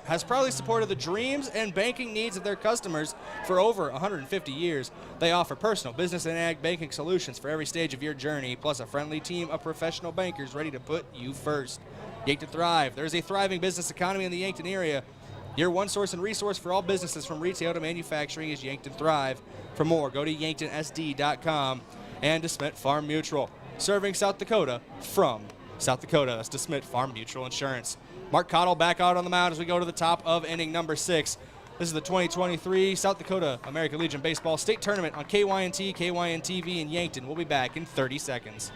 has proudly supported the dreams and banking needs of their customers for over 150 years. They offer personal, business, and ag banking solutions for every stage of your journey, plus a friendly team of professional bankers ready to put you first. Yankton Thrive. There is a thriving business economy in the Yankton area. Your one source and resource for all businesses from retail to manufacturing is Yankton Thrive. For more, go to yanktonsd.com. And DeSmet Farm Mutual, serving South Dakota from South Dakota. That's DeSmet Farm Mutual Insurance. Mark Cottle back out on the mound as we go to the top of inning number 6. This is the 2023 South Dakota American Legion Baseball State Tournament on KYNT, KYN-TV in Yankton. We'll be back in 30 seconds.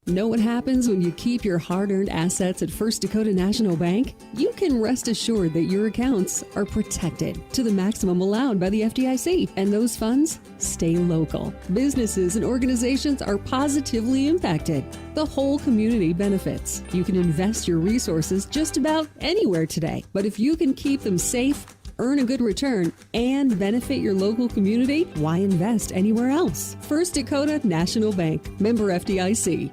Know what happens when you keep your hard-earned assets at First Dakota National Bank? You can rest assured that your accounts are protected to the maximum allowed by the FDIC, and those funds stay local. Businesses and organizations are positively impacted. The whole community benefits. You can invest your resources just about anywhere today, but if you can keep them safe, earn a good return, and benefit your local community, why invest anywhere else? First Dakota National Bank, member FDIC.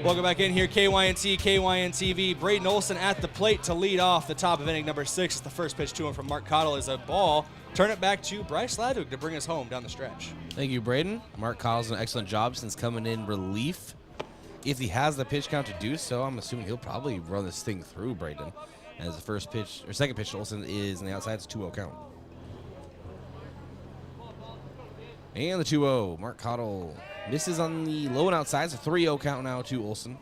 Welcome back in here, KYNT, KYN-TV. Braden Olsen at the plate to lead off the top of inning number 6. It's the first pitch to him from Mark Cottle is a ball. Turn it back to Bryce Ladug to bring us home down the stretch. Thank you, Braden. Mark Cottle's done an excellent job since coming in relief. If he has the pitch count to do so, I'm assuming he'll probably run this thing through Braden. As the first pitch, or second pitch to Olsen is on the outside, it's a 2-0 count. And the 2-0, Mark Cottle misses on the low and outside. It's a 3-0 count now to Olsen.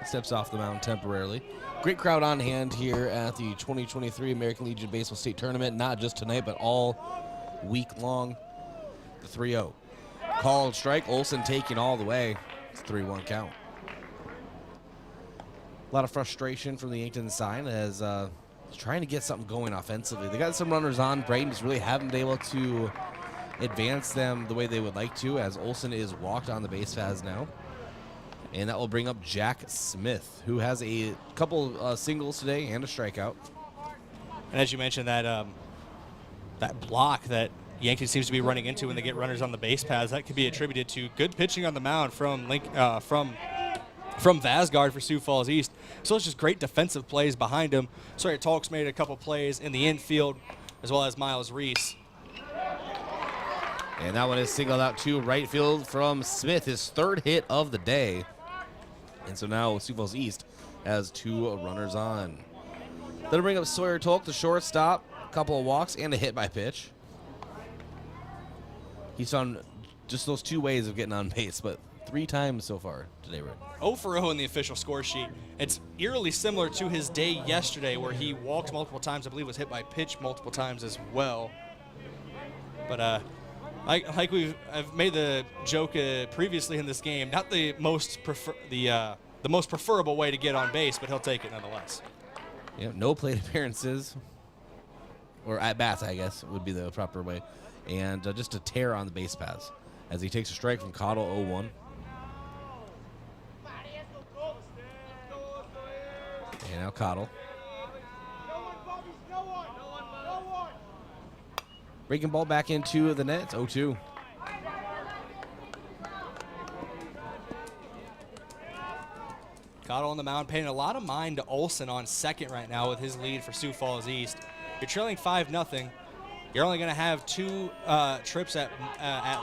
Steps off the mound temporarily. Great crowd on hand here at the 2023 American Legion Baseball State Tournament, not just tonight, but all week long. The 3-0. Called strike, Olsen taking all the way. It's a 3-1 count. A lot of frustration from the Yankton side as trying to get something going offensively. They got some runners on. Braden just really haven't been able to advance them the way they would like to, as Olsen is walked on the base paths now. And that will bring up Jack Smith, who has a couple singles today and a strikeout. And as you mentioned, that that block that Yankton seems to be running into when they get runners on the base paths, that could be attributed to good pitching on the mound from Vasgard for Sioux Falls East. So it's just great defensive plays behind him. Sawyer Tolks made a couple plays in the infield, as well as Miles Reese. And that one is singled out to right field from Smith, his third hit of the day. And so now Sioux Falls East has 2 runners on. That'll bring up Sawyer Tolk, the shortstop, a couple of walks and a hit by pitch. He's found just those 2 ways of getting on base, but 3 times so far today, Red. 0 for 0 in the official score sheet. It's eerily similar to his day yesterday where he walked multiple times, I believe was hit by pitch multiple times as well. But I've made the joke previously in this game, not the most preferable way to get on base, but he'll take it nonetheless. Yeah, no plate appearances, or at bats, I guess would be the proper way, and just a tear on the base paths as he takes a strike from Cottle 0-1. And now Cottle. Breaking ball back into the net. It's 0-2. Cottle on the mound, paying a lot of mind to Olsen on second right now with his lead for Sioux Falls East. You're trailing 5-0. You're only going to have 2 trips at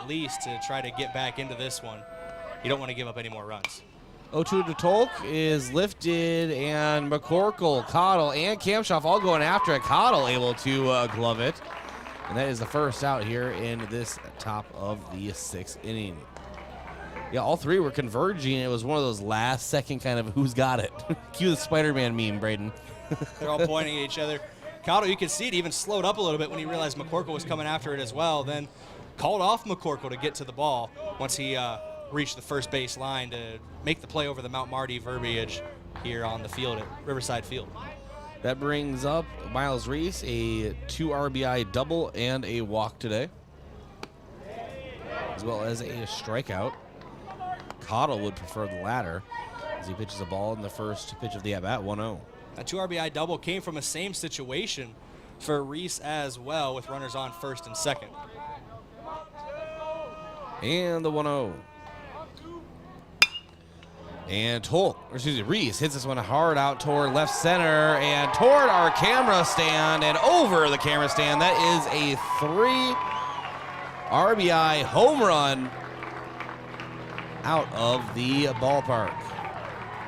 least to try to get back into this one. You don't want to give up any more runs. 0-2 to Tolk is lifted, and McCorkle, Cottle, and Kamshoff all going after it. Cottle able to glove it. And that is the first out here in this top of the 6th inning. Yeah, all 3 were converging. It was one of those last-second kind of who's got it. Cue the Spider-Man meme, Braden. They're all pointing at each other. Cottle, you can see it even slowed up a little bit when he realized McCorkle was coming after it as well. Then called off McCorkle to get to the ball once he reached the first base line to make the play over the Mount Marty verbiage here on the field at Riverside Field. That brings up Miles Reese, a 2 RBI double and a walk today, as well as a strikeout. Cottle would prefer the latter as he pitches a ball in the first pitch of the at-bat, 1-0. A 2 RBI double came from a same situation for Reese as well, with runners on first and second. And the 1-0. And Reese hits this one hard out toward left center and toward our camera stand and over the camera stand. That is a 3 RBI home run out of the ballpark.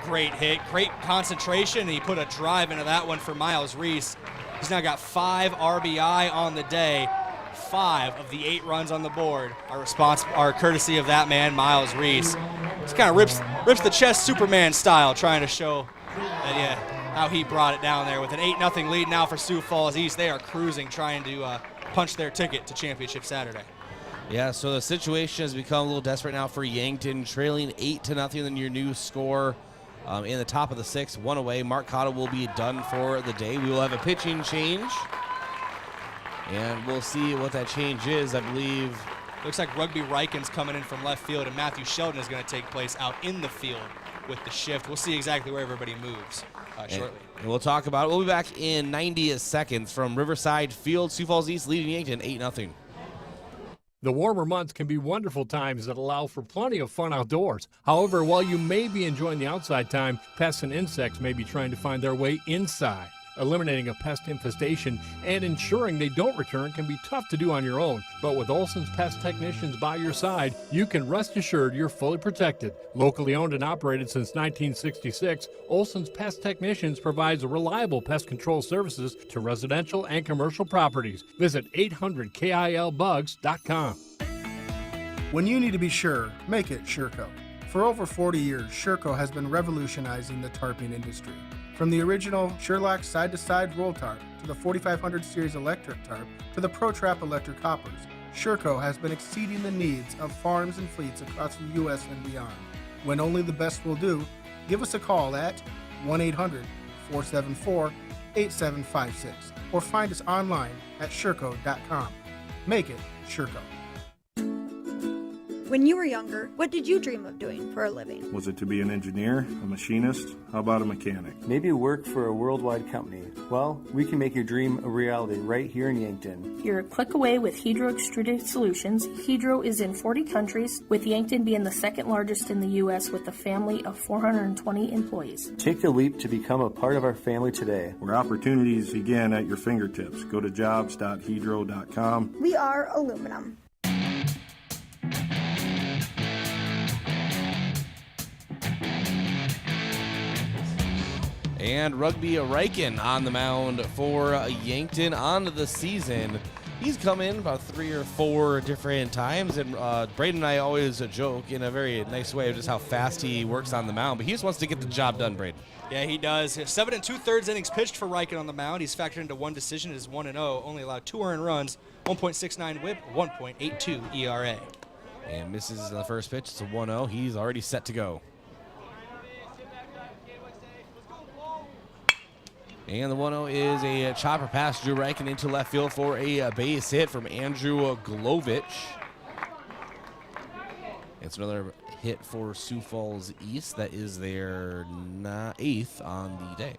Great hit, great concentration. He put a drive into that one for Miles Reese. He's now got 5 RBI on the day. 5 of the 8 runs on the board are courtesy of that man, Miles Reese. Just kind of rips the chest Superman style, trying to show that, how he brought it down there with an 8-0 lead now for Sioux Falls East. They are cruising, trying to punch their ticket to championship Saturday. Yeah, so the situation has become a little desperate now for Yankton, trailing 8-0 in your new score. In the top of the 6th, 1 away. Mark Cotto will be done for the day. We will have a pitching change, and we'll see what that change is. I believe looks like Rugby Ryken's coming in from left field, and Matthew Sheldon is going to take place out in the field with the shift. We'll see exactly where everybody moves shortly. And we'll talk about it. We'll be back in 90 seconds from Riverside Field. Sioux Falls East leading Yankton 8-0. The warmer months can be wonderful times that allow for plenty of fun outdoors. However, while you may be enjoying the outside time, pests and insects may be trying to find their way inside. Eliminating a pest infestation and ensuring they don't return can be tough to do on your own. But with Olsen's pest technicians by your side, you can rest assured you're fully protected. Locally owned and operated since 1966, Olsen's pest technicians provides reliable pest control services to residential and commercial properties. Visit 800KILBugs.com. When you need to be sure, make it Shurco. For over 40 years, Shurco has been revolutionizing the tarping industry. From the original Sherlock side-to-side roll tarp to the 4500 series electric tarp to the ProTrap electric hoppers, Shurco has been exceeding the needs of farms and fleets across the U.S. and beyond. When only the best will do, give us a call at 1-800-474-8756 or find us online at Shurco.com. Make it Shurco. When you were younger, what did you dream of doing for a living? Was it to be an engineer, a machinist? How about a mechanic? Maybe work for a worldwide company. Well, we can make your dream a reality right here in Yankton. You're a click away with Hedro Extruded Solutions. Hedro is in 40 countries, with Yankton being the second largest in the U.S. with a family of 420 employees. Take the leap to become a part of our family today. Where opportunities begin at your fingertips. Go to jobs.hedro.com. We are aluminum. And Rugby Ryken on the mound for Yankton on the season. He's come in about 3 or 4 different times, and Braden and I always joke in a very nice way of just how fast he works on the mound, but he just wants to get the job done, Braden. Yeah, he does. 7 2/3 innings pitched for Ryken on the mound. He's factored into 1 decision. Is 1-0, only allowed 2 earned runs, 1.69 WHIP, 1.82 ERA. And misses on the first pitch. It's a 1-0. He's already set to go. And the 1-0 is a chopper pass. Drew Ryken into left field for a base hit from Andrew Glovich. It's another hit for Sioux Falls East. That is their 8th on the day.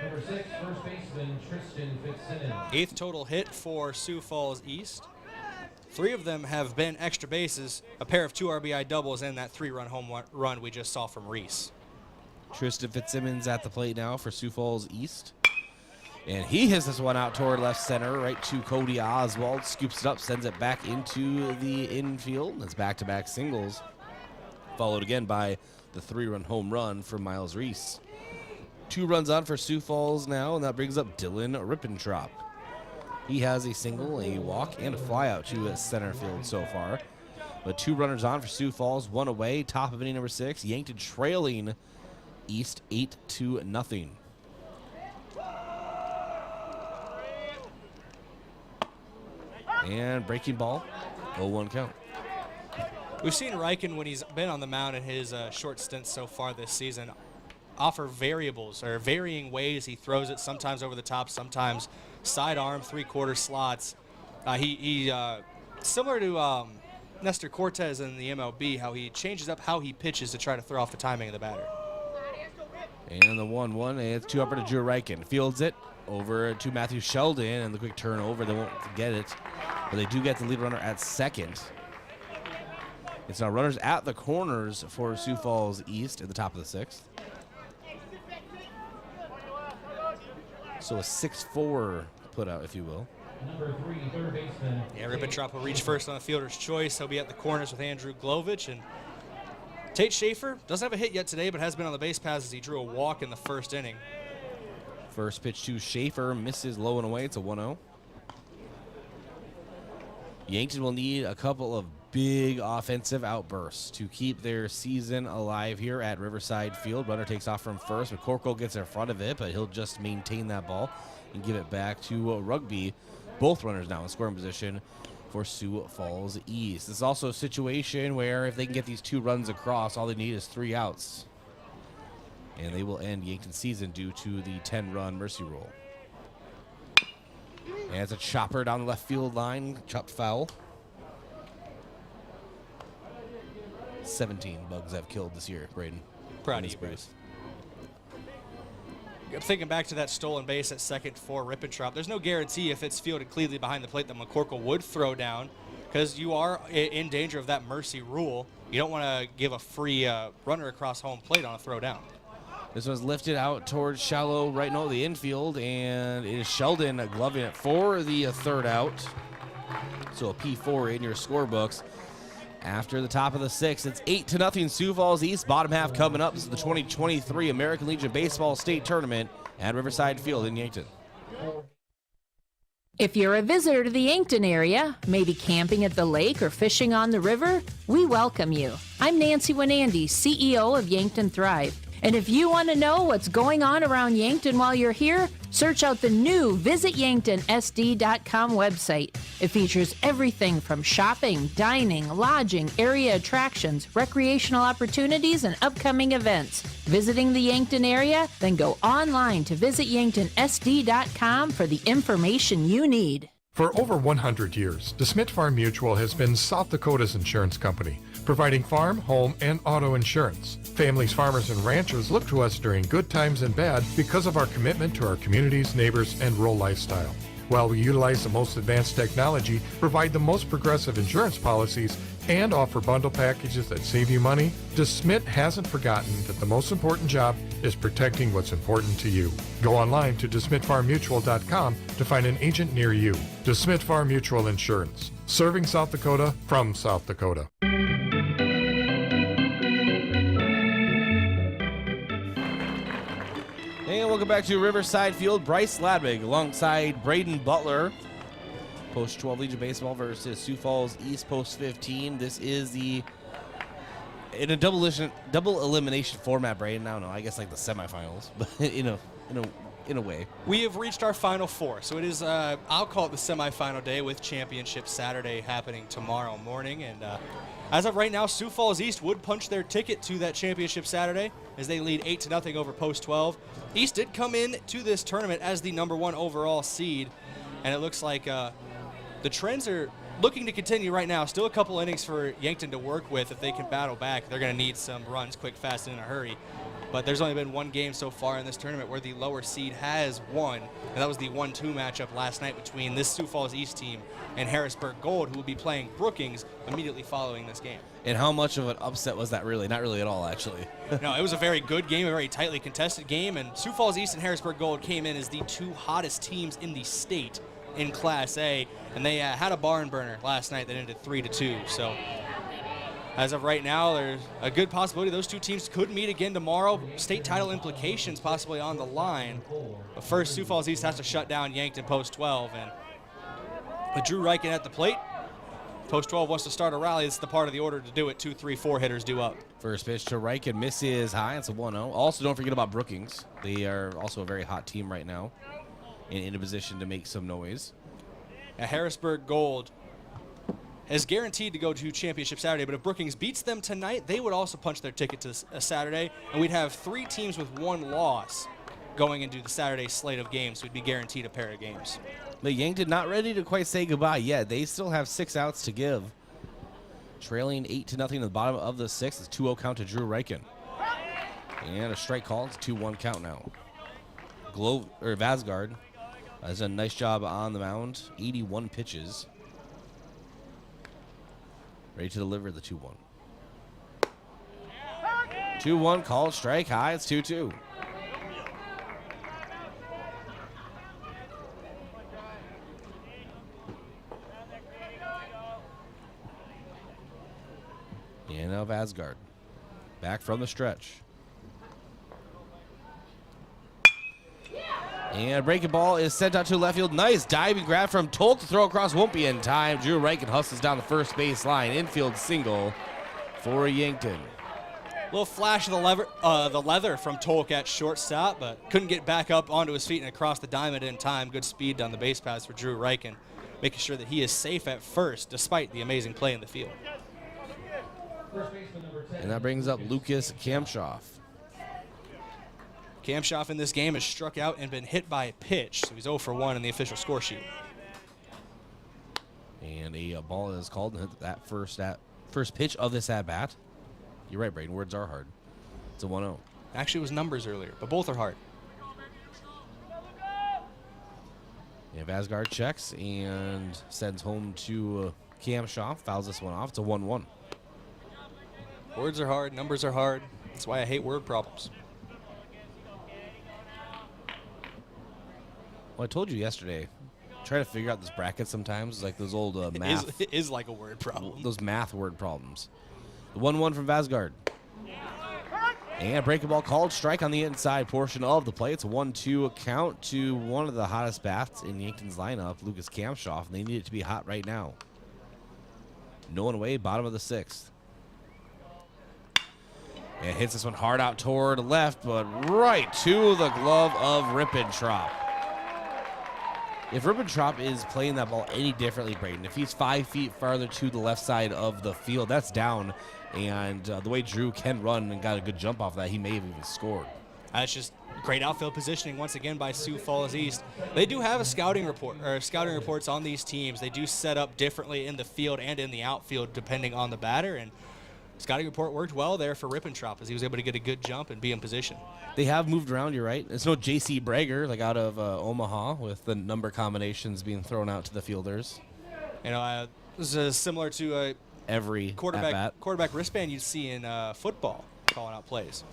Number 6, first baseman Tristan Fitzsimmons. 8th total hit for Sioux Falls East. 3 of them have been extra bases, a pair of 2 RBI doubles, and that 3-run home run we just saw from Reese. Tristan Fitzsimmons at the plate now for Sioux Falls East. And he hits this one out toward left center, right to Cody Oswald. Scoops it up, sends it back into the infield. That's back-to-back singles. Followed again by the 3-run home run from Miles Reese. 2 runs on for Sioux Falls now, and that brings up Dylan Rippentrop. He has a single, a walk, and a flyout to center field so far. But 2 runners on for Sioux Falls, 1 away. Top of inning number 6. Yankton trailing East 8-0. And breaking ball, 0-1 count. We've seen Ryken, when he's been on the mound in his short stints so far this season, offer variables or varying ways he throws it, sometimes over the top, sometimes sidearm, 3/4 slots. He similar to Nestor Cortez in the MLB, how he changes up how he pitches to try to throw off the timing of the batter. And the 1-1, it's 2 upper to Drew Ryken. Fields it over to Matthew Sheldon, and the quick turnover. They won't get it, but they do get the lead runner at second. It's now runners at the corners for Sioux Falls East at the top of the 6th. So a 6-4 put out, if you will. Number 3, third baseman. Yeah, Rippentrop will reach first on the fielder's choice. He'll be at the corners with Andrew Glovich, and Tate Schaefer doesn't have a hit yet today, but has been on the base paths as he drew a walk in the first inning. First pitch to Schaefer, misses low and away. It's a 1-0. Yankton will need a couple of big offensive outbursts to keep their season alive here at Riverside Field. Runner takes off from first. McCorkle gets in front of it, but he'll just maintain that ball and give it back to Rugby. Both runners now in scoring position for Sioux Falls East. This is also a situation where if they can get these 2 runs across, all they need is 3 outs. And they will end Yankton's season due to the 10-run mercy rule. And it's a chopper down the left field line, chopped foul. 17 bugs I've killed this year, Braden. Proud of you, Bruce. I'm thinking back to that stolen base at second for Rippentrop. There's no guarantee if it's fielded cleanly behind the plate that McCorkle would throw down, because you are in danger of that mercy rule. You don't want to give a free runner across home plate on a throw down. This one's lifted out towards shallow right now the infield, and it is Sheldon gloving it for the 3rd out. So a P4 in your scorebooks. After the top of the 6th, it's 8-0 Sioux Falls East. Bottom half coming up. This is the 2023 American Legion Baseball State Tournament at Riverside Field in Yankton. If you're a visitor to the Yankton area, maybe camping at the lake or fishing on the river, we welcome you. I'm Nancy Winandy, CEO of Yankton Thrive. And if you want to know what's going on around Yankton while you're here, search out the new visityanktonsd.com website. It features everything from shopping, dining, lodging, area attractions, recreational opportunities, and upcoming events. Visiting the Yankton area? Then go online to visityanktonsd.com for the information you need. For over 100 years, DeSmit Farm Mutual has been South Dakota's insurance company, providing farm, home, and auto insurance. Families, farmers, and ranchers look to us during good times and bad because of our commitment to our communities, neighbors, and rural lifestyle. While we utilize the most advanced technology, provide the most progressive insurance policies, and offer bundle packages that save you money, DeSmit hasn't forgotten that the most important job is protecting what's important to you. Go online to DeSmitFarmMutual.com to find an agent near you. DeSmit Farm Mutual Insurance, serving South Dakota from South Dakota. And welcome back to Riverside Field. Bryce Ladwig alongside Braden Butler. Post 12 Legion Baseball versus Sioux Falls East Post 15. This is in a double elimination format, Braden. I don't know. I guess like the semifinals, but in a way. We have reached our Final Four, so it is. I'll call it the semifinal day with Championship Saturday happening tomorrow morning. And as of right now, Sioux Falls East would punch their ticket to that Championship Saturday as they lead 8-0 over Post 12. East did come in to this tournament as the #1 overall seed, and it looks like the trends are looking to continue right now. Still a couple innings for Yankton to work with. If they can battle back, they're going to need some runs quick, fast, and in a hurry. But there's only been one game so far in this tournament where the lower seed has won, and that was the 1-2 matchup last night between this Sioux Falls East team and Harrisburg Gold, who will be playing Brookings immediately following this game. And how much of an upset was that really? Not really at all, actually. No, it was a very good game, a very tightly contested game, and Sioux Falls East and Harrisburg Gold came in as the 2 hottest teams in the state in Class A, and they had a barn burner last night that ended 3-2. So as of right now, there's a good possibility those 2 teams could meet again tomorrow. State title implications possibly on the line. But first, Sioux Falls East has to shut down Yankton Post 12, and with Drew Reichen at the plate, Post 12 wants to start a rally. It's the part of the order to do it. 2, 3, 4 hitters due up. First pitch to Reichen misses high. It's a 1-0. Also, don't forget about Brookings. They are also a very hot team right now and in a position to make some noise. Harrisburg Gold is guaranteed to go to Championship Saturday, but if Brookings beats them tonight, they would also punch their ticket to Saturday, and we'd have 3 teams with 1 loss going into the Saturday slate of games. So we'd be guaranteed a pair of games. But Yankton not ready to quite say goodbye yet. They still have 6 outs to give. Trailing 8-0 in the bottom of the 6th. It's 2-0 count to Drew Reichen. And a strike call. It's a 2-1 count now. Vasgard has done a nice job on the mound. 81 pitches. Ready to deliver the 2-1. 2-1 called, strike high. It's 2-2. And now Vasgard back from the stretch. And breaking ball is sent out to left field. Nice diving grab from Tolk to throw across. Won't be in time. Drew Reichen hustles down the first base line. Infield single for Yankton. Little flash of the leather from Tolk at shortstop, but couldn't get back up onto his feet and across the diamond in time. Good speed down the base pass for Drew Reichen, making sure that he is safe at first despite the amazing play in the field. And that brings up Lucas Kamshoff. Kamshoff in this game has struck out and been hit by a pitch, so he's 0 for 1 in the official score sheet. And a ball is called and hit that first pitch of this at bat. You're right, Braden. Words are hard. It's a 1-0. Actually, it was numbers earlier, but both are hard. And Vasgard checks and sends home to Kamshoff. Fouls this one off. It's a 1-1. Words are hard. Numbers are hard. That's why I hate word problems. Well, I told you yesterday, try to figure out this bracket sometimes. It's like those old math. It is like a word problem. Those math word problems. The 1-1 from Vasgard. And breaking ball called. Strike on the inside portion of the play. It's a 1-2 count to one of the hottest bats in Yankton's lineup, Lucas Kamshoff. And they need it to be hot right now. No one away, bottom of the 6th. And hits this one hard out toward left, but right to the glove of Rippentrop. If Ribbentrop is playing that ball any differently, Braden, if he's 5 feet farther to the left side of the field, that's down. And the way Drew can run and got a good jump off that, he may have even scored. That's just great outfield positioning once again by Sioux Falls East. They do have a scouting reports on these teams. They do set up differently in the field and in the outfield depending on the batter. And scouting report worked well there for Rippentrop as he was able to get a good jump and be in position. They have moved around, you're right. It's no J.C. Brager, like out of Omaha, with the number combinations being thrown out to the fielders. You know, this is similar to every quarterback wristband you'd see in football calling out plays.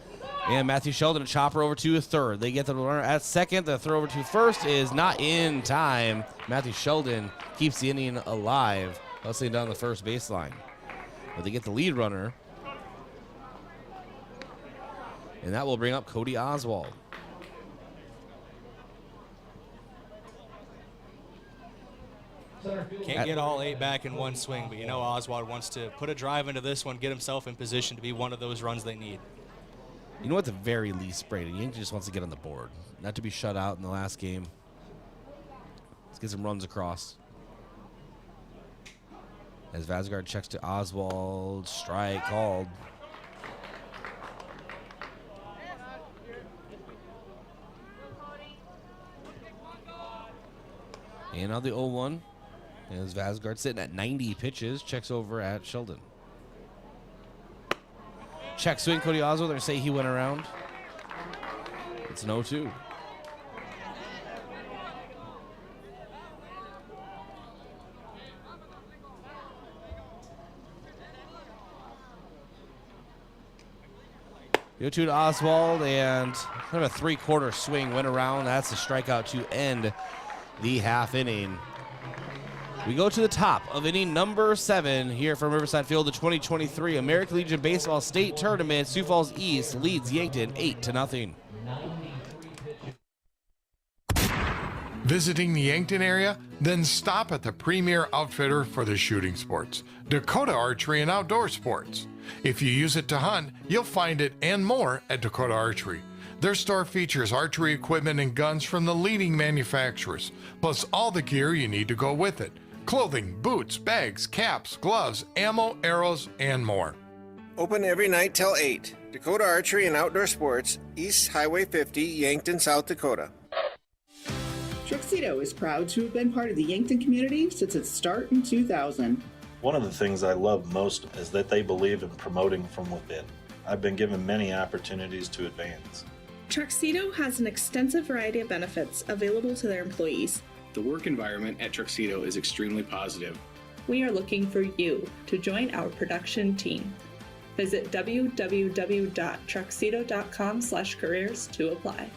And Matthew Sheldon, a chopper over to third. They get the runner at second. The throw over to first is not in time. Matthew Sheldon keeps the inning alive, hustling down the first baseline. But they get the lead runner. And that will bring up Cody Oswald. Can't get all 8 back in one swing, but you know Oswald wants to put a drive into this one, get himself in position to be one of those runs they need. You know, at the very least, Braden, Yankton just wants to get on the board. Not to be shut out in the last game. Let's get some runs across. As Vasgard checks to Oswald, strike called. And now the 0-1. As Vasgard sitting at 90 pitches, checks over at Sheldon. Check swing, Cody Oswald. They're say he went around. It's an 0-2. Go to Oswald, and kind of a 3/4 swing went around. That's a strikeout to end the half inning. We go to the top of inning number 7 here from Riverside Field, the 2023 American Legion Baseball State Tournament. Sioux Falls East leads Yankton 8-0. Visiting the Yankton area? Then stop at the premier outfitter for the shooting sports, Dakota Archery and Outdoor Sports. If you use it to hunt, you'll find it and more at Dakota Archery. Their store features archery equipment and guns from the leading manufacturers, plus all the gear you need to go with it. Clothing, boots, bags, caps, gloves, ammo, arrows, and more. Open every night till 8. Dakota Archery and Outdoor Sports, East Highway 50, Yankton, South Dakota. Truxedo is proud to have been part of the Yankton community since its start in 2000. One of the things I love most is that they believe in promoting from within. I've been given many opportunities to advance. Truxedo has an extensive variety of benefits available to their employees. The work environment at Truxedo is extremely positive. We are looking for you to join our production team. Visit www.truxedo.com/careers to apply.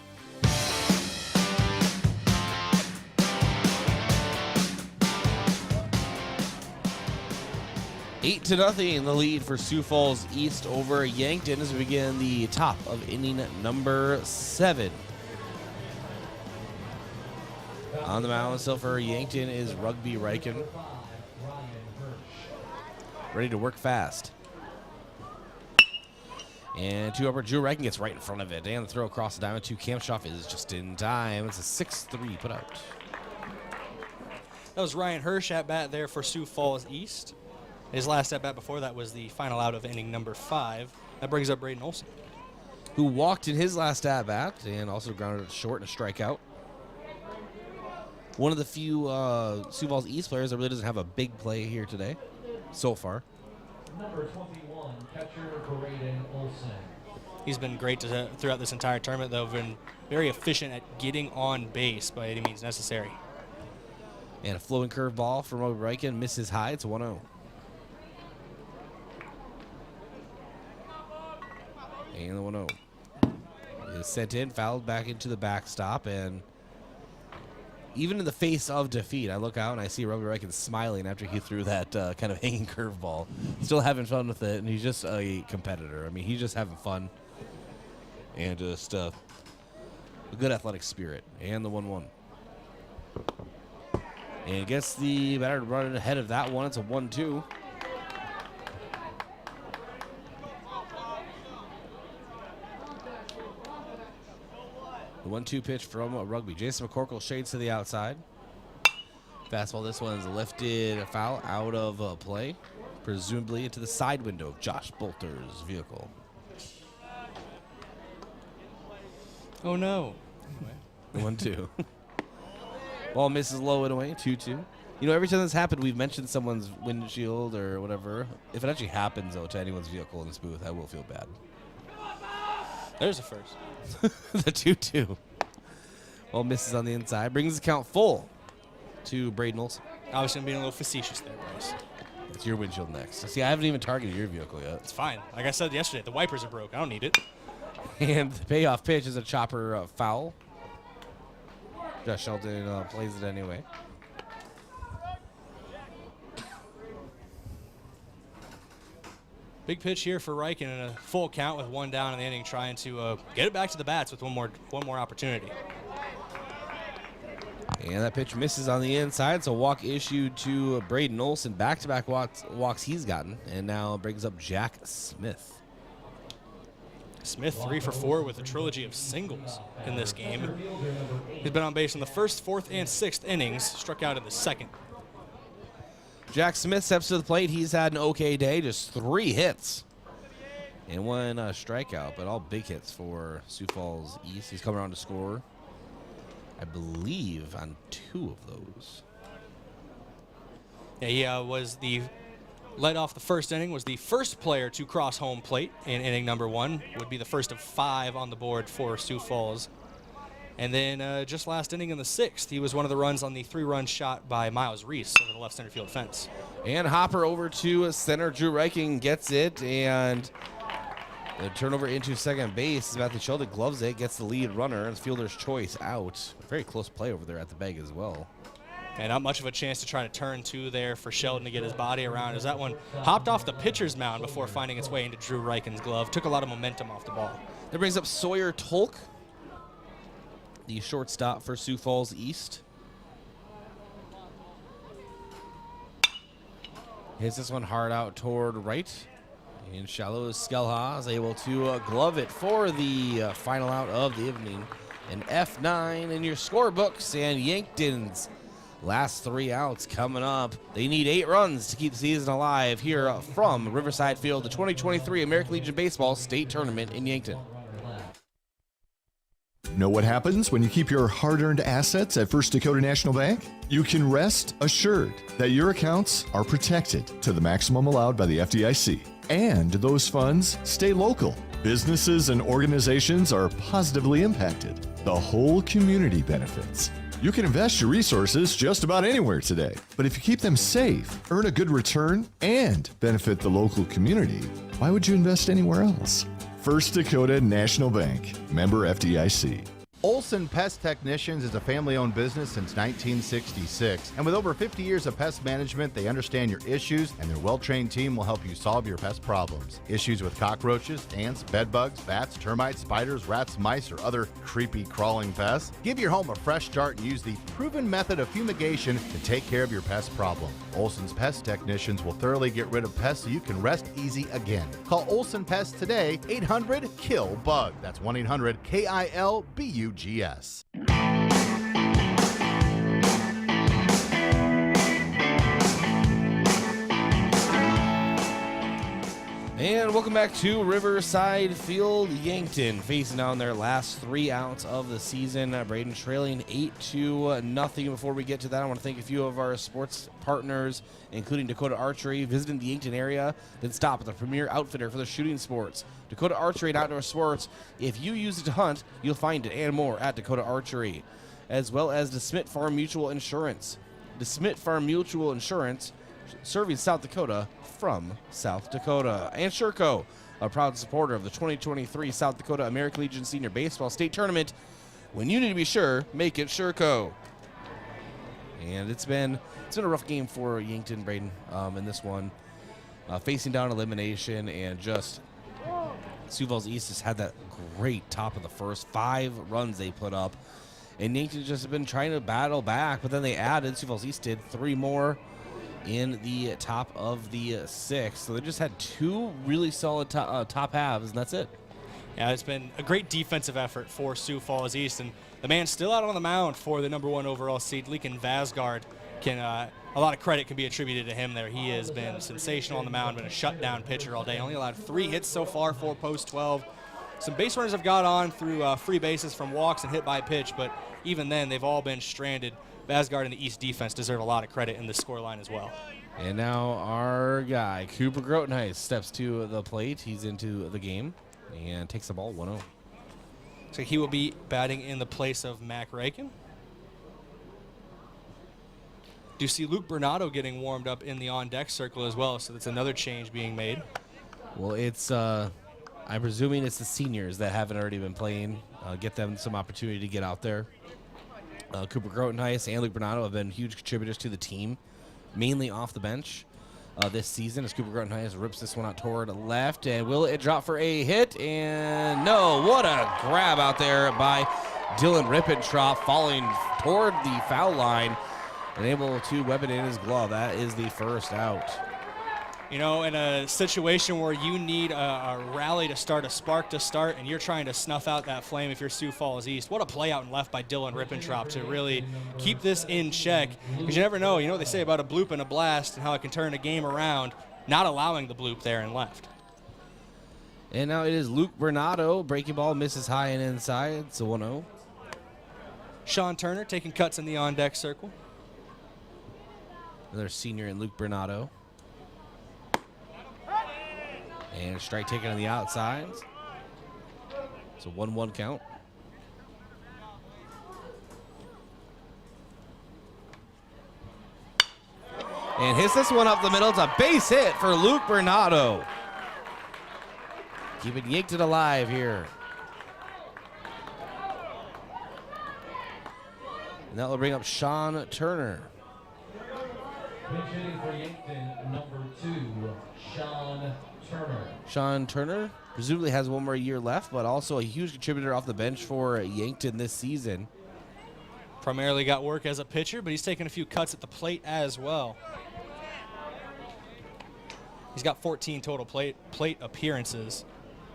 Eight to nothing, the lead for Sioux Falls East over Yankton as we begin the top of inning number 7. On the mound still for Yankton is Rugby Riken. Ready to work fast. And two upper, Drew Riken gets right in front of it. And the throw across the diamond to Kamshoff is just in time. It's a 6-3 put out. That was Ryan Hirsch at bat there for Sioux Falls East. His last at bat before that was the final out of inning number 5. That brings up Braden Olsen, who walked in his last at bat and also grounded it short and a strikeout. One of the few Sioux Falls East players that really doesn't have a big play here today so far. Number 21, catcher Braden Olsen. He's been great throughout this entire tournament, though. Been very efficient at getting on base by any means necessary. And a flowing curveball from Riken misses high. It's 1-0. And the 1-0 is sent in, fouled back into the backstop, and even in the face of defeat, I look out and I see Rugby Riken smiling after he threw that kind of hanging curveball. Still having fun with it, and he's just a competitor. I mean, he's just having fun and just a good athletic spirit. And the 1-1. And gets the batter running ahead of that one. It's a 1-2. The 1-2 pitch from Rugby. Jason McCorkle shades to the outside. Fastball, this one's lifted, a foul out of play, presumably into the side window of Josh Bolter's vehicle. Oh no. 1-2. Ball misses low and away, 2-2. You know, every time this happened, we've mentioned someone's windshield or whatever. If it actually happens, though, to anyone's vehicle in this booth, I will feel bad. There's a first. The 2-2. Ball misses on the inside. Brings the count full to Braden Olsen. Obviously, I'm being a little facetious there, Bryce. It's your windshield next. See, I haven't even targeted your vehicle yet. It's fine. Like I said yesterday, the wipers are broke. I don't need it. And the payoff pitch is a chopper foul. Josh Shelton plays it anyway. Big pitch here for Riken in a full count with one down in the inning, trying to get it back to the bats with one more opportunity. And that pitch misses on the inside, so walk issued to Braden Olsen. Back-to-back walks he's gotten, and now brings up Jack Smith. Smith 3 for 4 with a trilogy of singles in this game. He's been on base in the first, fourth, and sixth innings, struck out in the second. Jack Smith steps to the plate. He's had an okay day, just 3 hits and 1 strikeout, but all big hits for Sioux Falls East. He's coming around to score, I believe, on 2 of those. Yeah, he led off the first inning, was the first player to cross home plate in inning number 1. Would be the first of 5 on the board for Sioux Falls. And then just last inning in the 6th, he was one of the runs on the 3-run shot by Miles Reese over the left center field fence. And hopper over to center. Drew Riken gets it, and the turnover into second base. Matthew Sheldon gloves it, gets the lead runner. It's fielder's choice out. Very close play over there at the bag as well. And not much of a chance to try to turn to there for Sheldon to get his body around, as that one hopped off the pitcher's mound before finding its way into Drew Riken's glove. Took a lot of momentum off the ball. That brings up Sawyer Tolk, the shortstop for Sioux Falls East. Hits this one hard out toward right. And shallow Skelha is able to glove it for the final out of the evening. An F9 in your scorebooks, and Yankton's last 3 outs coming up. They need 8 runs to keep the season alive here from Riverside Field, the 2023 American Legion Baseball State Tournament in Yankton. Know what happens when you keep your hard-earned assets at First Dakota National Bank? You can rest assured that your accounts are protected to the maximum allowed by the FDIC. And those funds stay local. Businesses and organizations are positively impacted. The whole community benefits. You can invest your resources just about anywhere today. But if you keep them safe, earn a good return, and benefit the local community, why would you invest anywhere else? First Dakota National Bank, member FDIC. Olsen Pest Technicians is a family-owned business since 1966, and with over 50 years of pest management, they understand your issues, and their well-trained team will help you solve your pest problems. Issues with cockroaches, ants, bedbugs, bats, termites, spiders, rats, mice, or other creepy crawling pests? Give your home a fresh start and use the proven method of fumigation to take care of your pest problem. Olsen's Pest Technicians will thoroughly get rid of pests so you can rest easy again. Call Olsen Pest today, 800-KILL-BUG. That's 1-800-KILBUGS. And welcome back to Riverside Field-Yankton, facing down their last 3 outs of the season. Braden trailing 8-0. Before we get to that, I want to thank a few of our sports partners, including Dakota Archery, visiting the Yankton area, then stop at the premier outfitter for the shooting sports. Dakota Archery and Outdoor Sports. If you use it to hunt, you'll find it and more at Dakota Archery, as well as DeSmit Farm Mutual Insurance. DeSmit Farm Mutual Insurance, serving South Dakota from South Dakota. And Shurco, a proud supporter of the 2023 South Dakota American Legion Senior Baseball State Tournament. When you need to be sure, make it Shurco. And it's been a rough game for Yankton, Braden, in this one. Facing down elimination, and just Sioux Falls East has had that great top of the first. 5 runs they put up. And Yankton just have been trying to battle back, but then they added, Sioux Falls East did, 3 more in the top of the 6th. So they just had 2 really solid top halves, and that's it. Yeah, it's been a great defensive effort for Sioux Falls East, and the man still out on the mound for the #1 overall seed, Leakin Vasgard. A lot of credit can be attributed to him there. He has been sensational on the mound, been a shutdown pitcher all day. Only allowed 3 hits so far, 4 post 12. Some base runners have got on through free bases from walks and hit by pitch, but even then, they've all been stranded. Vasgard and the East defense deserve a lot of credit in the scoreline as well. And now our guy, Cooper Grotenheis, steps to the plate. He's into the game and takes the ball 1-0. So he will be batting in the place of Mac Rakin. Do you see Luke Bernardo getting warmed up in the on-deck circle as well, so that's another change being made. Well, it's I'm presuming it's the seniors that haven't already been playing. Get them some opportunity to get out there. Cooper Grotenheis and Luke Bernardo have been huge contributors to the team, mainly off the bench this season, as Cooper Grotenheis rips this one out toward left. And will it drop for a hit? And no, what a grab out there by Dylan Rippentrop, falling toward the foul line and able to whip it in his glove. That is the first out. You know, in a situation where you need a rally to start, a spark to start, and you're trying to snuff out that flame if you're Sioux Falls East, what a play out and left by Dylan Rippentrop to really keep this in check. Because you never know. You know what they say about a bloop and a blast and how it can turn a game around, not allowing the bloop there and left. And now it is Luke Bernardo. Breaking ball misses high and inside. It's a 1-0. Sean Turner taking cuts in the on-deck circle. Another senior in Luke Bernardo. And a strike taken on the outside. It's a 1-1 count. And hits this one up the middle. It's a base hit for Luke Bernardo. Keeping Yankton alive here. And that will bring up Sean Turner. Pinch hitting for Yankton, #2, Sean Turner. Sean Turner presumably has 1 more year left, but also a huge contributor off the bench for Yankton this season. Primarily got work as a pitcher, but he's taken a few cuts at the plate as well. He's got 14 total plate appearances.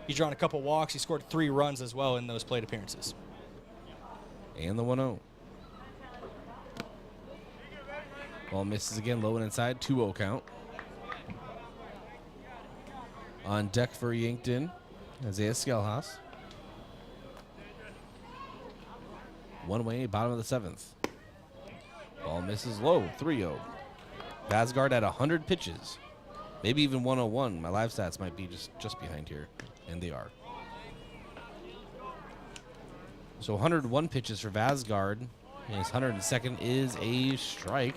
He's drawn a couple walks. He scored 3 runs as well in those plate appearances. And the 1-0. Ball misses again, low and inside, 2-0 count. On deck for Yankton, Isaiah Skelhaus. 1 away, bottom of the 7th. Ball misses low, 3-0. Vasgard at 100 pitches. Maybe even 101. My live stats might be just behind here, and they are. So 101 pitches for Vasgard. And his 102nd is a strike.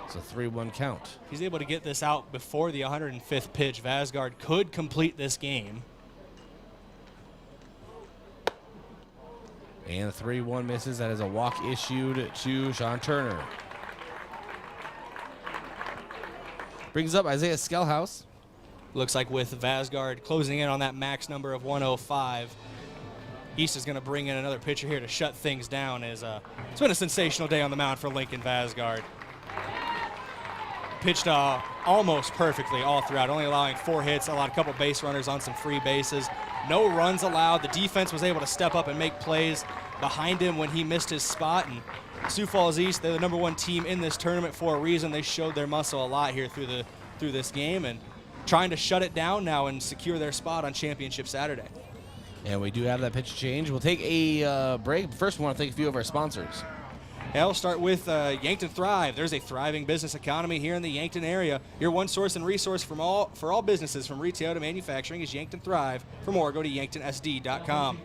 It's a 3-1 count. If he's able to get this out before the 105th pitch, Vasgard could complete this game. And the 3-1 misses. That is a walk issued to Sean Turner. Brings up Isaiah Skellhouse. Looks like with Vasgard closing in on that max number of 105, East is going to bring in another pitcher here to shut things down. It's been a sensational day on the mound for Lincoln Vasgard. Pitched almost perfectly all throughout, only allowing 4 hits, a couple base runners on some free bases. No runs allowed. The defense was able to step up and make plays behind him when he missed his spot. And Sioux Falls East, they're the #1 team in this tournament for a reason. They showed their muscle a lot here through this game and trying to shut it down now and secure their spot on Championship Saturday. And we do have that pitch change. We'll take a break. First, we want to thank a few of our sponsors. Yeah, we'll start with Yankton Thrive. There's a thriving business economy here in the Yankton area. Your one source and resource for all businesses from retail to manufacturing is Yankton Thrive. For more, go to yanktonsd.com.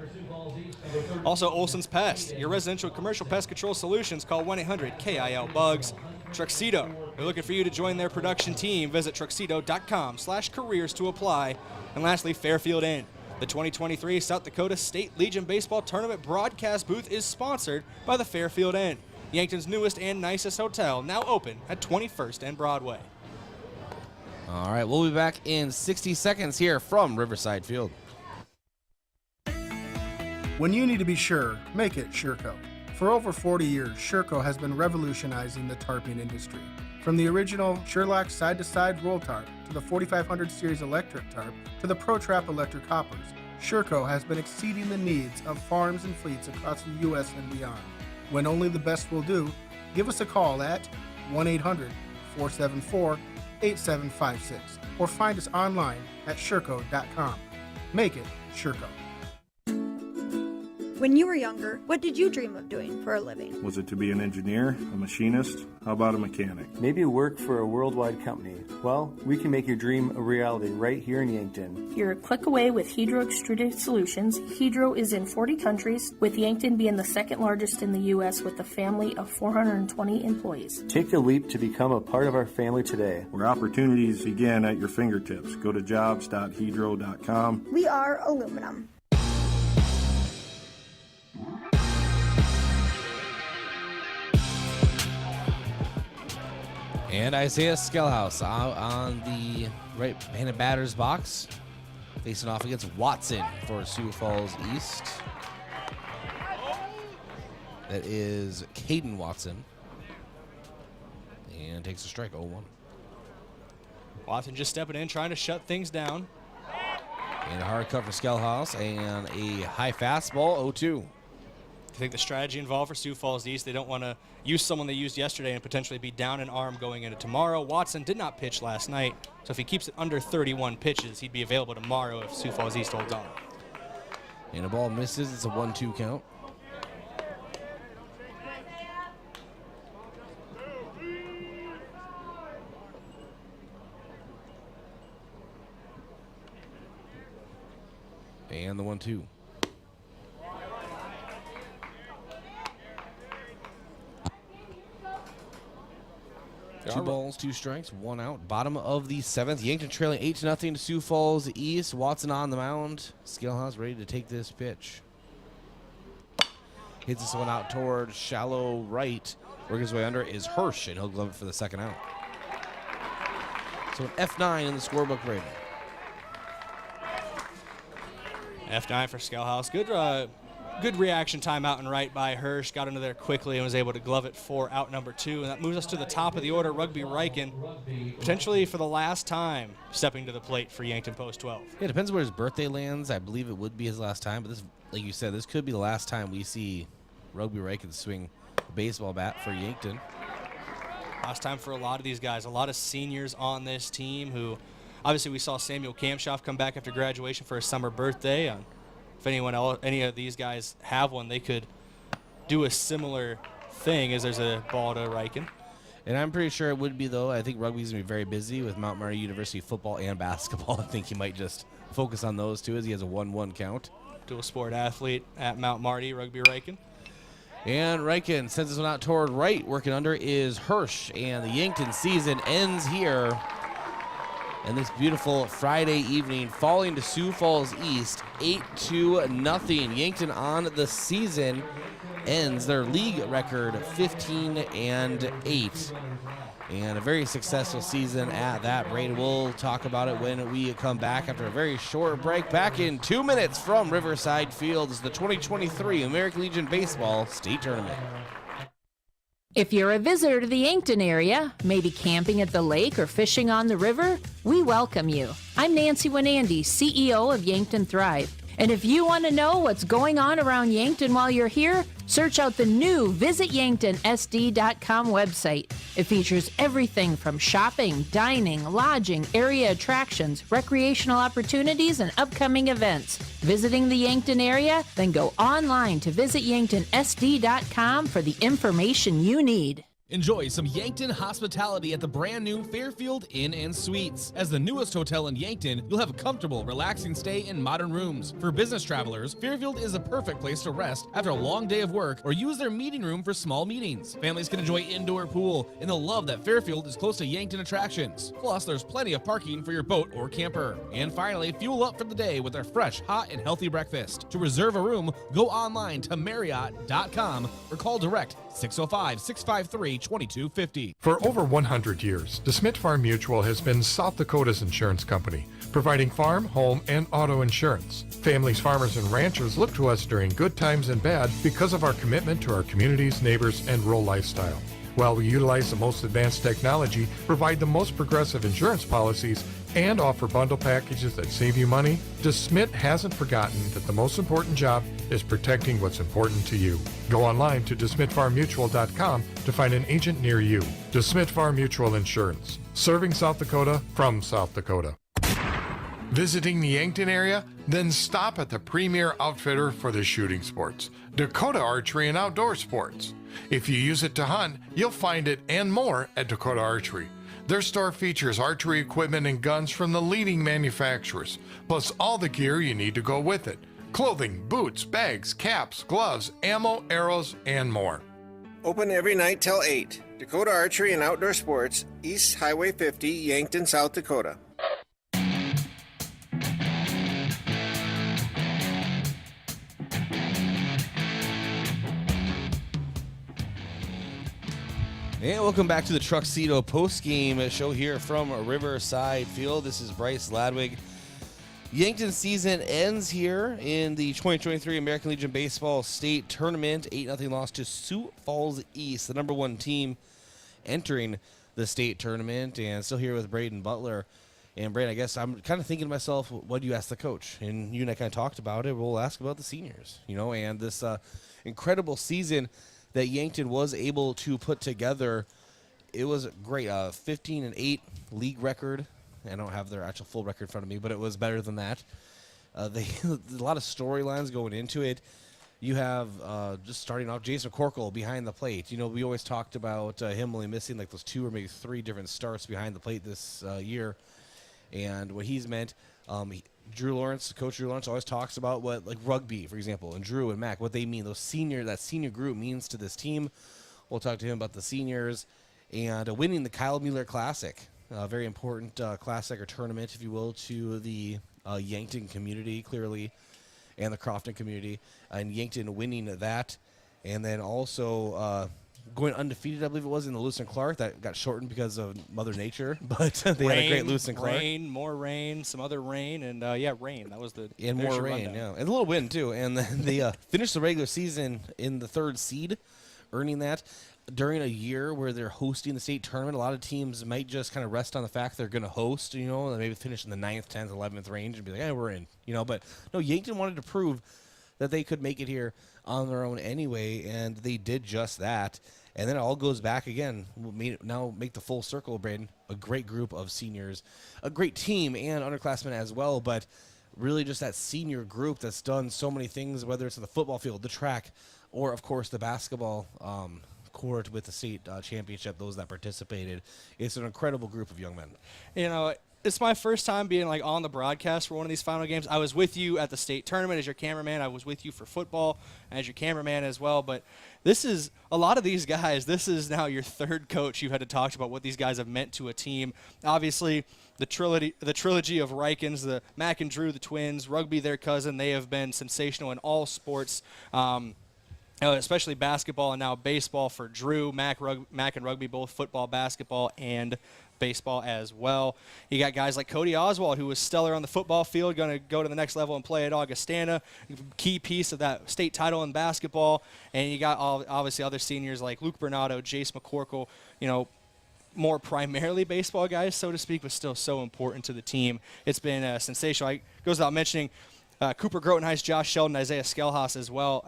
Also, Olsen's Pest, your residential and commercial pest control solutions. Call 1-800-KIL-BUGS. Truxedo, they're looking for you to join their production team. Visit truxedo.com/careers to apply. And lastly, Fairfield Inn. The 2023 South Dakota State Legion Baseball Tournament broadcast booth is sponsored by the Fairfield Inn, Yankton's newest and nicest hotel, now open at 21st and Broadway. All right, we'll be back in 60 seconds here from Riverside Field. When you need to be sure, make it Shurco. For over 40 years, Shurco has been revolutionizing the tarping industry. From the original Sherlock side-to-side roll tarp to the 4500 series electric tarp to the ProTrap electric hoppers, Shurco has been exceeding the needs of farms and fleets across the U.S. and beyond. When only the best will do, give us a call at 1-800-474-8756 or find us online at shurco.com. Make it Shurco. When you were younger, what did you dream of doing for a living? Was it to be an engineer, a machinist? How about a mechanic? Maybe work for a worldwide company. Well, we can make your dream a reality right here in Yankton. You're a click away with Hedro Extruded Solutions. Hedro is in 40 countries, with Yankton being the second largest in the U.S. with a family of 420 employees. Take the leap to become a part of our family today. Where opportunities begin at your fingertips. Go to jobs.hedro.com. We are aluminum. And Isaiah Skellhouse out on the right-handed batter's box, facing off against Watson for Sioux Falls East. That is Caden Watson. And takes a strike, 0-1. Watson just stepping in, trying to shut things down. And a hard cut for Skellhouse, and a high fastball, 0-2. I think the strategy involved for Sioux Falls East, they don't want to use someone they used yesterday and potentially be down an arm going into tomorrow. Watson did not pitch last night, so if he keeps it under 31 pitches, he'd be available tomorrow if Sioux Falls East holds on. And the ball misses. It's a 1-2 count. And the 1-2. Two balls, 2 strikes, 1 out. Bottom of the 7th. Yankton trailing 8-0 to Sioux Falls East. Watson on the mound. Skellhouse ready to take this pitch. Hits this one out toward shallow right. Working his way under is Hirsch, and he'll glove it for the 2nd out. So an F9 in the scorebook rating. F9 for Skellhouse. Good reaction time out and right by Hirsch. Got into there quickly and was able to glove it for out number 2. And that moves us to the top of the order. Rugby Riken, potentially for the last time, stepping to the plate for Yankton Post 12. Yeah, it depends where his birthday lands. I believe it would be his last time. But this, like you said, this could be the last time we see Rugby Riken swing a baseball bat for Yankton. Last time for a lot of these guys. A lot of seniors on this team who, obviously we saw Samuel Kamshoff come back after graduation for his summer birthday. If any of these guys have one, they could do a similar thing as there's a ball to Riken. And I'm pretty sure it would be, though. I think rugby's going to be very busy with Mount Marty University football and basketball. I think he might just focus on those two as he has a 1-1 count. Dual sport athlete at Mount Marty, Rugby Riken. And Riken sends this one out toward right. Working under is Hirsch. And the Yankton season ends here And this beautiful Friday evening, falling to Sioux Falls East, 8-0. Yankton on the season ends their league record 15-8. And a very successful season at that rate. We'll talk about it when we come back after a very short break. Back in 2 minutes from Riverside Field is the 2023 American Legion Baseball State Tournament. If you're a visitor to the Yankton area, maybe camping at the lake or fishing on the river, we welcome you. I'm Nancy Winandy, CEO of Yankton Thrive. And if you want to know what's going on around Yankton while you're here, search out the new visityanktonsd.com website. It features everything from shopping, dining, lodging, area attractions, recreational opportunities, and upcoming events. Visiting the Yankton area? Then go online to visityanktonsd.com for the information you need. Enjoy some Yankton hospitality at the brand new Fairfield Inn and Suites. As the newest hotel in Yankton, you'll have a comfortable, relaxing stay in modern rooms. For business travelers, Fairfield is a perfect place to rest after a long day of work or use their meeting room for small meetings. Families can enjoy indoor pool, and they'll love that Fairfield is close to Yankton attractions. Plus, there's plenty of parking for your boat or camper. And finally, fuel up for the day with our fresh, hot, and healthy breakfast. To reserve a room, go online to Marriott.com or call direct 605-653-2250. For over 100 years, DeSmit Farm Mutual has been South Dakota's insurance company, providing farm, home, and auto insurance. Families, farmers, and ranchers look to us during good times and bad because of our commitment to our communities, neighbors, and rural lifestyle. While we utilize the most advanced technology, provide the most progressive insurance policies, and offer bundle packages that save you money, DeSmit hasn't forgotten that the most important job is protecting what's important to you. Go online to DeSmitFarmMutual.com to find an agent near you. DeSmit Farm Mutual Insurance, serving South Dakota from South Dakota. Visiting the Yankton area? Then stop at the premier outfitter for the shooting sports, Dakota Archery and Outdoor Sports. If you use it to hunt, you'll find it and more at Dakota Archery. Their store features archery equipment and guns from the leading manufacturers, plus all the gear you need to go with it. Clothing, boots, bags, caps, gloves, ammo, arrows, and more. Open every night till 8. Dakota Archery and Outdoor Sports, East Highway 50, Yankton, South Dakota. And welcome back to the Truxedo post-game show here from Riverside Field. This is Bryce Ladwig. Yankton season ends here in the 2023 American Legion Baseball State Tournament. 8-0 loss to Sioux Falls East, the number one team entering the state tournament. And still here with Braden Butler. And Braden, I guess I'm kind of thinking to myself, what do you ask the coach? And you and I kind of talked about it. We'll ask about the seniors, and this incredible season that Yankton was able to put together. It was great. 15-8 league record. I don't have their actual full record in front of me, but it was better than that. There's a lot of storylines going into it. You have, just starting off, Jason Corkle behind the plate. We always talked about him only missing like those 2 or maybe 3 different starts behind the plate this year. And what he's meant, Coach Drew Lawrence always talks about what, like rugby, for example, and Drew and Mac, what they mean. That senior group means to this team. We'll talk to him about the seniors and winning the Kyle Mueller Classic, a very important classic or tournament, if you will, to the Yankton community, clearly, and the Crofton community. And Yankton winning that, and then also going undefeated, I believe it was, in the Lewis and Clark. That got shortened because of Mother Nature, but they had a great Lewis and Clark. More rain, some other rain, and rain. That was the and more rain, yeah, and a little wind too. And then they finished the regular season in the 3rd seed, earning that during a year where they're hosting the state tournament. A lot of teams might just kind of rest on the fact they're going to host, and maybe finish in the 9th, 10th, 11th range and be like, we're in, But no, Yankton wanted to prove that they could make it here on their own anyway, and they did just that. And then it all goes back again. Now make the full circle, Braden. A great group of seniors, a great team and underclassmen as well, but really just that senior group that's done so many things, whether it's on the football field, the track, or, of course, the basketball court with the state championship, those that participated. It's an incredible group of young men. it's my first time being like on the broadcast for one of these final games. I was with you at the state tournament as your cameraman. I was with you for football as your cameraman as well. But this is a lot of these guys. This is now your third coach you've had to talk about what these guys have meant to a team. Obviously, the trilogy of Rikens, the Mac and Drew, the twins, rugby, their cousin. They have been sensational in all sports. Especially basketball and now baseball for Drew, Mac and rugby, both football, basketball, and baseball as well. You got guys like Cody Oswald, who was stellar on the football field, going to go to the next level and play at Augustana, key piece of that state title in basketball. And you got obviously other seniors like Luke Bernardo, Jace McCorkle, more primarily baseball guys, so to speak, but still so important to the team. It's been sensational. It goes without mentioning Cooper Grotenheis, Josh Sheldon, Isaiah Skelhaus as well,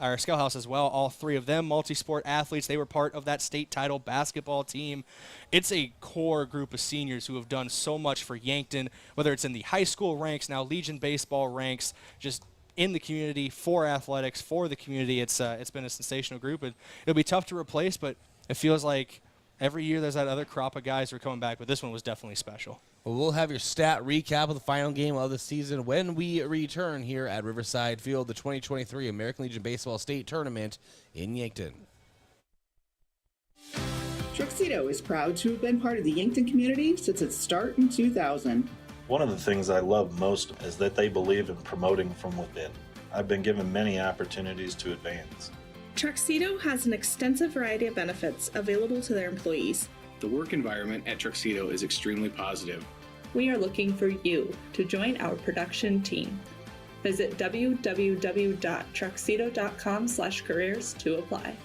all three of them multi-sport athletes. They were part of that state title basketball team. It's a core group of seniors who have done so much for Yankton, whether it's in the high school ranks, now Legion baseball ranks, just in the community, for athletics, for the community. It's been a sensational group, and it'll be tough to replace, but it feels like every year there's that other crop of guys who are coming back, but this one was definitely special. Well, we'll have your stat recap of the final game of the season when we return here at Riverside Field, the 2023 American Legion Baseball State Tournament in Yankton. Truxedo is proud to have been part of the Yankton community since its start in 2000. One of the things I love most is that they believe in promoting from within. I've been given many opportunities to advance. Truxedo has an extensive variety of benefits available to their employees. The work environment at Truxedo is extremely positive. We are looking for you to join our production team. Visit www.truxedo.com/careers to apply.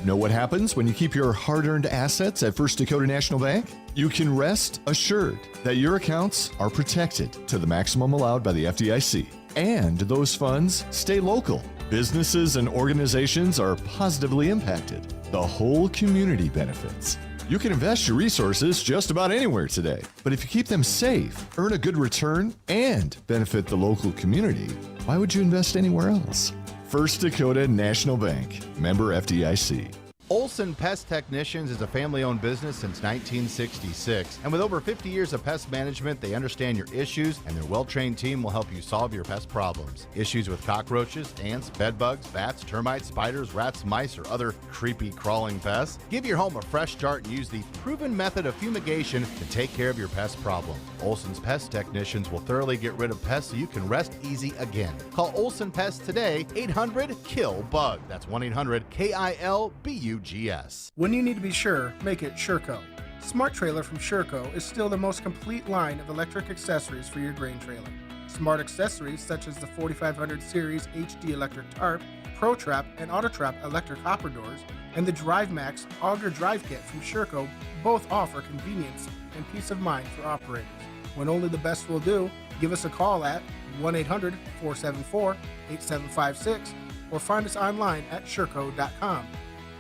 Know what happens when you keep your hard-earned assets at First Dakota National Bank? You can rest assured that your accounts are protected to the maximum allowed by the FDIC. And those funds stay local. Businesses and organizations are positively impacted. The whole community benefits. You can invest your resources just about anywhere today, but if you keep them safe, earn a good return, and benefit the local community, why would you invest anywhere else? First Dakota National Bank, member FDIC. Olsen Pest Technicians is a family-owned business since 1966, and with over 50 years of pest management, they understand your issues, and their well-trained team will help you solve your pest problems. Issues with cockroaches, ants, bedbugs, bats, termites, spiders, rats, mice, or other creepy crawling pests? Give your home a fresh start and use the proven method of fumigation to take care of your pest problem. Olsen's Pest Technicians will thoroughly get rid of pests so you can rest easy again. Call Olsen Pest today, 800-KILL-BUG. That's 1-800-KILBUGS. When you need to be sure, make it Shurco. Smart Trailer from Shurco is still the most complete line of electric accessories for your grain trailer. Smart accessories such as the 4500 series HD electric tarp, Pro Trap, and Auto Trap electric hopper doors, and the Drive Max auger drive kit from Shurco both offer convenience and peace of mind for operators. When only the best will do, give us a call at 1-800-474-8756 or find us online at shurco.com.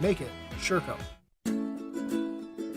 Make it Shurco.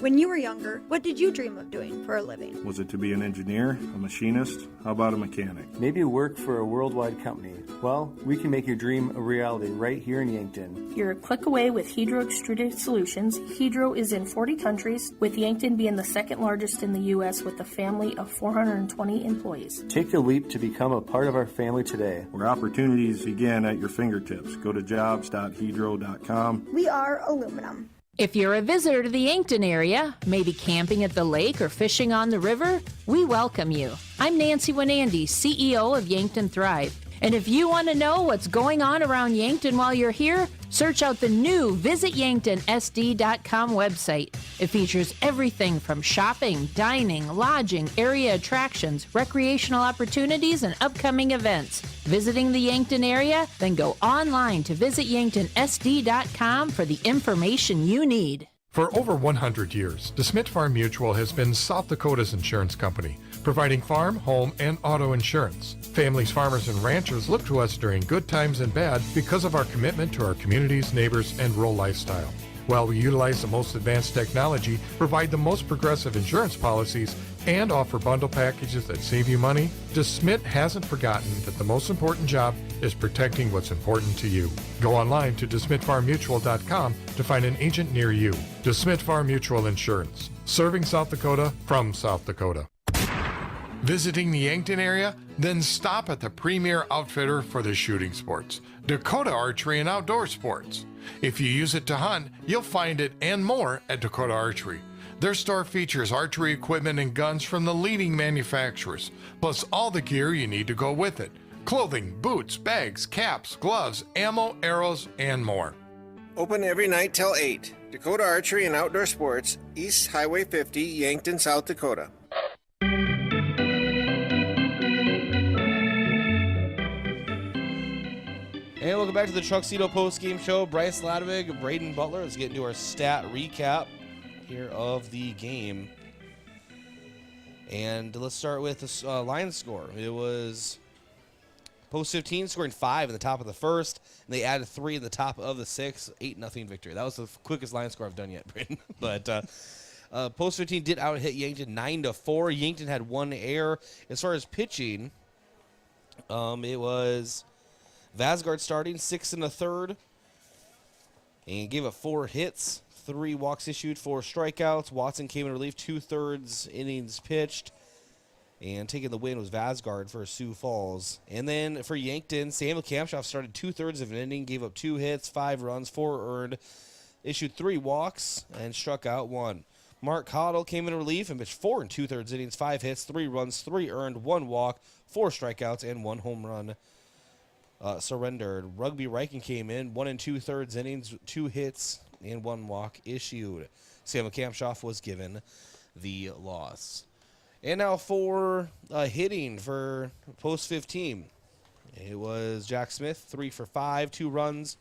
When you were younger, what did you dream of doing for a living? Was it to be an engineer, a machinist? How about a mechanic? Maybe work for a worldwide company. Well, we can make your dream a reality right here in Yankton. You're a click away with Hedro Extruded Solutions. Hedro is in 40 countries, with Yankton being the second largest in the U.S. with a family of 420 employees. Take the leap to become a part of our family today. Where opportunities begin at your fingertips. Go to jobs.hedro.com. We are aluminum. If you're a visitor to the Yankton area, maybe camping at the lake or fishing on the river, we welcome you. I'm Nancy Winandy, CEO of Yankton Thrive. And if you want to know what's going on around Yankton while you're here, search out the new visityanktonsd.com website. It features everything from shopping, dining, lodging, area attractions, recreational opportunities, and upcoming events. Visiting the Yankton area? Then go online to visityanktonsd.com for the information you need. For over 100 years, DeSmit Farm Mutual has been South Dakota's insurance company, providing farm, home, and auto insurance. Families, farmers, and ranchers look to us during good times and bad because of our commitment to our communities, neighbors, and rural lifestyle. While we utilize the most advanced technology, provide the most progressive insurance policies, and offer bundle packages that save you money, DeSmit hasn't forgotten that the most important job is protecting what's important to you. Go online to DeSmitFarmMutual.com to find an agent near you. DeSmit Farm Mutual Insurance, serving South Dakota from South Dakota. Visiting the Yankton area? Then stop at the premier outfitter for the shooting sports, Dakota Archery and Outdoor Sports. If you use it to hunt, you'll find it and more at Dakota Archery. Their store features archery equipment and guns from the leading manufacturers, plus all the gear you need to go with it. Clothing, boots, bags, caps, gloves, ammo, arrows, and more. Open every night till 8. Dakota Archery and Outdoor Sports, East Highway 50, Yankton, South Dakota. And welcome back to the Truxedo post-game show. Bryce Ladwig, Braden Butler. Let's get into our stat recap here of the game. And let's start with the line score. It was Post 15 scoring 5 in the top of the first, and they added 3 in the top of the 6th, 8-0 victory. That was the quickest line score I've done yet, Braden. But Post 15 did out-hit Yankton 9-4. Yankton had 1 error. As far as pitching, it was Vasgard starting 6 1/3 and gave up 4 hits, 3 walks issued, 4 strikeouts. Watson came in relief, 2/3 innings pitched, and taking the win was Vasgard for Sioux Falls. And then for Yankton, Samuel Kamshoff started 2/3 of an inning, gave up 2 hits, 5 runs, 4 earned, issued 3 walks, and struck out 1. Mark Cottle came in relief and pitched 4 2/3 innings, 5 hits, 3 runs, 3 earned, 1 walk, 4 strikeouts, and 1 home run surrendered. Rugby Riken came in 1 2/3 innings, 2 hits, and 1 walk issued. Samuel Kamshoff was given the loss. And now for hitting for Post 15. It was Jack Smith, 3 for 5, 2 runs.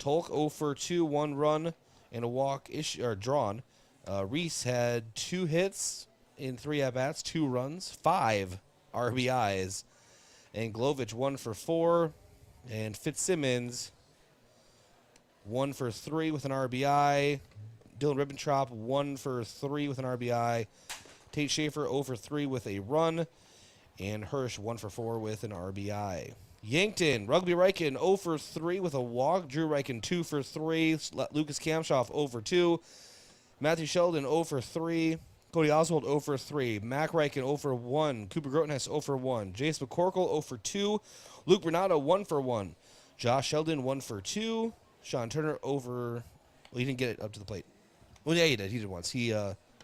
Tolk 0 for 2, 1 run, and a walk drawn. Reese had 2 hits in 3 at-bats, 2 runs, 5 RBIs. And Glovich 1 for 4. And Fitzsimmons 1 for 3 with an RBI. Dylan Ribbentrop 1 for 3 with an RBI. Tate Schaefer 0 for 3 with a run. And Hirsch 1 for 4 with an RBI. Yankton, Rugby Riken 0 for 3 with a walk. Drew Riken 2 for 3. Lucas Kamshoff 0 for 2. Matthew Sheldon 0 for 3. Cody Oswald 0 for 3. Mac Riken 0 for 1. Cooper Grotenhess 0 for 1. Jace McCorkle 0 for 2. Luke Bernardo 1 for 1. Josh Sheldon 1 for 2. Sean Turner over. Well, he didn't get it up to the plate. Well, yeah, he did. He did once. He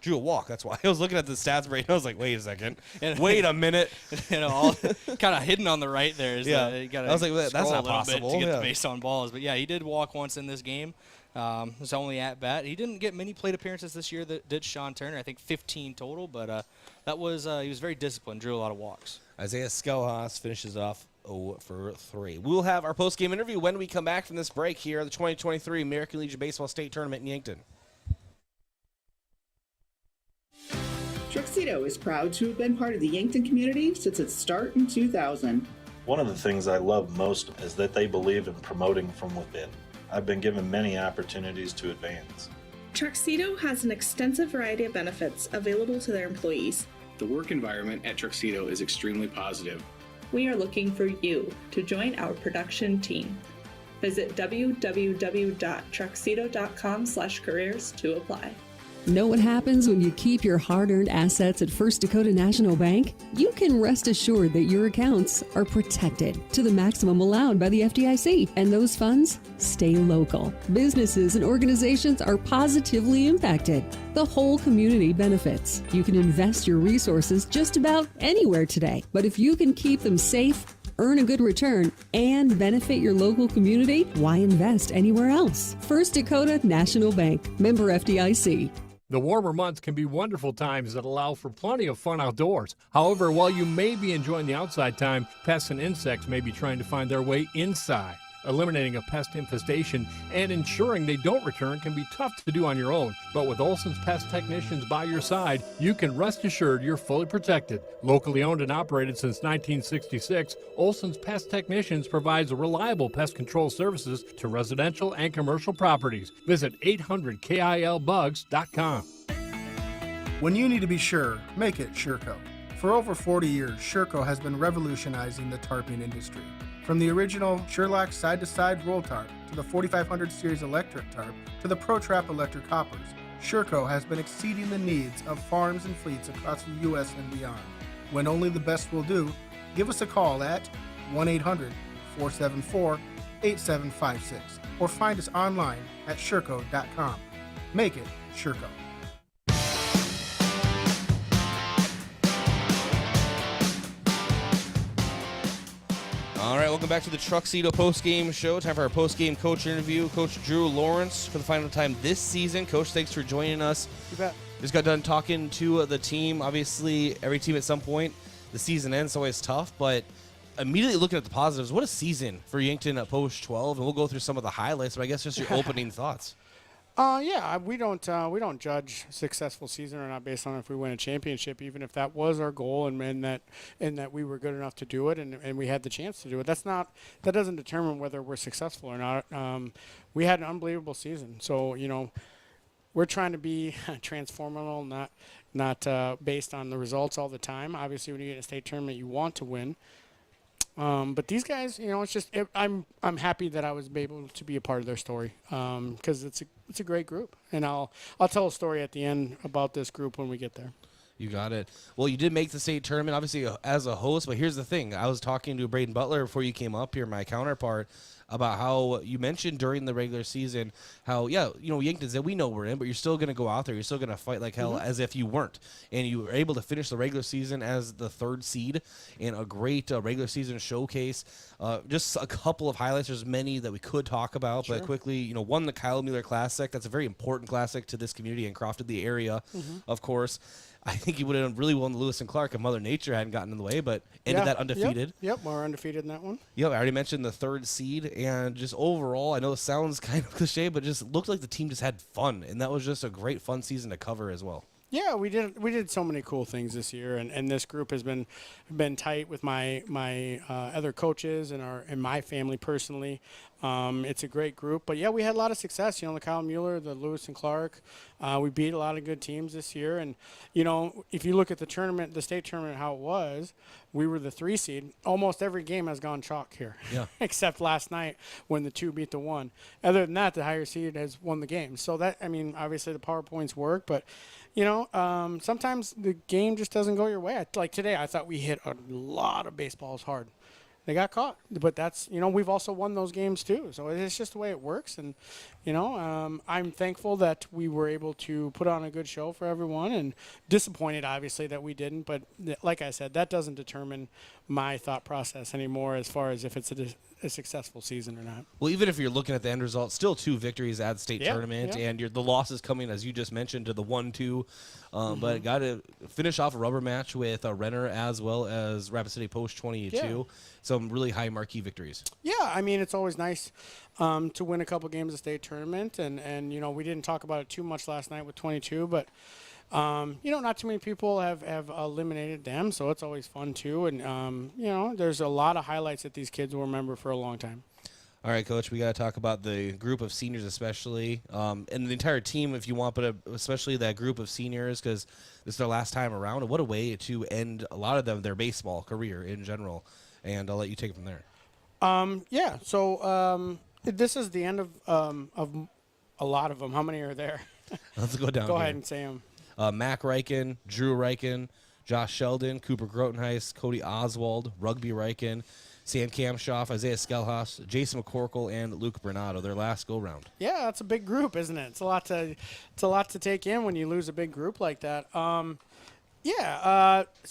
drew a walk. That's why I was looking at the stats break. I was like, wait a second. Wait a minute. All kind of hidden on the right there. Yeah. You gotta I was like, that's not scroll a little possible. bit to get the base on balls. But yeah, he did walk once in this game. His only at bat. He didn't get many plate appearances this year. That did Sean Turner. I think 15 total. But that was he was very disciplined. Drew a lot of walks. Isaiah Skelhaas finishes off 0 for 3. We'll have our post-game interview when we come back from this break here at the 2023 American Legion Baseball State Tournament in Yankton. Truxedo is proud to have been part of the Yankton community since its start in 2000. One of the things I love most is that they believe in promoting from within. I've been given many opportunities to advance. Truxedo has an extensive variety of benefits available to their employees. The work environment at Truxedo is extremely positive. We are looking for you to join our production team. Visit www.truxedo.com/careers to apply. Know what happens when you keep your hard-earned assets at First Dakota National Bank? You can rest assured that your accounts are protected to the maximum allowed by the FDIC, and those funds stay local. Businesses and organizations are positively impacted. The whole community benefits. You can invest your resources just about anywhere today, but if you can keep them safe, earn a good return, and benefit your local community, why invest anywhere else? First Dakota National Bank, member FDIC. The warmer months can be wonderful times that allow for plenty of fun outdoors. However, while you may be enjoying the outside time, pests and insects may be trying to find their way inside. Eliminating a pest infestation and ensuring they don't return can be tough to do on your own, but with Olsen's pest technicians by your side, you can rest assured you're fully protected. Locally owned and operated since 1966, Olsen's pest technicians provides reliable pest control services to residential and commercial properties. Visit 800KILBugs.com. When you need to be sure, make it Shurco. For over 40 years, Shurco has been revolutionizing the tarping industry. From the original Sherlock side-to-side roll tarp to the 4500 series electric tarp to the ProTrap electric hoppers, Shurco has been exceeding the needs of farms and fleets across the U.S. and beyond. When only the best will do, give us a call at 1-800-474-8756 or find us online at Shurco.com. Make it Shurco. All right, welcome back to the Truxedo postgame show. Time for our postgame coach interview. Coach Drew Lawrence for the final time this season. Coach, thanks for joining us. You bet. Just got done talking to the team. Obviously, every team at some point, the season ends, so it's tough, but immediately looking at the positives, what a season for Yankton at Post 12, and we'll go through some of the highlights, but I guess just your opening thoughts. Yeah, we don't judge successful season or not based on if we win a championship, even if that was our goal and that we were good enough to do it and we had the chance to do it. That doesn't determine whether we're successful or not. We had an unbelievable season, so we're trying to be transformational, not based on the results all the time. Obviously, when you get in a state tournament, you want to win. But these guys, it's just I'm happy that I was able to be a part of their story because it's a great group, and I'll tell a story at the end about this group when we get there. You got it. Well, you did make the state tournament, obviously, as a host, but here's the thing. I was talking to Braden Butler before you came up here, my counterpart, about how you mentioned during the regular season how, Yankton said, we know we're in, but you're still going to go out there. You're still going to fight like hell as if you weren't. And you were able to finish the regular season as the 3rd seed in a great regular season showcase. Just a couple of highlights. There's many that we could talk about, but quickly, won the Kyle Mueller Classic. That's a very important classic to this community and Crofted, the area, of course. I think he would have done really well in the Lewis and Clark if Mother Nature hadn't gotten in the way, but ended that undefeated. Yep, we're undefeated in that one. Yep, I already mentioned the 3rd seed, and just overall, I know it sounds kind of cliche, but just looked like the team just had fun, and that was just a great fun season to cover as well. Yeah, we did so many cool things this year, and this group has been tight with my other coaches and my family personally. It's a great group, but yeah, we had a lot of success. The Kyle Mueller, the Lewis and Clark. We beat a lot of good teams this year, and if you look at the tournament, the state tournament, how it was, we were the 3 seed. Almost every game has gone chalk here, except last night when the 2 beat the 1. Other than that, the higher seed has won the game. So that obviously the PowerPoints work, but sometimes the game just doesn't go your way. Like today, I thought we hit a lot of baseballs hard. They got caught, but that's, we've also won those games too. So it's just the way it works. And, I'm thankful that we were able to put on a good show for everyone, and disappointed obviously that we didn't. But like I said, that doesn't determine my thought process anymore as far as if it's a successful season or not. Well, even if you're looking at the end result, still 2 victories at the state tournament, and the losses coming, as you just mentioned, to the 1-2. But got to finish off a rubber match with a Renner as well as Rapid City Post 22. Yeah. Some really high marquee victories. Yeah, it's always nice to win a couple games of state tournament, and we didn't talk about it too much last night with 22, but not too many people have eliminated them, so it's always fun too. And there's a lot of highlights that these kids will remember for a long time. All right, Coach, we got to talk about the group of seniors especially, and the entire team if you want, but especially that group of seniors because this is their last time around. And what a way to end a lot of them their baseball career in general. And I'll let you take it from there. So this is the end of a lot of them. How many are there? Let's go down. Go ahead and say them. Mac Reichen, Drew Reichen, Josh Sheldon, Cooper Grotenheis, Cody Oswald, Rugby Reichen, Sam Kamshoff, Isaiah Skelhaus, Jason McCorkle, and Luke Bernardo, their last go-round. Yeah, that's a big group, isn't it? It's a lot to take in when you lose a big group like that. So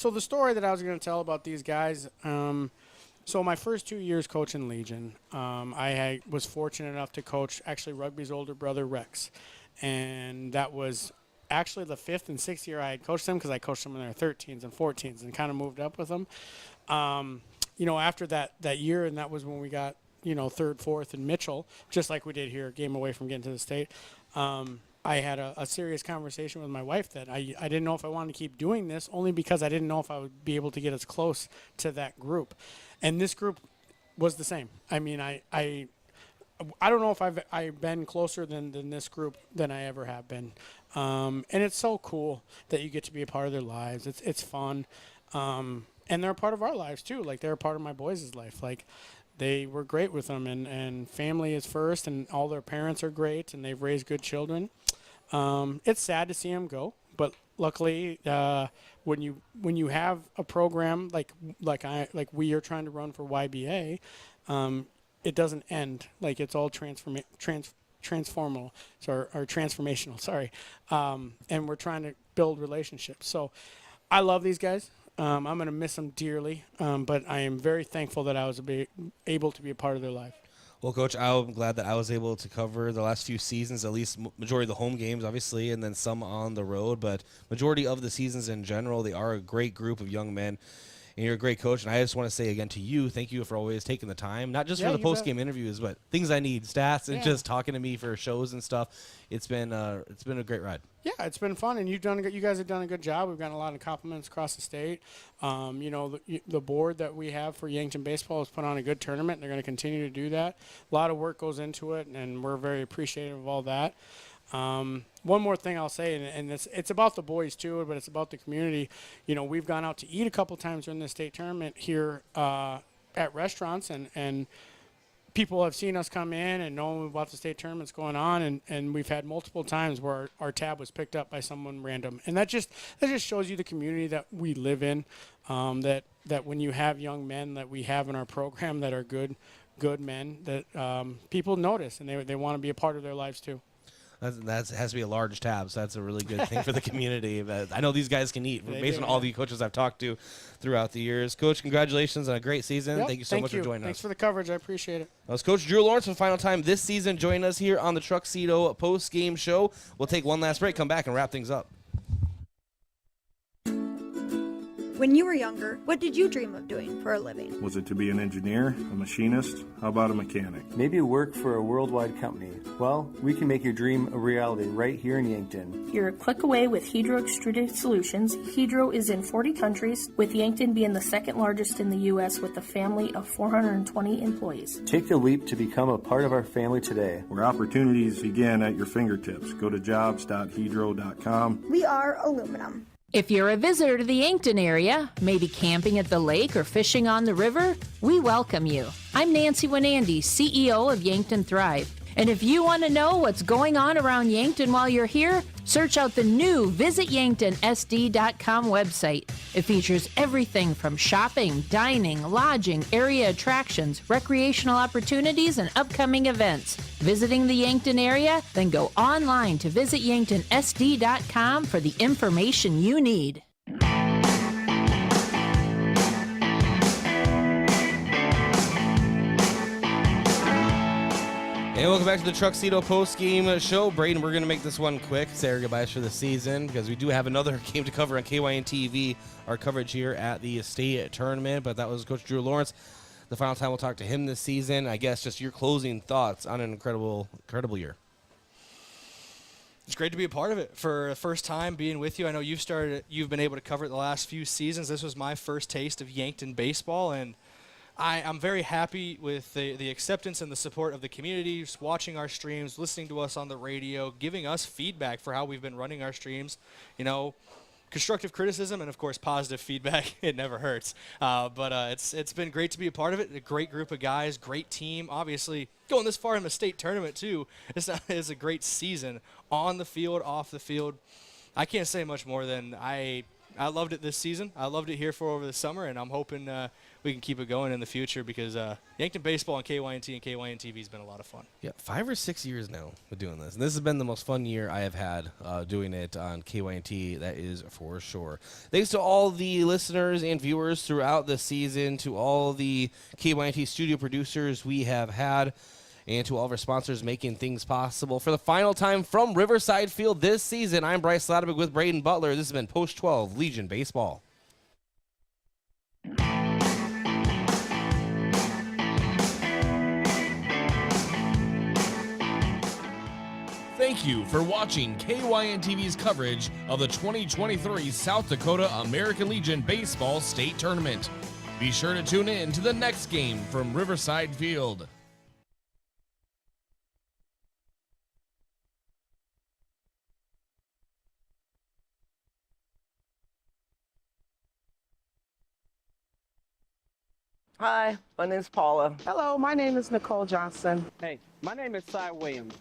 the story that I was going to tell about these guys, so my first 2 years coaching Legion, I was fortunate enough to coach actually rugby's older brother, Rex. And that was actually the 5th and 6th year I had coached them because I coached them in their 13s and 14s and kind of moved up with them. After that year, and that was when we got, 3rd, 4th, and Mitchell, just like we did here, game away from getting to the state. I had a serious conversation with my wife that I didn't know if I wanted to keep doing this, only because I didn't know if I would be able to get as close to that group. And this group was the same. I don't know if I've been closer than this group than I ever have been. And it's so cool that you get to be a part of their lives. It's fun. And they're a part of our lives too. Like, they're a part of my boys' life. Like, they were great with them, and family is first, and all their parents are great, and they've raised good children. It's sad to see them go, but luckily, when you have a program like we are trying to run for YBA, it doesn't end. Like, it's all transformational. Sorry, and we're trying to build relationships. So I love these guys. I'm going to miss them dearly, but I am very thankful that I was able to be a part of their life. Well, Coach, I'm glad that I was able to cover the last few seasons, at least majority of the home games, obviously, and then some on the road. But majority of the seasons in general, they are a great group of young men. And you're a great coach, and I just want to say again to you, thank you for always taking the time, not just for the post-game interviews, but things I need, stats, and just talking to me for shows and stuff. It's been a great ride. Yeah, it's been fun, and you guys have done a good job. We've gotten a lot of compliments across the state. The board that we have for Yankton baseball has put on a good tournament. They're going to continue to do that. A lot of work goes into it, and we're very appreciative of all that. One more thing I'll say, and it's about the boys too, but it's about the community. We've gone out to eat a couple times during the state tournament here at restaurants, and people have seen us come in and know about the state tournaments going on, and we've had multiple times where our tab was picked up by someone random, and that just shows you the community that we live in. That when you have young men that we have in our program that are good men, that people notice and they want to be a part of their lives too. That has to be a large tab, so that's a really good thing for the community. But I know these guys can eat, based on all the coaches I've talked to throughout the years. Coach, congratulations on a great season. Thank you so much for joining us. Thanks for the coverage. I appreciate it. That was Coach Drew Lawrence for the final time this season, joining us here on the Truxedo post-game show. We'll take one last break, come back, and wrap things up. When you were younger, what did you dream of doing for a living? Was it to be an engineer, a machinist? How about a mechanic? Maybe work for a worldwide company. Well, we can make your dream a reality right here in Yankton. You're a click away with Hedro Extruded Solutions. Hedro is in 40 countries, with Yankton being the second largest in the U.S. with a family of 420 employees. Take the leap to become a part of our family today. Where opportunities begin at your fingertips. Go to jobs.hedro.com. We are aluminum. If you're a visitor to the Yankton area, maybe camping at the lake or fishing on the river, we welcome you. I'm Nancy Winandy, CEO of Yankton Thrive. And if you want to know what's going on around Yankton while you're here, search out the new visityanktonsd.com website. It features everything from shopping, dining, lodging, area attractions, recreational opportunities, and upcoming events. Visiting the Yankton area? Then go online to visityanktonsd.com for the information you need. And welcome back to the Truxedo post-game show. Braden, we're going to make this one quick. Say our goodbyes for the season because we do have another game to cover on KYN TV, our coverage here at the state tournament. But that was Coach Drew Lawrence. The final time we'll talk to him this season. I guess just your closing thoughts on an incredible year. It's great to be a part of it for the first time being with you. I know you've been able to cover it the last few seasons. This was my first taste of Yankton baseball, and I'm very happy with the acceptance and the support of the community, just watching our streams, listening to us on the radio, giving us feedback for how we've been running our streams. Constructive criticism and, of course, positive feedback. It never hurts. But it's been great to be a part of it. A great group of guys, great team. Obviously, going this far in the state tournament, too, it's a great season on the field, off the field. I can't say much more than I loved it this season. I loved it here for over the summer, and I'm hoping we can keep it going in the future because Yankton baseball on KYNT and KYN TV has been a lot of fun. Yeah, 5 or 6 years now with doing this. And this has been the most fun year I have had doing it on KYNT, that is for sure. Thanks to all the listeners and viewers throughout the season, to all the KYNT studio producers we have had, and to all of our sponsors making things possible. For the final time from Riverside Field this season, I'm Bryce Ladabig with Braden Butler. This has been Post 12 Legion Baseball. Thank you for watching KYN TV's coverage of the 2023 South Dakota American Legion Baseball State Tournament. Be sure to tune in to the next game from Riverside Field. Hi, my name's Paula. Hello, my name is Nicole Johnson. Hey, my name is Cy Williams.